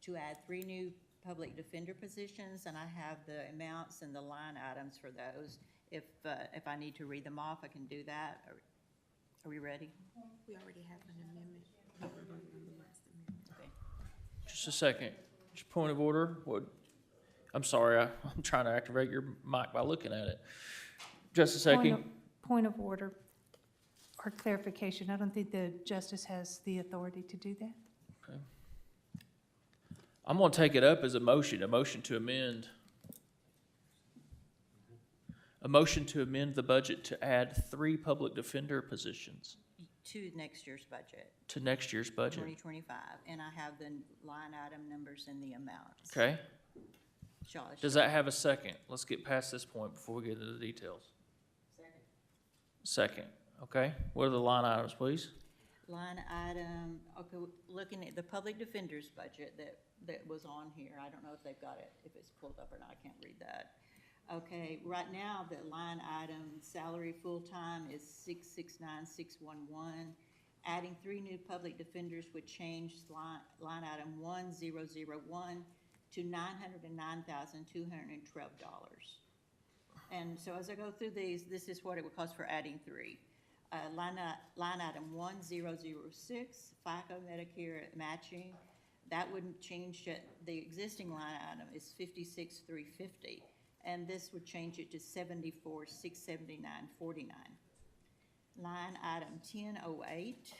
to add 3 new public defender positions, and I have the amounts and the line items for those. If I need to read them off, I can do that. Are we ready? We already have an amendment. We voted on the last amendment. Okay. Just a second. Just point of order. What? I'm sorry, I'm trying to activate your mic by looking at it. Just a second. Point of order or clarification. I don't think the justice has the authority to do that. Okay. I'm gonna take it up as a motion to amend. A motion to amend the budget to add 3 public defender positions To next year's budget, to next year's budget. 2025, and I have the line item numbers and the amounts. Okay? Shall I- Does that have a second? Let's get past this point before we get into the details. Second, okay? What are the line items, please? Line item, okay, looking at the public defender's budget that was on here, I don't know if they've got it, if it's pulled up or not, I can't read that. Okay, right now, the line item salary full-time is 669,611. Adding 3 new public defenders would change line item 1001 to $909,212. And so as I go through these, this is what it would cost for adding 3. Line item 1006, FICA Medicare matching, that wouldn't change it. The existing line item is 56,350, and this would change it to 74,679.49. Line item 1008,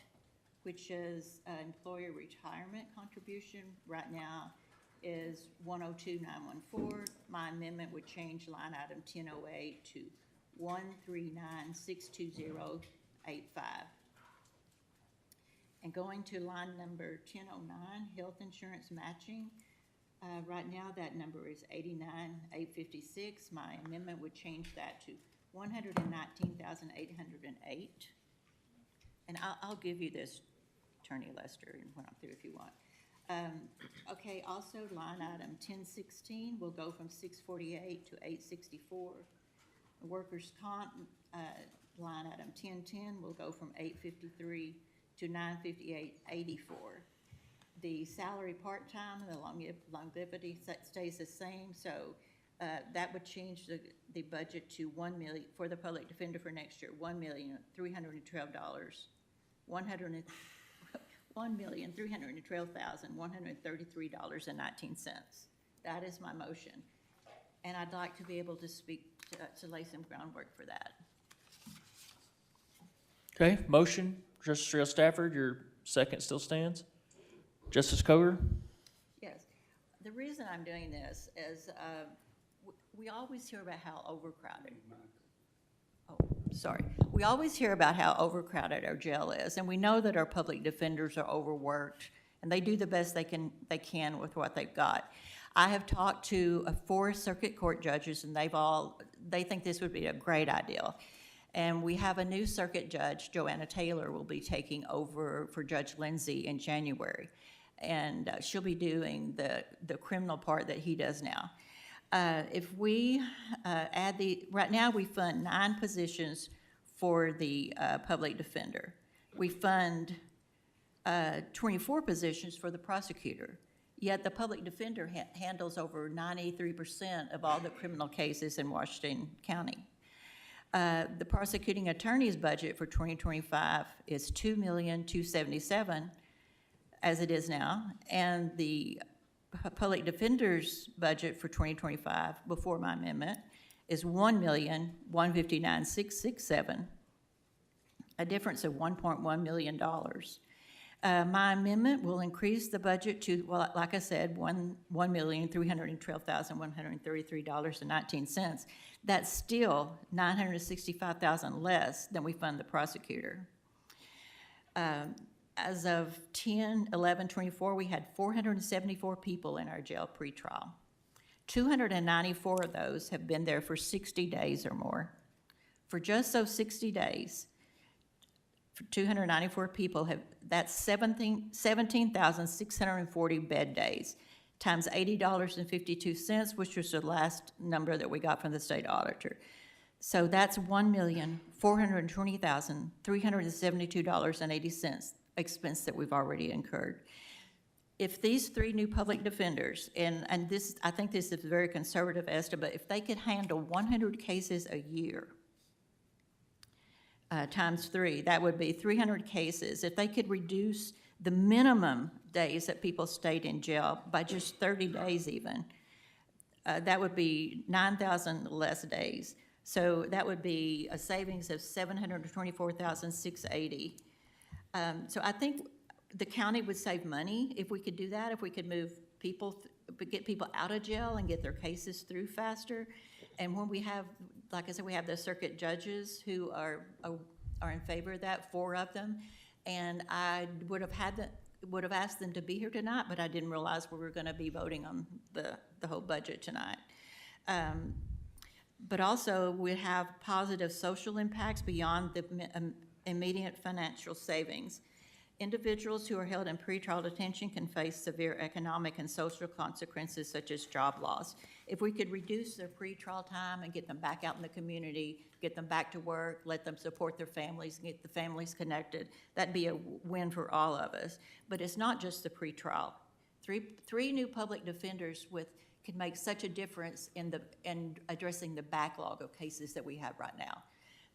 which is employer retirement contribution, right now is 102,914. My amendment would change line item 1008 to 139,620.85. And going to line number 1009, health insurance matching. Right now, that number is 89,856. My amendment would change that to 119,808. And I'll give you this, Attorney Lester, when I'm through if you want. Okay, also line item 1016 will go from 648 to 864. Workers' comp, line item 1010 will go from 853 to 958.84. The salary part-time and the longevity stays the same, so that would change the budget to $1 million for the public defender for next year, $1,312,100. $1,312,133.19. That is my motion. And I'd like to be able to speak, to lay some groundwork for that. Okay, motion, Justice Trail Stafford, your second still stands? Justice Coger? Yes. The reason I'm doing this is we always hear about how overcrowded. Oh, sorry. We always hear about how overcrowded our jail is, and we know that our public defenders are overworked, and they do the best they can with what they've got. I have talked to 4 circuit court judges, and they think this would be a great idea. And we have a new circuit judge, Joanna Taylor, will be taking over for Judge Lindsay in January. And she'll be doing the criminal part that he does now. If we add right now we fund 9 positions for the public defender. We fund 24 positions for the prosecutor. Yet the public defender handles over 93% of all the criminal cases in Washington County. The prosecuting attorney's budget for 2025 is $2,277,000, as it is now, and the public defender's budget for 2025, before my amendment, is $1,159,667, a difference of $1.1 million. My amendment will increase the budget to, well, like I said, $1,312,133.19. That's still $965,000 less than we fund the prosecutor. As of 10/11/24, we had 474 people in our jail pretrial. 294 of those have been there for 60 days or more. For just those 60 days, for 294 people that's 17,640 bed days, times $80.52, which was the last number that we got from the state auditor. So that's $1,420,372.80 expense that we've already incurred. If these 3 new public defenders, and this, I think this is a very conservative estimate, if they could handle 100 cases a year, times 3, that would be 300 cases. If they could reduce the minimum days that people stayed in jail by just 30 days even, that would be 9,000 less days. So that would be a savings of $724,680. So I think the county would save money if we could do that, if we could move people, get people out of jail and get their cases through faster. And when we have, like I said, we have the circuit judges who are in favor of that, 4 of them. And I would have asked them to be here tonight, but I didn't realize we were going to be voting on the whole budget tonight. But also, we have positive social impacts beyond the immediate financial savings. Individuals who are held in pretrial detention can face severe economic and social consequences such as job loss. If we could reduce their pretrial time and get them back out in the community, get them back to work, let them support their families, get the families connected, that'd be a win for all of us. But it's not just the pretrial. Three new public defenders could make such a difference in addressing the backlog of cases that we have right now.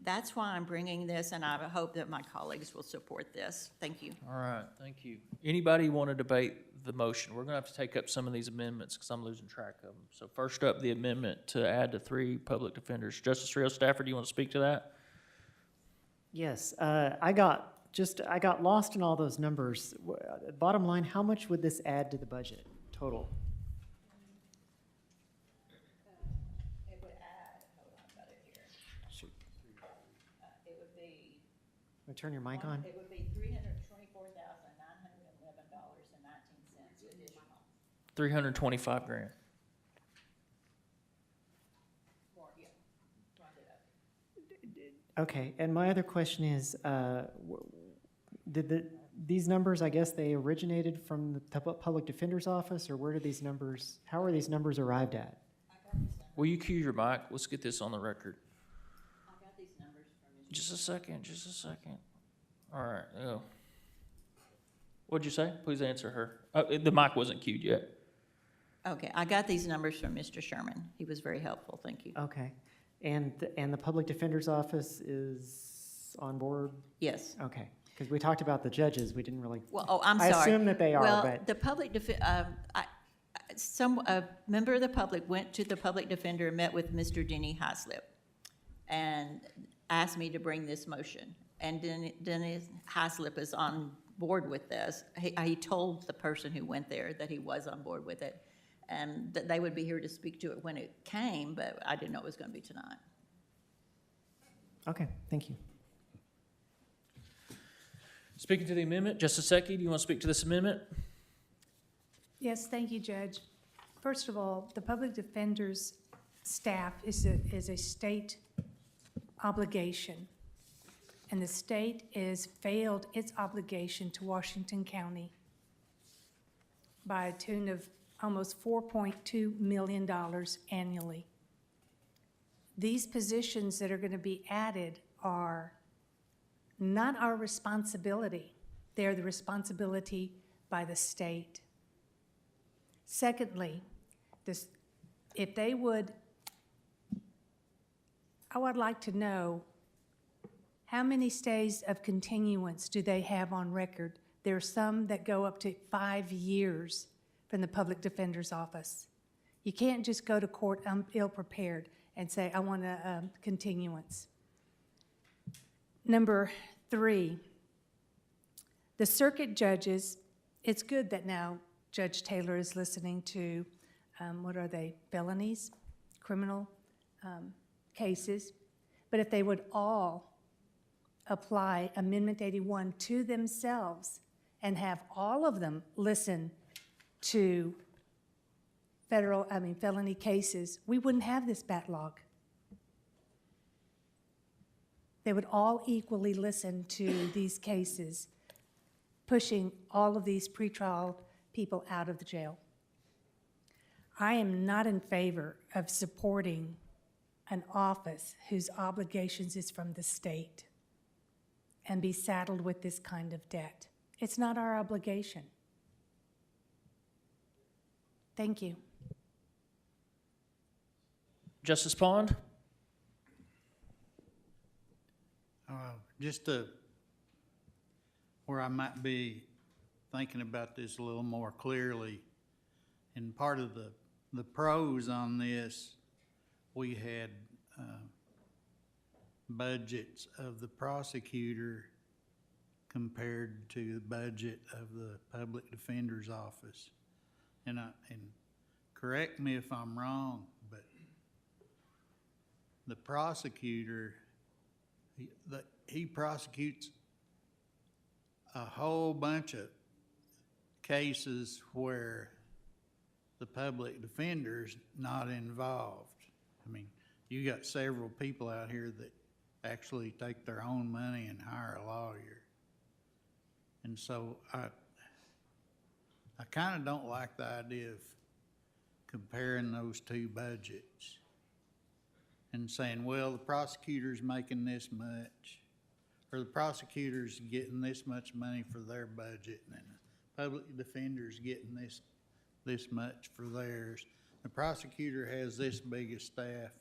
That's why I'm bringing this, and I hope that my colleagues will support this. Thank you. All right, thank you. Anybody want to debate the motion? We're going to have to take up some of these amendments because I'm losing track of them. So first up, the amendment to add the 3 public defenders. Justice Rio Stafford, do you want to speak to that? Yes, I got lost in all those numbers. Bottom line, how much would this add to the budget total? Turn your mic on. It would be $324,911.19 additional. $325,000. More, yeah. Round it up. Okay, and my other question is, these numbers, I guess they originated from the Public Defender's Office, or where did these numbers, how are these numbers arrived at? Will you cue your mic? Let's get this on the record. I got these numbers from Mr. Just a second. All right, what'd you say? Please answer her. The mic wasn't cued yet. Okay, I got these numbers from Mr. Sherman. He was very helpful, thank you. Okay, and the Public Defender's Office is on board? Yes. Okay, because we talked about the judges, we didn't really. Well, I'm sorry. I assume that they are, well, but. the public a member of the public went to the public defender and met with Mr. Denny Highslip and asked me to bring this motion. And Denny Highslip is on board with this. He told the person who went there that he was on board with it and that they would be here to speak to it when it came, but I didn't know it was going to be tonight. Okay, thank you. Speaking to the amendment, Justice Secchi, do you want to speak to this amendment? Yes, thank you, Judge. First of all, the public defender's staff is a state obligation, and the state has failed its obligation to Washington County by a tune of almost $4.2 million annually. These positions that are going to be added are not our responsibility. They're the responsibility by the state. Secondly, if they would, I would like to know how many stays of continuance do they have on record? There are some that go up to 5 years from the public defender's office. You can't just go to court ill-prepared and say, I want a continuance. Number 3, the circuit judges, it's good that now Judge Taylor is listening to, what are they, felonies, criminal cases. But if they would all apply Amendment 81 to themselves and have all of them listen to felony cases, we wouldn't have this backlog. They would all equally listen to these cases, pushing all of these pretrial people out of the jail. I am not in favor of supporting an office whose obligations is from the state and be saddled with this kind of debt. It's not our obligation. Thank you. Justice Pond? Just where I might be thinking about this a little more clearly, and part of the pros on this, we had budgets of the prosecutor compared to the budget of the public defender's office. And correct me if I'm wrong, but the prosecutor, he prosecutes a whole bunch of cases where the public defender's not involved. I mean, you got several people out here that actually take their own money and hire a lawyer. And so I kind of don't like the idea of comparing those two budgets and saying, well, the prosecutor's making this much, or the prosecutor's getting this much money for their budget, and the public defender's getting this much for theirs. The prosecutor has this big a staff,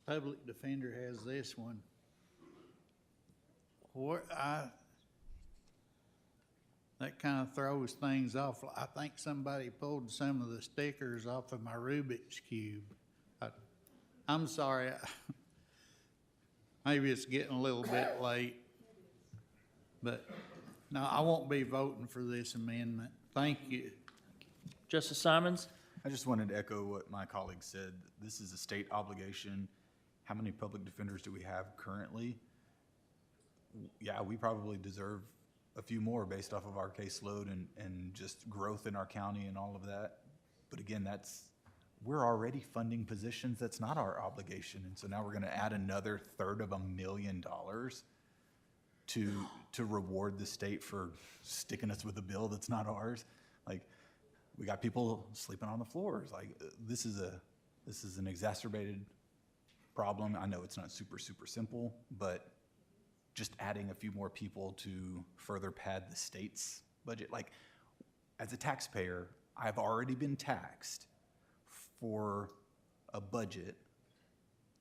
public defender has this one. That kind of throws things off. I think somebody pulled some of the stickers off of my Rubik's Cube. I'm sorry, maybe it's getting a little bit late, but no, I won't be voting for this amendment. Thank you. Justice Simons? I just wanted to echo what my colleague said. This is a state obligation. How many public defenders do we have currently? Yeah, we probably deserve a few more based off of our caseload and just growth in our county and all of that. But again, we're already funding positions. That's not our obligation. And so now we're gonna add another $333,000 to reward the state for sticking us with a bill that's not ours. Like, we got people sleeping on the floors. Like, this is an exacerbated problem. I know it's not super simple, but just adding a few more people to further pad the state's budget. Like, as a taxpayer, I've already been taxed for a budget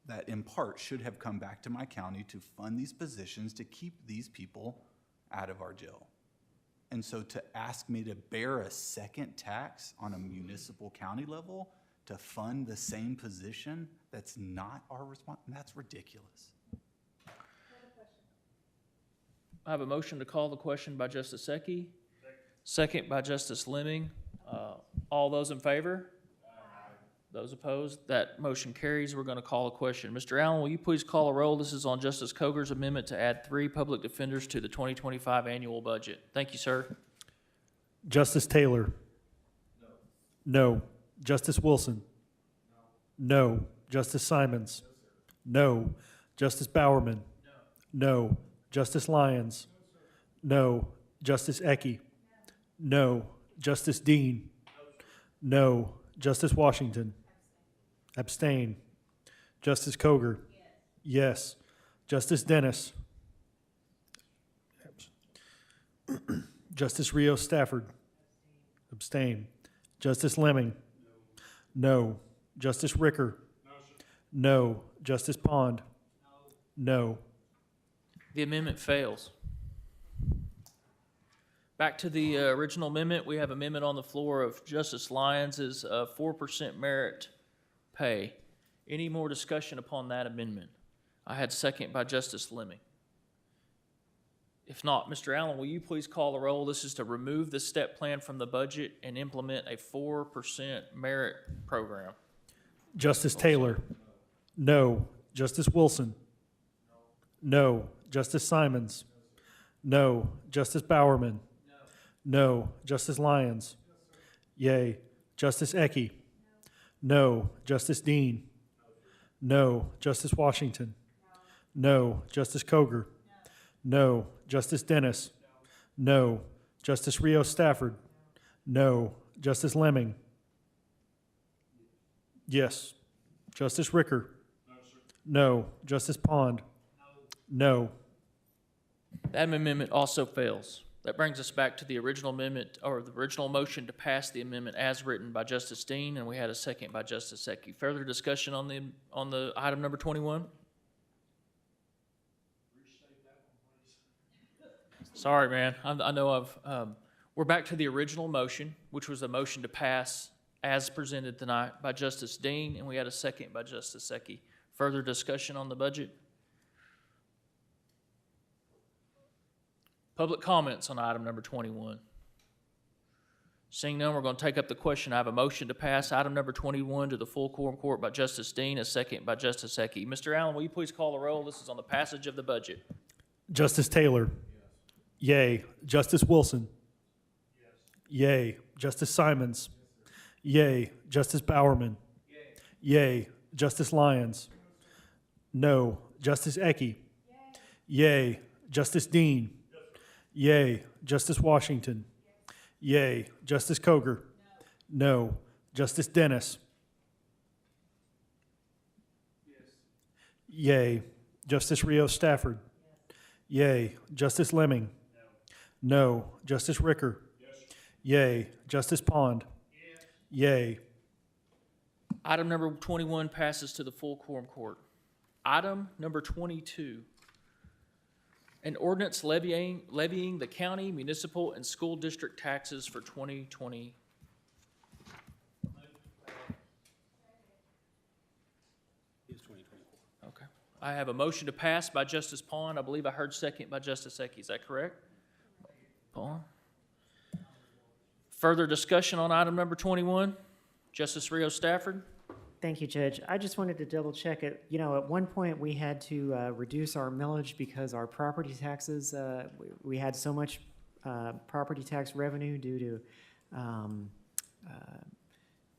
that in part should have come back to my county to fund these positions to keep these people out of our jail. And so to ask me to bear a second tax on a municipal county level to fund the same position that's not our response, that's ridiculous. I have a motion to call the question by Justice Secchi. Second by Justice Lemming. All those in favor? Those opposed? That motion carries. We're going to call a question. Mr. Allen, will you please call a roll? This is on Justice Coger's amendment to add 3 public defenders to the 2025 annual budget. Thank you, sir. Justice Taylor? No. Justice Wilson? No. Justice Simons? No. Justice Bowerman? No. Justice Lyons? No. Justice Ecke? No. Justice Dean? No. Justice Washington? Abstain. Justice Koger? Yes. Justice Dennis? Justice Rios Stafford? Abstain. Justice Lemming? No. Justice Ricker? No. Justice Pond? No. The amendment fails. Back to the original amendment, we have amendment on the floor of Justice Lyons' 4% merit pay. Any more discussion upon that amendment? I had second by Justice Lemming. If not, Mr. Allen, will you please call the roll? This is to remove the step plan from the budget and implement a 4% merit program. Justice Taylor? No. Justice Wilson? No. Justice Simons? No. Justice Bowerman? No. Justice Lyons? Yay. Justice Ecke? No. Justice Dean? No. Justice Washington? No. Justice Koger? No. Justice Dennis? No. Justice Rios Stafford? No. Justice Lemming? Yes. Justice Ricker? No. Justice Pond? No. That amendment also fails. That brings us back to the original amendment, or the original motion to pass the amendment as written by Justice Dean, and we had a second by Justice Ecke. Further discussion on the item number 21? Sorry, man. I know we're back to the original motion, which was a motion to pass as presented tonight by Justice Dean, and we had a second by Justice Ecke. Further discussion on the budget? Public comments on item number 21. Seeing none, we're going to take up the question. I have a motion to pass item number 21 to the full quorum court by Justice Dean, a second by Justice Ecke. Mr. Allen, will you please call the roll? This is on the passage of the budget. Justice Taylor? Yay. Justice Wilson? Yay. Justice Simons? Yay. Justice Bowerman? Yay. Justice Lyons? No. Justice Ecke? Yay. Justice Dean? Yay. Justice Washington? Yay. Justice Koger? No. Justice Dennis? Yay. Justice Rios Stafford? Yay. Justice Lemming? No. Justice Ricker? Yay. Justice Pond? Yay. Item number 21 passes to the full quorum court. Item number 22. An ordinance levying the county, municipal, and school district taxes for 2020. Okay. I have a motion to pass by Justice Pond. I believe I heard second by Justice Ecke. Is that correct? Pond. Further discussion on item number 21? Justice Rios Stafford? Thank you, Judge. I just wanted to double check it. You know, at one point we had to reduce our millage because our property taxes, we had so much property tax revenue due to,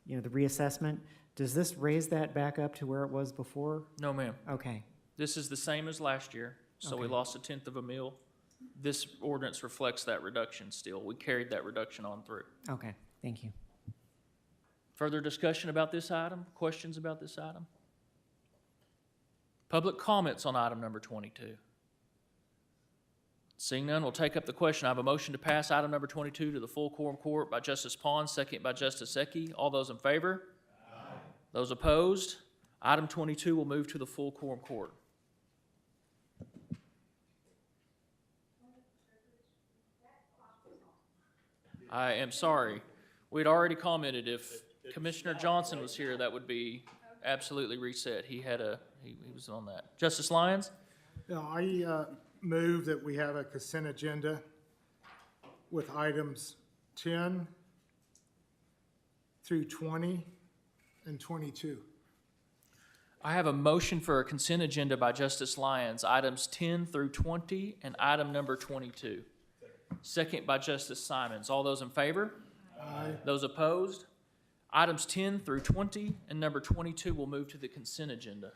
the reassessment. Does this raise that back up to where it was before? No, ma'am. Okay. This is the same as last year, so we Okay. lost 1/10 of a mil. This ordinance reflects that reduction still. We carried that reduction on through. Okay, thank you. Further discussion about this item? Questions about this item? Public comments on item number 22. Seeing none, we'll take up the question. I have a motion to pass item number 22 to the full quorum court by Justice Pond, second by Justice Ecke. All those in favor? Aye. Those opposed? Item 22 will move to the full quorum court. I am sorry. We'd already commented if Commissioner Johnson was here, that would be absolutely reset. He was on that. Justice Lyons? Yeah, I move that we have a consent agenda with items 10 through 20 and 22. I have a motion for a consent agenda by Justice Lyons, items 10 through 20 and item number 22. Second by Justice Simons. All those in favor? Aye. Those opposed? Items 10 through 20 and number 22 will move to the consent agenda.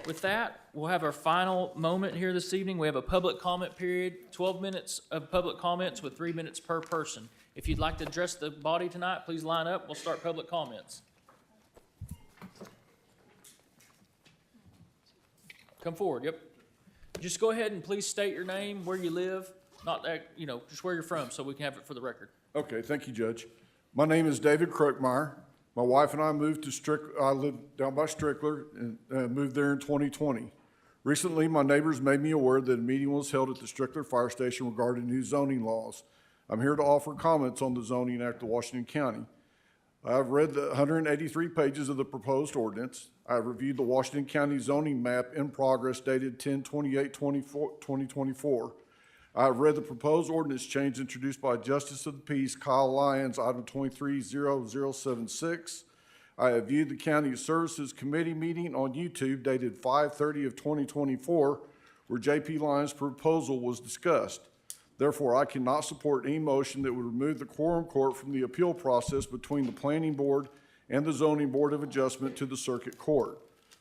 With that, we'll have our final moment here this evening. We have a public comment period, 12 minutes of public comments with 3 minutes per person. If you'd like to address the body tonight, please line up. We'll start public comments. Come forward, yep. Just go ahead and please state your name, where you live, not that, just where you're from, so we can have it for the record. Okay, thank you, Judge. My name is David Crookmeyer. My wife and I moved to I live down by Strickler and moved there in 2020. Recently, my neighbors made me aware that a meeting was held at the Strickler Fire Station regarding new zoning laws. I'm here to offer comments on the Zoning Act of Washington County. I've read the 183 pages of the proposed ordinance. I've reviewed the Washington County zoning map in progress dated 10/28/2024. I've read the proposed ordinance change introduced by Justice of the Peace Kyle Lyons, item 230076. I have viewed the County Services Committee meeting on YouTube dated 5/30/2024, where JP Lyons' proposal was discussed. Therefore, I cannot support any motion that would remove the quorum court from the appeal process between the Planning Board and the Zoning Board of Adjustment to the Circuit Court.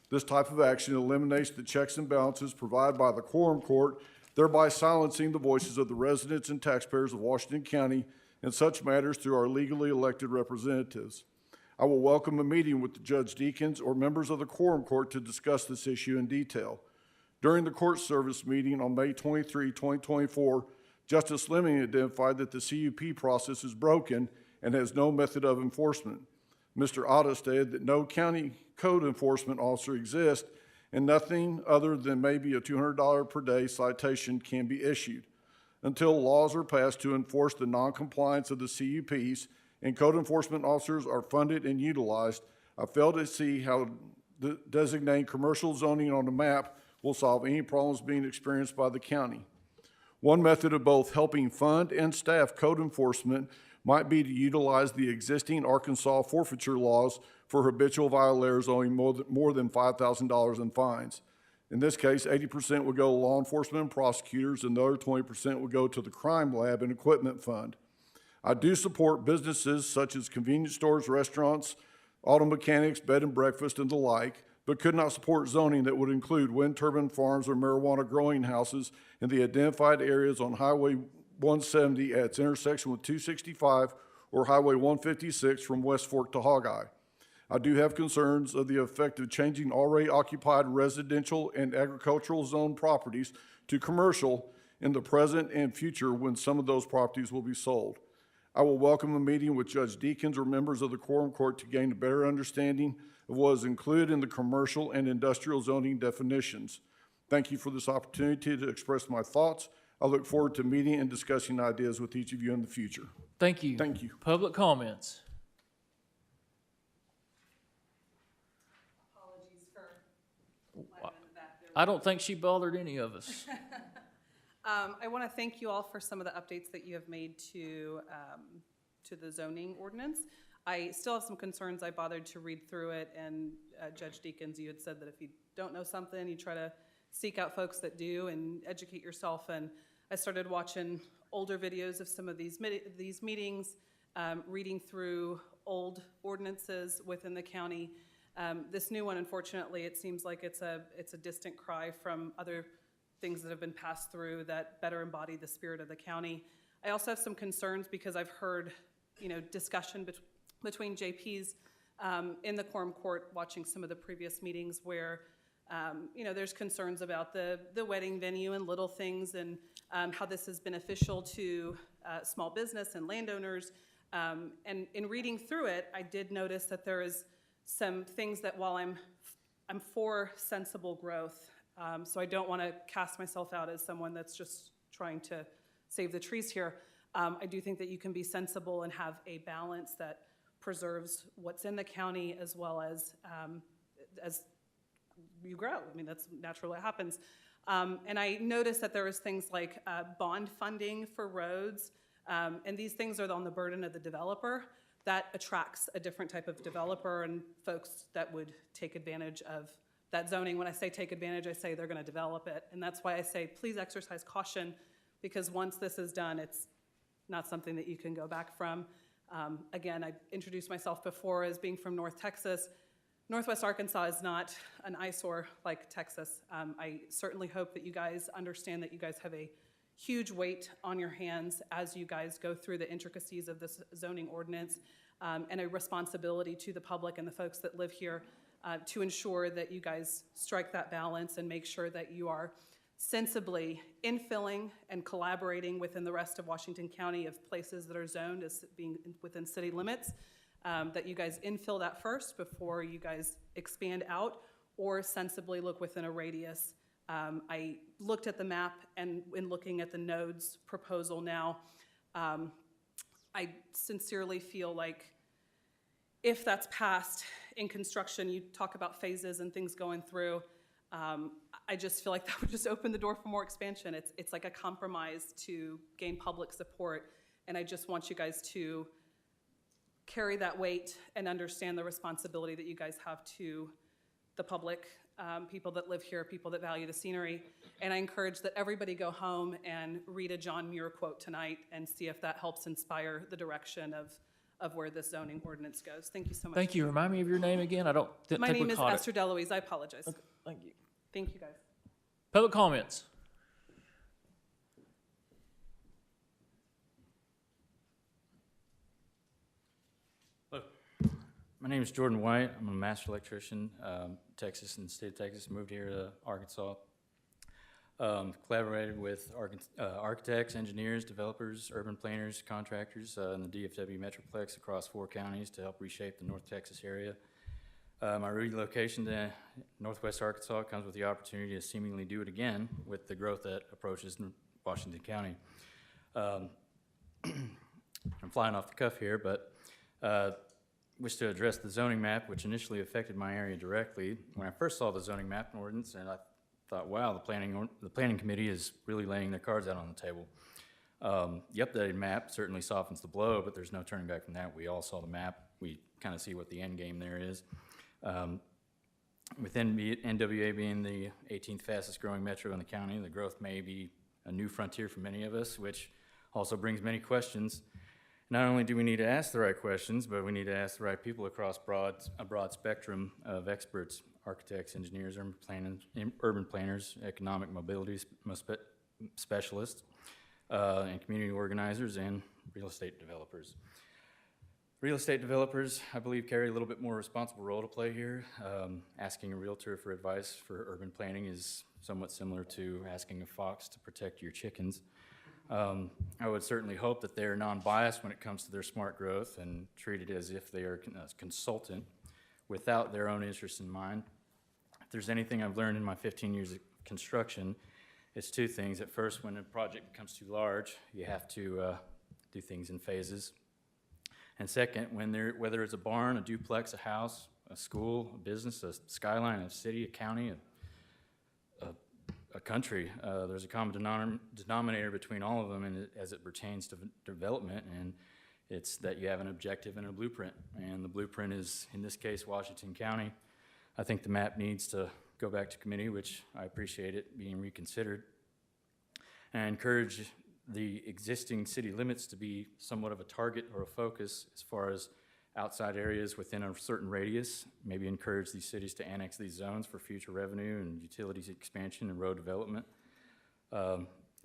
This type of action eliminates the checks and balances provided by the quorum court, thereby silencing the voices of the residents and taxpayers of Washington County in such matters through our legally elected representatives. I will welcome a meeting with Judge Deakins or members of the quorum court to discuss this issue in detail. During the court service meeting on May 23, 2024, Justice Fleming identified that the CUP process is broken and has no method of enforcement. Mr. Otta stated that no county code enforcement officer exists and nothing other than maybe a $200 per day citation can be issued. Until laws are passed to enforce the noncompliance of the CUPs and code enforcement officers are funded and utilized, I fail to see how designating commercial zoning on the map will solve any problems being experienced by the county. One method of both helping fund and staff code enforcement might be to utilize the existing Arkansas forfeiture laws for habitual violators owing more than $5,000 in fines. In this case, 80% would go to law enforcement and prosecutors, and the other 20% would go to the crime lab and equipment fund. I do support businesses such as convenience stores, restaurants, auto mechanics, bed and breakfast, and the like, but could not support zoning that would include wind turbine farms or marijuana growing houses in the identified areas on Highway 170 at its intersection with 265 or Highway 156 from West Fork to Hogeye. I do have concerns of the effect of changing already occupied residential and agricultural zone properties to commercial in the present and future when some of those properties will be sold. I will welcome a meeting with Judge Deakins or members of the quorum court to gain a better understanding of what is included in the commercial and industrial zoning definitions. Thank you for this opportunity to express my thoughts. I look forward to meeting and discussing ideas with each of you in the future. Thank you. Thank you. Public comments. I don't think she bothered any of us. I want to thank you all for some of the updates that you have made to the zoning ordinance. I still have some concerns. I bothered to read through it, and Judge Deakins, you had said that if you don't know something, you try to seek out folks that do and educate yourself. And I started watching older videos of some of these meetings, reading through old ordinances within the county. This new one, unfortunately, it seems like it's a distant cry from other things that have been passed through that better embody the spirit of the county. I also have some concerns because I've heard, discussion between JPs in the quorum court watching some of the previous meetings where, there's concerns about the wedding venue and little things and how this is beneficial to small business and landowners. And in reading through it, I did notice that there is some things that while I'm for sensible growth, so I don't want to cast myself out as someone that's just trying to save the trees here. I do think that you can be sensible and have a balance that preserves what's in the county as well as you grow. I mean, that's naturally what happens. And I noticed that there was things like bond funding for roads, and these things are on the burden of the developer. That attracts a different type of developer and folks that would take advantage of that zoning. When I say take advantage, I say they're going to develop it. And that's why I say please exercise caution, because once this is done, it's not something that you can go back from. Again, I introduced myself before as being from North Texas. Northwest Arkansas is not an eyesore like Texas. I certainly hope that you guys understand that you guys have a huge weight on your hands as you guys go through the intricacies of this zoning ordinance, and a responsibility to the public and the folks that live here to ensure that you guys strike that balance and make sure that you are sensibly infilling and collaborating within the rest of Washington County of places that are zoned as being within city limits. That you guys infill that first before you guys expand out, or sensibly look within a radius. I looked at the map, and in looking at the nodes proposal now, I sincerely feel like if that's passed in construction, you talk about phases and things going through, I just feel like that would just open the door for more expansion. It's like a compromise to gain public support, and I just want you guys to carry that weight and understand the responsibility that you guys have to the public, people that live here, people that value the scenery. And I encourage that everybody go home and read a John Muir quote tonight and see if that helps inspire the direction of where this zoning ordinance goes. Thank you so much. Thank you. Remind me of your name again. I don't think My we name is caught it. Esther Deloise. I apologize. Okay, thank you. Thank you, guys. Public comments. My name is Jordan White. I'm a master electrician, Texas, in the state of Texas. Moved here to Arkansas. Collaborated with architects, engineers, developers, urban planners, contractors in the DFW Metroplex across 4 counties to help reshape the North Texas area. My relocation to Northwest Arkansas comes with the opportunity to seemingly do it again with the growth that approaches Washington County. I'm flying off the cuff here, but wish to address the zoning map, which initially affected my area directly. When I first saw the zoning map and ordinance, and I thought, wow, the planning committee is really laying their cards out on the table. The updated map certainly softens the blow, but there's no turning back from that. We all saw the map. We kind of see what the end game there is. With NWA being the 18th fastest growing metro in the county, the growth may be a new frontier for many of us, which also brings many questions. Not only do we need to ask the right questions, but we need to ask the right people across a broad spectrum of experts, architects, engineers, urban planners, economic mobility specialists, and community organizers, and real estate developers. Real estate developers, I believe, carry a little bit more responsible role to play here. Asking a realtor for advice for urban planning is somewhat similar to asking a fox to protect your chickens. I would certainly hope that they're non-biased when it comes to their smart growth and treat it as if they are a consultant without their own interests in mind. If there's anything I've learned in my 15 years of construction, it's 2 things. At first, when a project becomes too large, you have to do things in phases. And second, whether it's a barn, a duplex, a house, a school, a business, a skyline, a city, a county, a country, there's a common denominator between all of them, and as it pertains to development, and it's that you have an objective and a blueprint. And the blueprint is, in this case, Washington County. I think the map needs to go back to committee, which I appreciate it being reconsidered. And I encourage the existing city limits to be somewhat of a target or a focus as far as outside areas within a certain radius. Maybe encourage these cities to annex these zones for future revenue and utilities expansion and road development.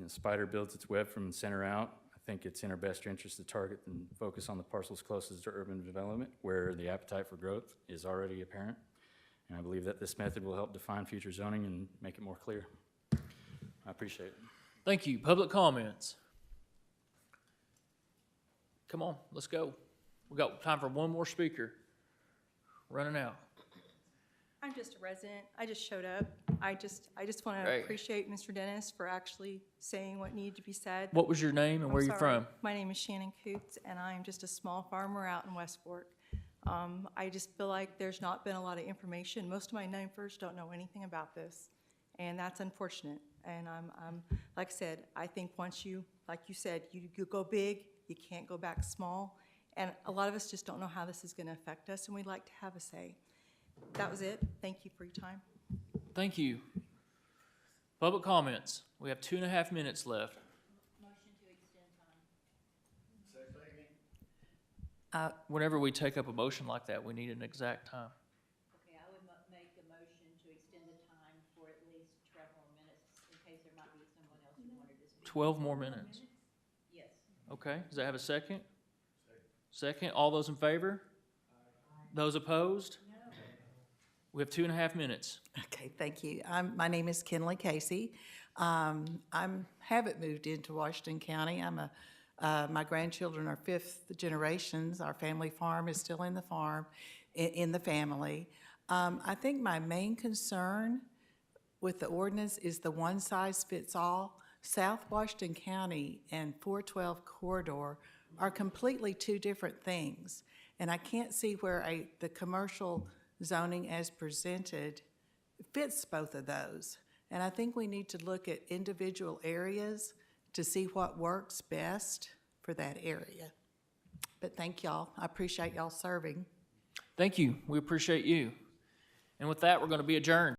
Spider builds its web from the center out. I think it's in our best interest to target and focus on the parcels closest to urban development where the appetite for growth is already apparent. And I believe that this method will help define future zoning and make it more clear. I appreciate it. Thank you. Public comments. Come on, let's go. We got time for one more speaker. Running out. I'm just a resident. I just showed up. I just want to Right. appreciate Mr. Dennis for actually saying what needed to be said. What was your name and I'm where you sorry. from? My name is Shannon Coots, and I am just a small farmer out in West Fork. I just feel like there's not been a lot of information. Most of my neighbors don't know anything about this, and that's unfortunate. And I'm like I said, I think once you, like you said, you go big, you can't go back small. And a lot of us just don't know how this is going to affect us, and we'd like to have a say. That was it. Thank you for your time. Thank you. Public comments. We have 2.5 minutes left. Whenever we take up a motion like that, we need an exact time. Okay, 12 more minutes. Yes. Okay, does that have a second? Second, all those in favor? Those opposed? We have 2.5 minutes. Okay, thank you. My name is Kenley Casey. Haven't moved into Washington County. My grandchildren are fifth generations. Our family farm is still in the family. I think my main concern with the ordinance is the one-size-fits-all. South Washington County and 412 corridor are completely two different things. And I can't see where the commercial zoning as presented fits both of those. And I think we need to look at individual areas to see what works best for that area. But thank y'all. I appreciate y'all serving. Thank you. We appreciate you. And with that, we're going to be adjourned.